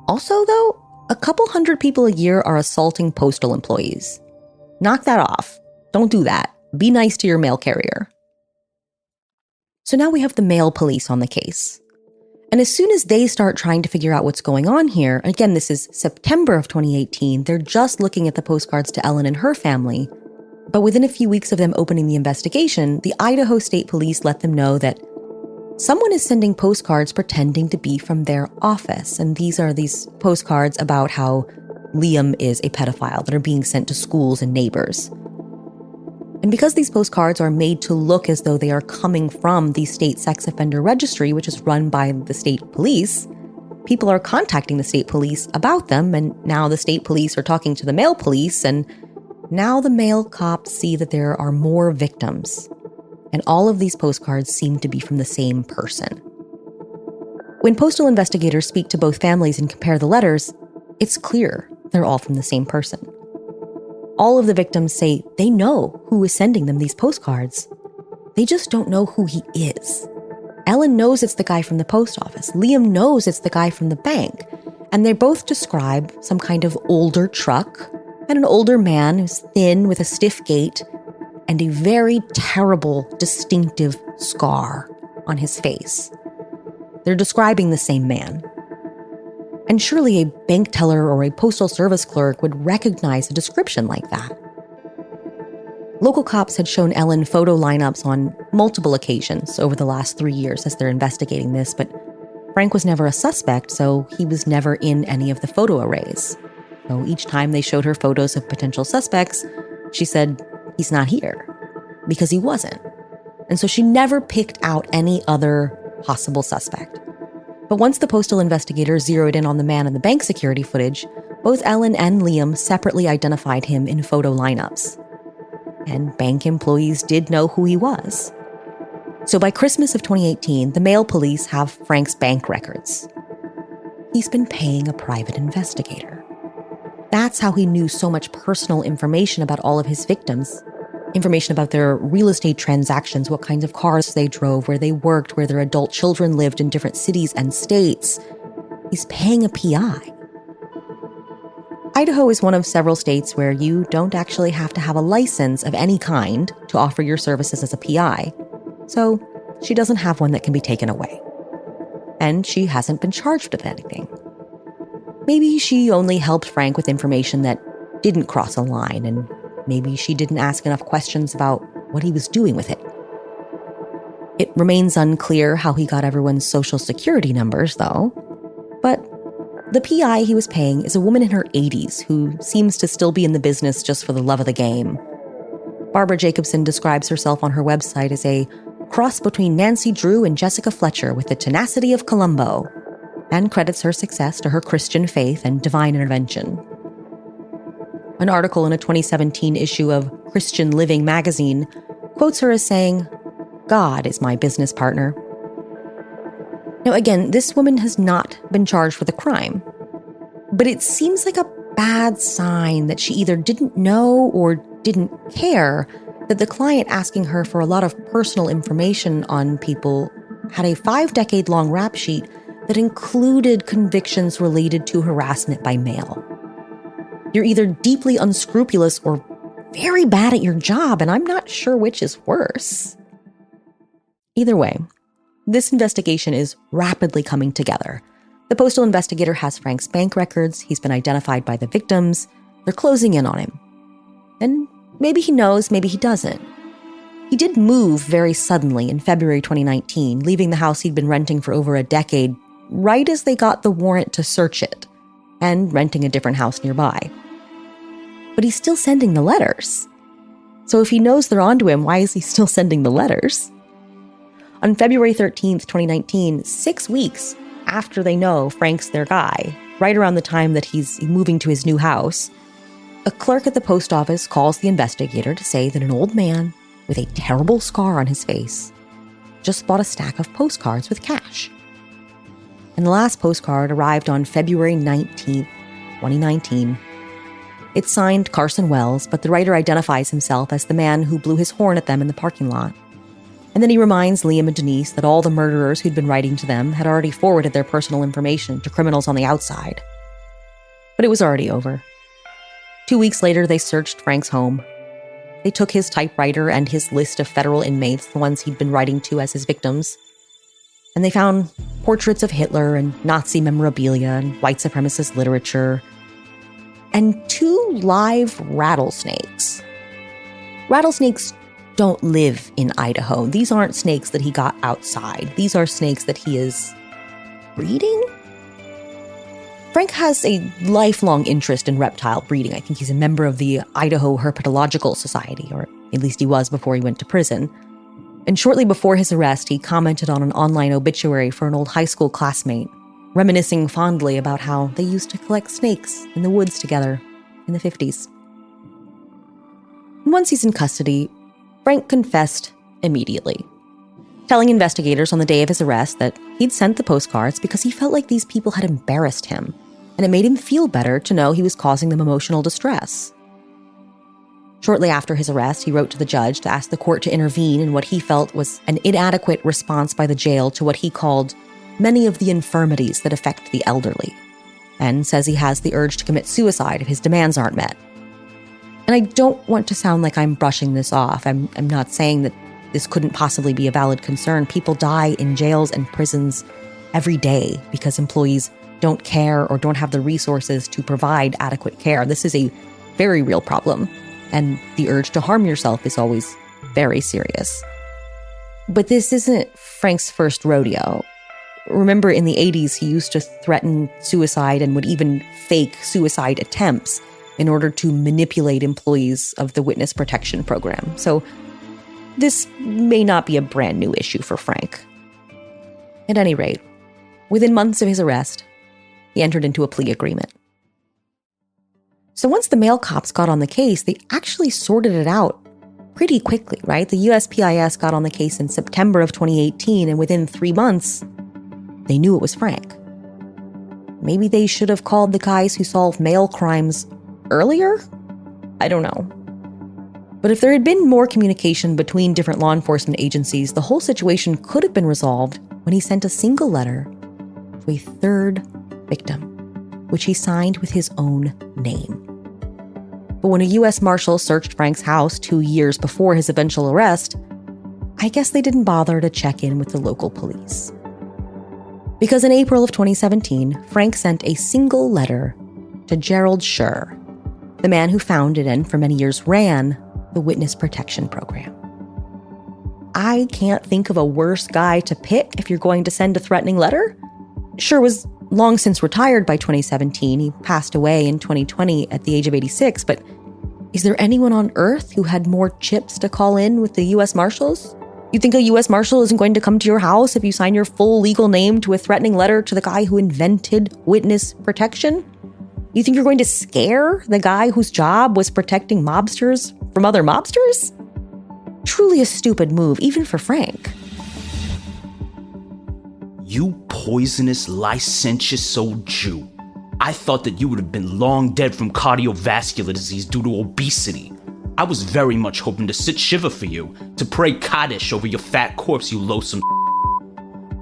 Also, though, a couple hundred people a year are assaulting postal employees. Knock that off. Don't do that. Be nice to your mail carrier. So now we have the mail police on the case. And as soon as they start trying to figure out what's going on here, again, this is September of 2018, they're just looking at the postcards to Ellen and her family. But within a few weeks of them opening the investigation, the Idaho State Police let them know that someone is sending postcards pretending to be from their office. And these are these postcards about how Liam is a pedophile that are being sent to schools and neighbors. And because these postcards are made to look as though they are coming from the state sex offender registry, which is run by the state police, people are contacting the state police about them, and now the state police are talking to the mail police, and now the mail cops see that there are more victims. And all of these postcards seem to be from the same person. When postal investigators speak to both families and compare the letters, it's clear they're all from the same person. All of the victims say they know who is sending them these postcards. They just don't know who he is. Ellen knows it's the guy from the post office. Liam knows it's the guy from the bank. And they both describe some kind of older truck and an older man who's thin with a stiff gait and a very terrible, distinctive scar on his face. They're describing the same man. And surely a bank teller or a postal service clerk would recognize a description like that. Local cops had shown Ellen photo lineups on multiple occasions over the last 3 years as they're investigating this, but Frank was never a suspect, so he was never in any of the photo arrays. So each time they showed her photos of potential suspects, she said, he's not here, because he wasn't. And so she never picked out any other possible suspect. But once the postal investigator zeroed in on the man in the bank security footage, both Ellen and Liam separately identified him in photo lineups. And bank employees did know who he was. So by Christmas of 2018, the Mail police have Frank's bank records. He's been paying a private investigator. That's how he knew so much personal information about all of his victims. Information about their real estate transactions, what kinds of cars they drove, where they worked, where their adult children lived in different cities and states. He's paying a PI. Idaho is one of several states where you don't actually have to have a license of any kind to offer your services as a PI. So she doesn't have one that can be taken away. And she hasn't been charged with anything. Maybe she only helped Frank with information that didn't cross a line, and maybe she didn't ask enough questions about what he was doing with it. It remains unclear how he got everyone's social security numbers, though. But the PI he was paying is a woman in her 80s who seems to still be in the business just for the love of the game. Barbara Jacobson describes herself on her website as a cross between Nancy Drew and Jessica Fletcher with the tenacity of Columbo, and credits her success to her Christian faith and divine intervention. An article in a 2017 issue of Christian Living magazine quotes her as saying, "God is my business partner." Now again, this woman has not been charged with a crime, but it seems like a bad sign that she either didn't know or didn't care that the client asking her for a lot of personal information on people had a 5-decade-long rap sheet that included convictions related to harassment by mail. You're either deeply unscrupulous or very bad at your job, and I'm not sure which is worse. Either way, this investigation is rapidly coming together. The postal investigator has Frank's bank records. He's been identified by the victims. They're closing in on him. And maybe he knows, maybe he doesn't. He did move very suddenly in February 2019, leaving the house he'd been renting for over a decade, right as they got the warrant to search it, and renting a different house nearby. But he's still sending the letters. So if he knows they're onto him, why is he still sending the letters? On February 13th, 2019, 6 weeks after they know Frank's their guy, right around the time that he's moving to his new house, a clerk at the post office calls the investigator to say that an old man with a terrible scar on his face just bought a stack of postcards with cash. And the last postcard arrived on February 19th, 2019. It's signed Carson Wells, but the writer identifies himself as the man who blew his horn at them in the parking lot. And then he reminds Liam and Denise that all the murderers who'd been writing to them had already forwarded their personal information to criminals on the outside. But it was already over. 2 weeks later, they searched Frank's home. They took his typewriter and his list of federal inmates, the ones he'd been writing to as his victims. And they found portraits of Hitler and Nazi memorabilia and white supremacist literature. And 2 live rattlesnakes. Rattlesnakes don't live in Idaho. These aren't snakes that he got outside. These are snakes that he is breeding? Frank has a lifelong interest in reptile breeding. I think he's a member of the Idaho Herpetological Society, or at least he was before he went to prison. And shortly before his arrest, he commented on an online obituary for an old high school classmate, reminiscing fondly about how they used to collect snakes in the woods together in the 50s. And once he's in custody, Frank confessed immediately, telling investigators on the day of his arrest that he'd sent the postcards because he felt like these people had embarrassed him, and it made him feel better to know he was causing them emotional distress. Shortly after his arrest, he wrote to the judge to ask the court to intervene in what he felt was an inadequate response by the jail to what he called many of the infirmities that affect the elderly, and says he has the urge to commit suicide if his demands aren't met. And I don't want to sound like I'm brushing this off. I'm not saying that this couldn't possibly be a valid concern. People die in jails and prisons every day because employees don't care or don't have the resources to provide adequate care. This is a very real problem, and the urge to harm yourself is always very serious. But this isn't Frank's first rodeo. Remember, in the 80s, he used to threaten suicide and would even fake suicide attempts in order to manipulate employees of the witness protection program. So this may not be a brand new issue for Frank. At any rate, within months of his arrest, he entered into a plea agreement. So once the male cops got on the case, they actually sorted it out pretty quickly, right? The USPIS got on the case in September of 2018, and within 3 months, they knew it was Frank. Maybe they should have called the guys who solve male crimes earlier? I don't know. But if there had been more communication between different law enforcement agencies, the whole situation could have been resolved when he sent a single letter to a third victim, which he signed with his own name. But when a U.S. Marshal searched Frank's house 2 years before his eventual arrest, I guess they didn't bother to check in with the local police. Because in April of 2017, Frank sent a single letter to Gerald Schur, the man who founded and for many years ran the Witness Protection Program. I can't think of a worse guy to pick if you're going to send a threatening letter. Schur was long since retired by 2017. He passed away in 2020 at the age of 86, but is there anyone on Earth who had more chips to call in with the U.S. Marshals? You think a U.S. Marshal isn't going to come to your house if you sign your full legal name to a threatening letter to the guy who invented witness protection? You think you're going to scare the guy whose job was protecting mobsters from other mobsters? Truly a stupid move, even for Frank. You poisonous, licentious old Jew. I thought that you would have been long dead from cardiovascular disease due to obesity. I was very much hoping to sit shiva for you, to pray Kaddish over your fat corpse, you loathsome.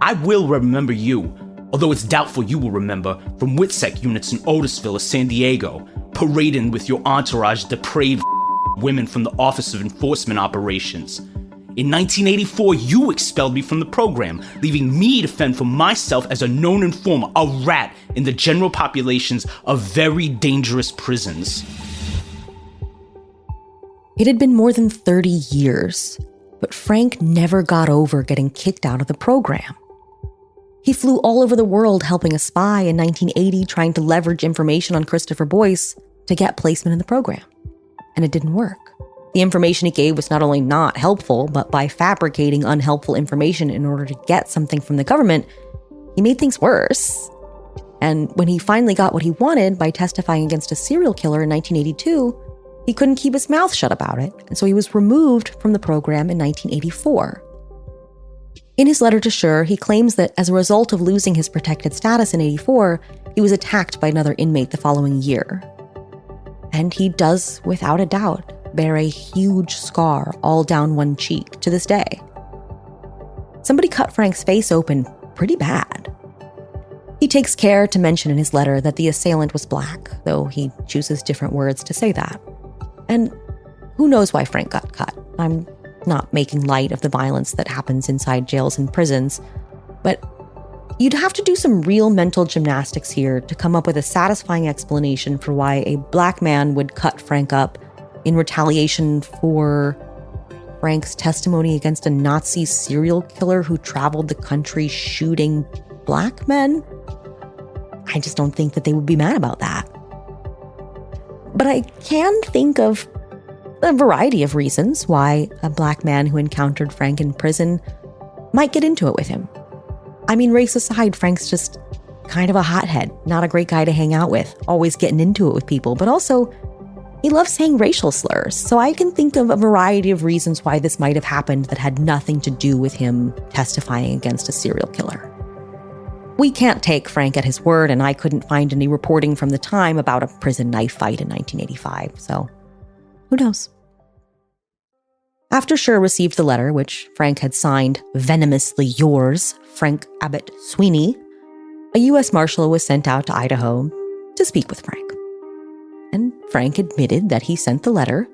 I will remember you, although it's doubtful you will remember, from WITSEC units in Otisville or San Diego, parading with your entourage depraved women from the Office of Enforcement Operations. In 1984, you expelled me from the program, leaving me to fend for myself as a known informer, a rat in the general populations of very dangerous prisons. It had been more than 30 years, but Frank never got over getting kicked out of the program. He flew all over the world helping a spy in 1980 trying to leverage information on Christopher Boyce to get placement in the program. And it didn't work. The information he gave was not only not helpful, but by fabricating unhelpful information in order to get something from the government, he made things worse. And when he finally got what he wanted by testifying against a serial killer in 1982, he couldn't keep his mouth shut about it, and so he was removed from the program in 1984. In his letter to Schur, he claims that as a result of losing his protected status in 84, he was attacked by another inmate the following year. And he does, without a doubt, bear a huge scar all down one cheek to this day. Somebody cut Frank's face open pretty bad. He takes care to mention in his letter that the assailant was black, though he chooses different words to say that. And who knows why Frank got cut? I'm not making light of the violence that happens inside jails and prisons, but you'd have to do some real mental gymnastics here to come up with a satisfying explanation for why a black man would cut Frank up in retaliation for Frank's testimony against a Nazi serial killer who traveled the country shooting black men. I just don't think that they would be mad about that. But I can think of a variety of reasons why a black man who encountered Frank in prison might get into it with him. I mean, race aside, Frank's just kind of a hothead, not a great guy to hang out with, always getting into it with people, but also he loves saying racial slurs. So I can think of a variety of reasons why this might have happened that had nothing to do with him testifying against a serial killer. We can't take Frank at his word, and I couldn't find any reporting from the time about a prison knife fight in 1985, so who knows? After Schur received the letter, which Frank had signed venomously yours, Frank Abbott Sweeney, a U.S. Marshal was sent out to Idaho to speak with Frank. And Frank admitted that he sent the letter,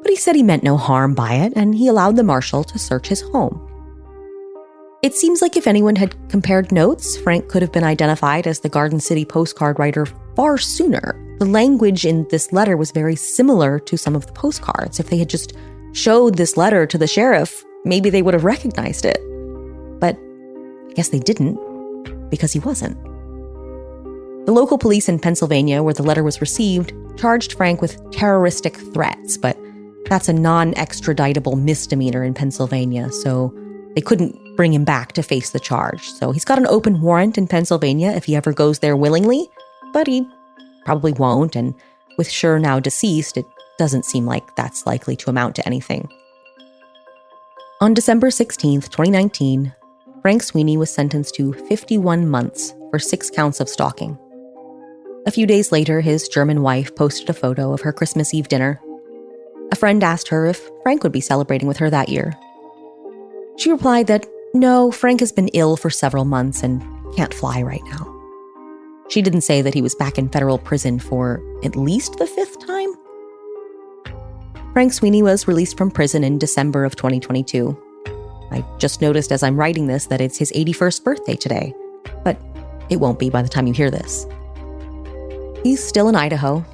but he said he meant no harm by it, and he allowed the Marshal to search his home. It seems like if anyone had compared notes, Frank could have been identified as the Garden City postcard writer far sooner. The language in this letter was very similar to some of the postcards. If they had just showed this letter to the sheriff, maybe they would have recognized it. But I guess they didn't, because he wasn't. The local police in Pennsylvania, where the letter was received, charged Frank with terroristic threats, but that's a non-extraditable misdemeanor in Pennsylvania, so they couldn't bring him back to face the charge. So he's got an open warrant in Pennsylvania if he ever goes there willingly, but he probably won't, and with Schur now deceased, it doesn't seem like that's likely to amount to anything. On December 16th, 2019, Frank Sweeney was sentenced to 51 months for 6 counts of stalking. A few days later, his German wife posted a photo of her Christmas Eve dinner. A friend asked her if Frank would be celebrating with her that year. She replied that, no, Frank has been ill for several months and can't fly right now. She didn't say that he was back in federal prison for at least the 5th time. Frank Sweeney was released from prison in December of 2022. I just noticed as I'm writing this that it's his 81st birthday today, but it won't be by the time you hear this. He's still in Idaho.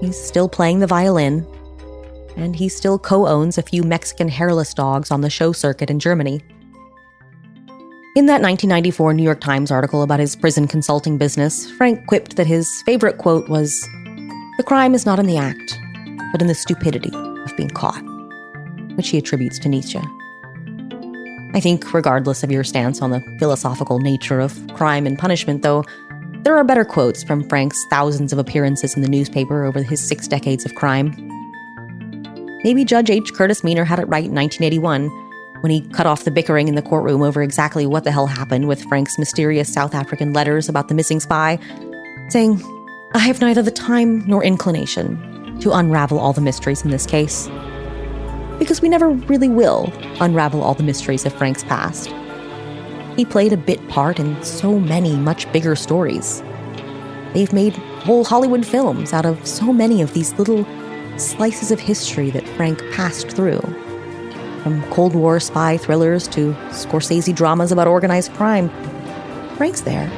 He's still playing the violin. And he still co-owns a few Mexican hairless dogs on the show circuit in Germany. In that 1994 New York Times article about his prison consulting business, Frank quipped that his favorite quote was, "The crime is not in the act, but in the stupidity of being caught," which he attributes to Nietzsche. I think, regardless of your stance on the philosophical nature of crime and punishment, though, there are better quotes from Frank's thousands of appearances in the newspaper over his 6 decades of crime. Maybe Judge H. Curtis Meaner had it right in 1981, when he cut off the bickering in the courtroom over exactly what the hell happened with Frank's mysterious South African letters about the missing spy, saying, "I have neither the time nor inclination to unravel all the mysteries in this case." Because we never really will unravel all the mysteries of Frank's past. He played a bit part in so many much bigger stories. They've made whole Hollywood films out of so many of these little slices of history that Frank passed through. From Cold War spy thrillers to Scorsese dramas about organized crime, Frank's there.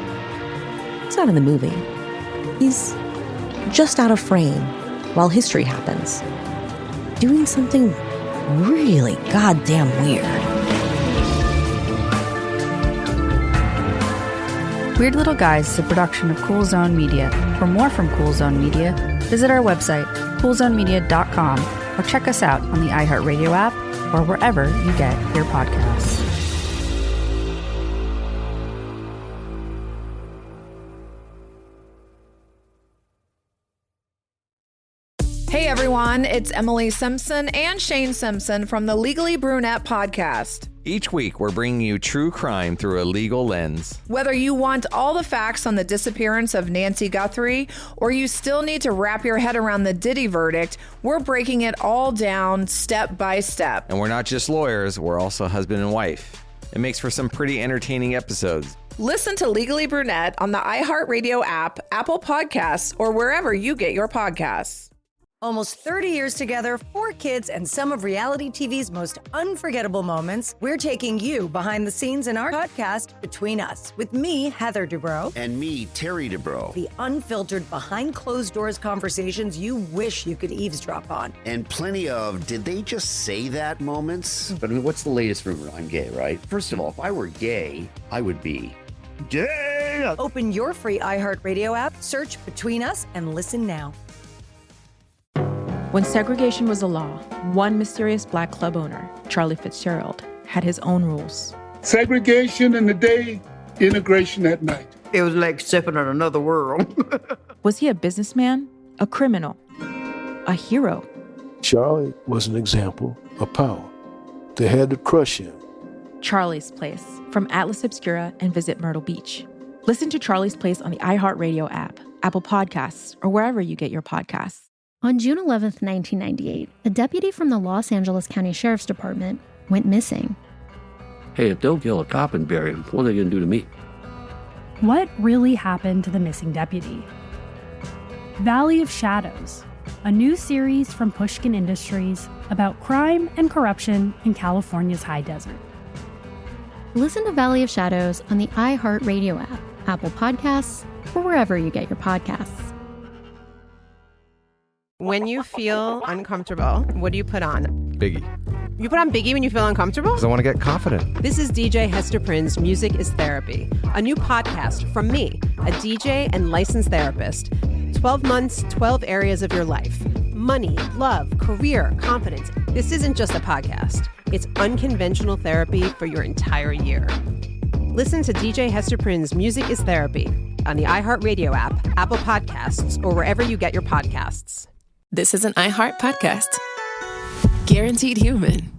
He's not in the movie. He's just out of frame while history happens, doing something really goddamn weird. Weird Little Guys is a production of Cool Zone Media. For more from Cool Zone Media, visit our website, coolzonemedia.com, or check us out on the iHeartRadio app or wherever you get your podcasts. Hey everyone, it's Emily Simpson and Shane Simpson from the Legally Brunette podcast. Each week, we're bringing you true crime through a legal lens. Whether you want all the facts on the disappearance of Nancy Guthrie, or you still need to wrap your head around the Diddy verdict, we're breaking it all down step by step. And we're not just lawyers, we're also husband and wife. It makes for some pretty entertaining episodes. Listen to Legally Brunette on the iHeartRadio app, Apple Podcasts, or wherever you get your podcasts. Almost 30 years together, 4 kids, and some of reality TV's most unforgettable moments. We're taking you behind the scenes in our podcast, Between Us, with me, Heather Dubrow. And me, Terry Dubrow. The unfiltered, behind-closed-doors conversations you wish you could eavesdrop on. And plenty of, did they just say that moments? But I mean, what's the latest rumor? I'm gay, right? First of all, if I were gay, I would be gay. Open your free iHeartRadio app, search Between Us, and listen now. When segregation was a law, one mysterious black club owner, Charlie Fitzgerald, had his own rules. Segregation in the day, integration at night. It was like stepping in another world. Was he a businessman, a criminal, a hero? Charlie was an example of power. They had to crush him. Charlie's Place, from Atlas Obscura and Visit Myrtle Beach. Listen to Charlie's Place on the iHeartRadio app, Apple Podcasts, or wherever you get your podcasts. On June 11th, 1998, a deputy from the Los Angeles County Sheriff's Department went missing. Hey, if they'll kill a cop and bury him, what are they going to do to me? What really happened to the missing deputy? Valley of Shadows, a new series from Pushkin Industries about crime and corruption in California's high desert. Listen to Valley of Shadows on the iHeartRadio app, Apple Podcasts, or wherever you get your podcasts. When you feel uncomfortable, what do you put on? Biggie. You put on Biggie when you feel uncomfortable? Because I want to get confident. This is DJ Hester Prynne's Music is Therapy, a new podcast from me, a DJ and licensed therapist. 12 months, 12 areas of your life. Money, love, career, confidence. This isn't just a podcast. It's unconventional therapy for your entire year. Listen to DJ Hester Prynne's Music is Therapy on the iHeartRadio app, Apple Podcasts, or wherever you get your podcasts. This is an iHeart podcast. Guaranteed Human.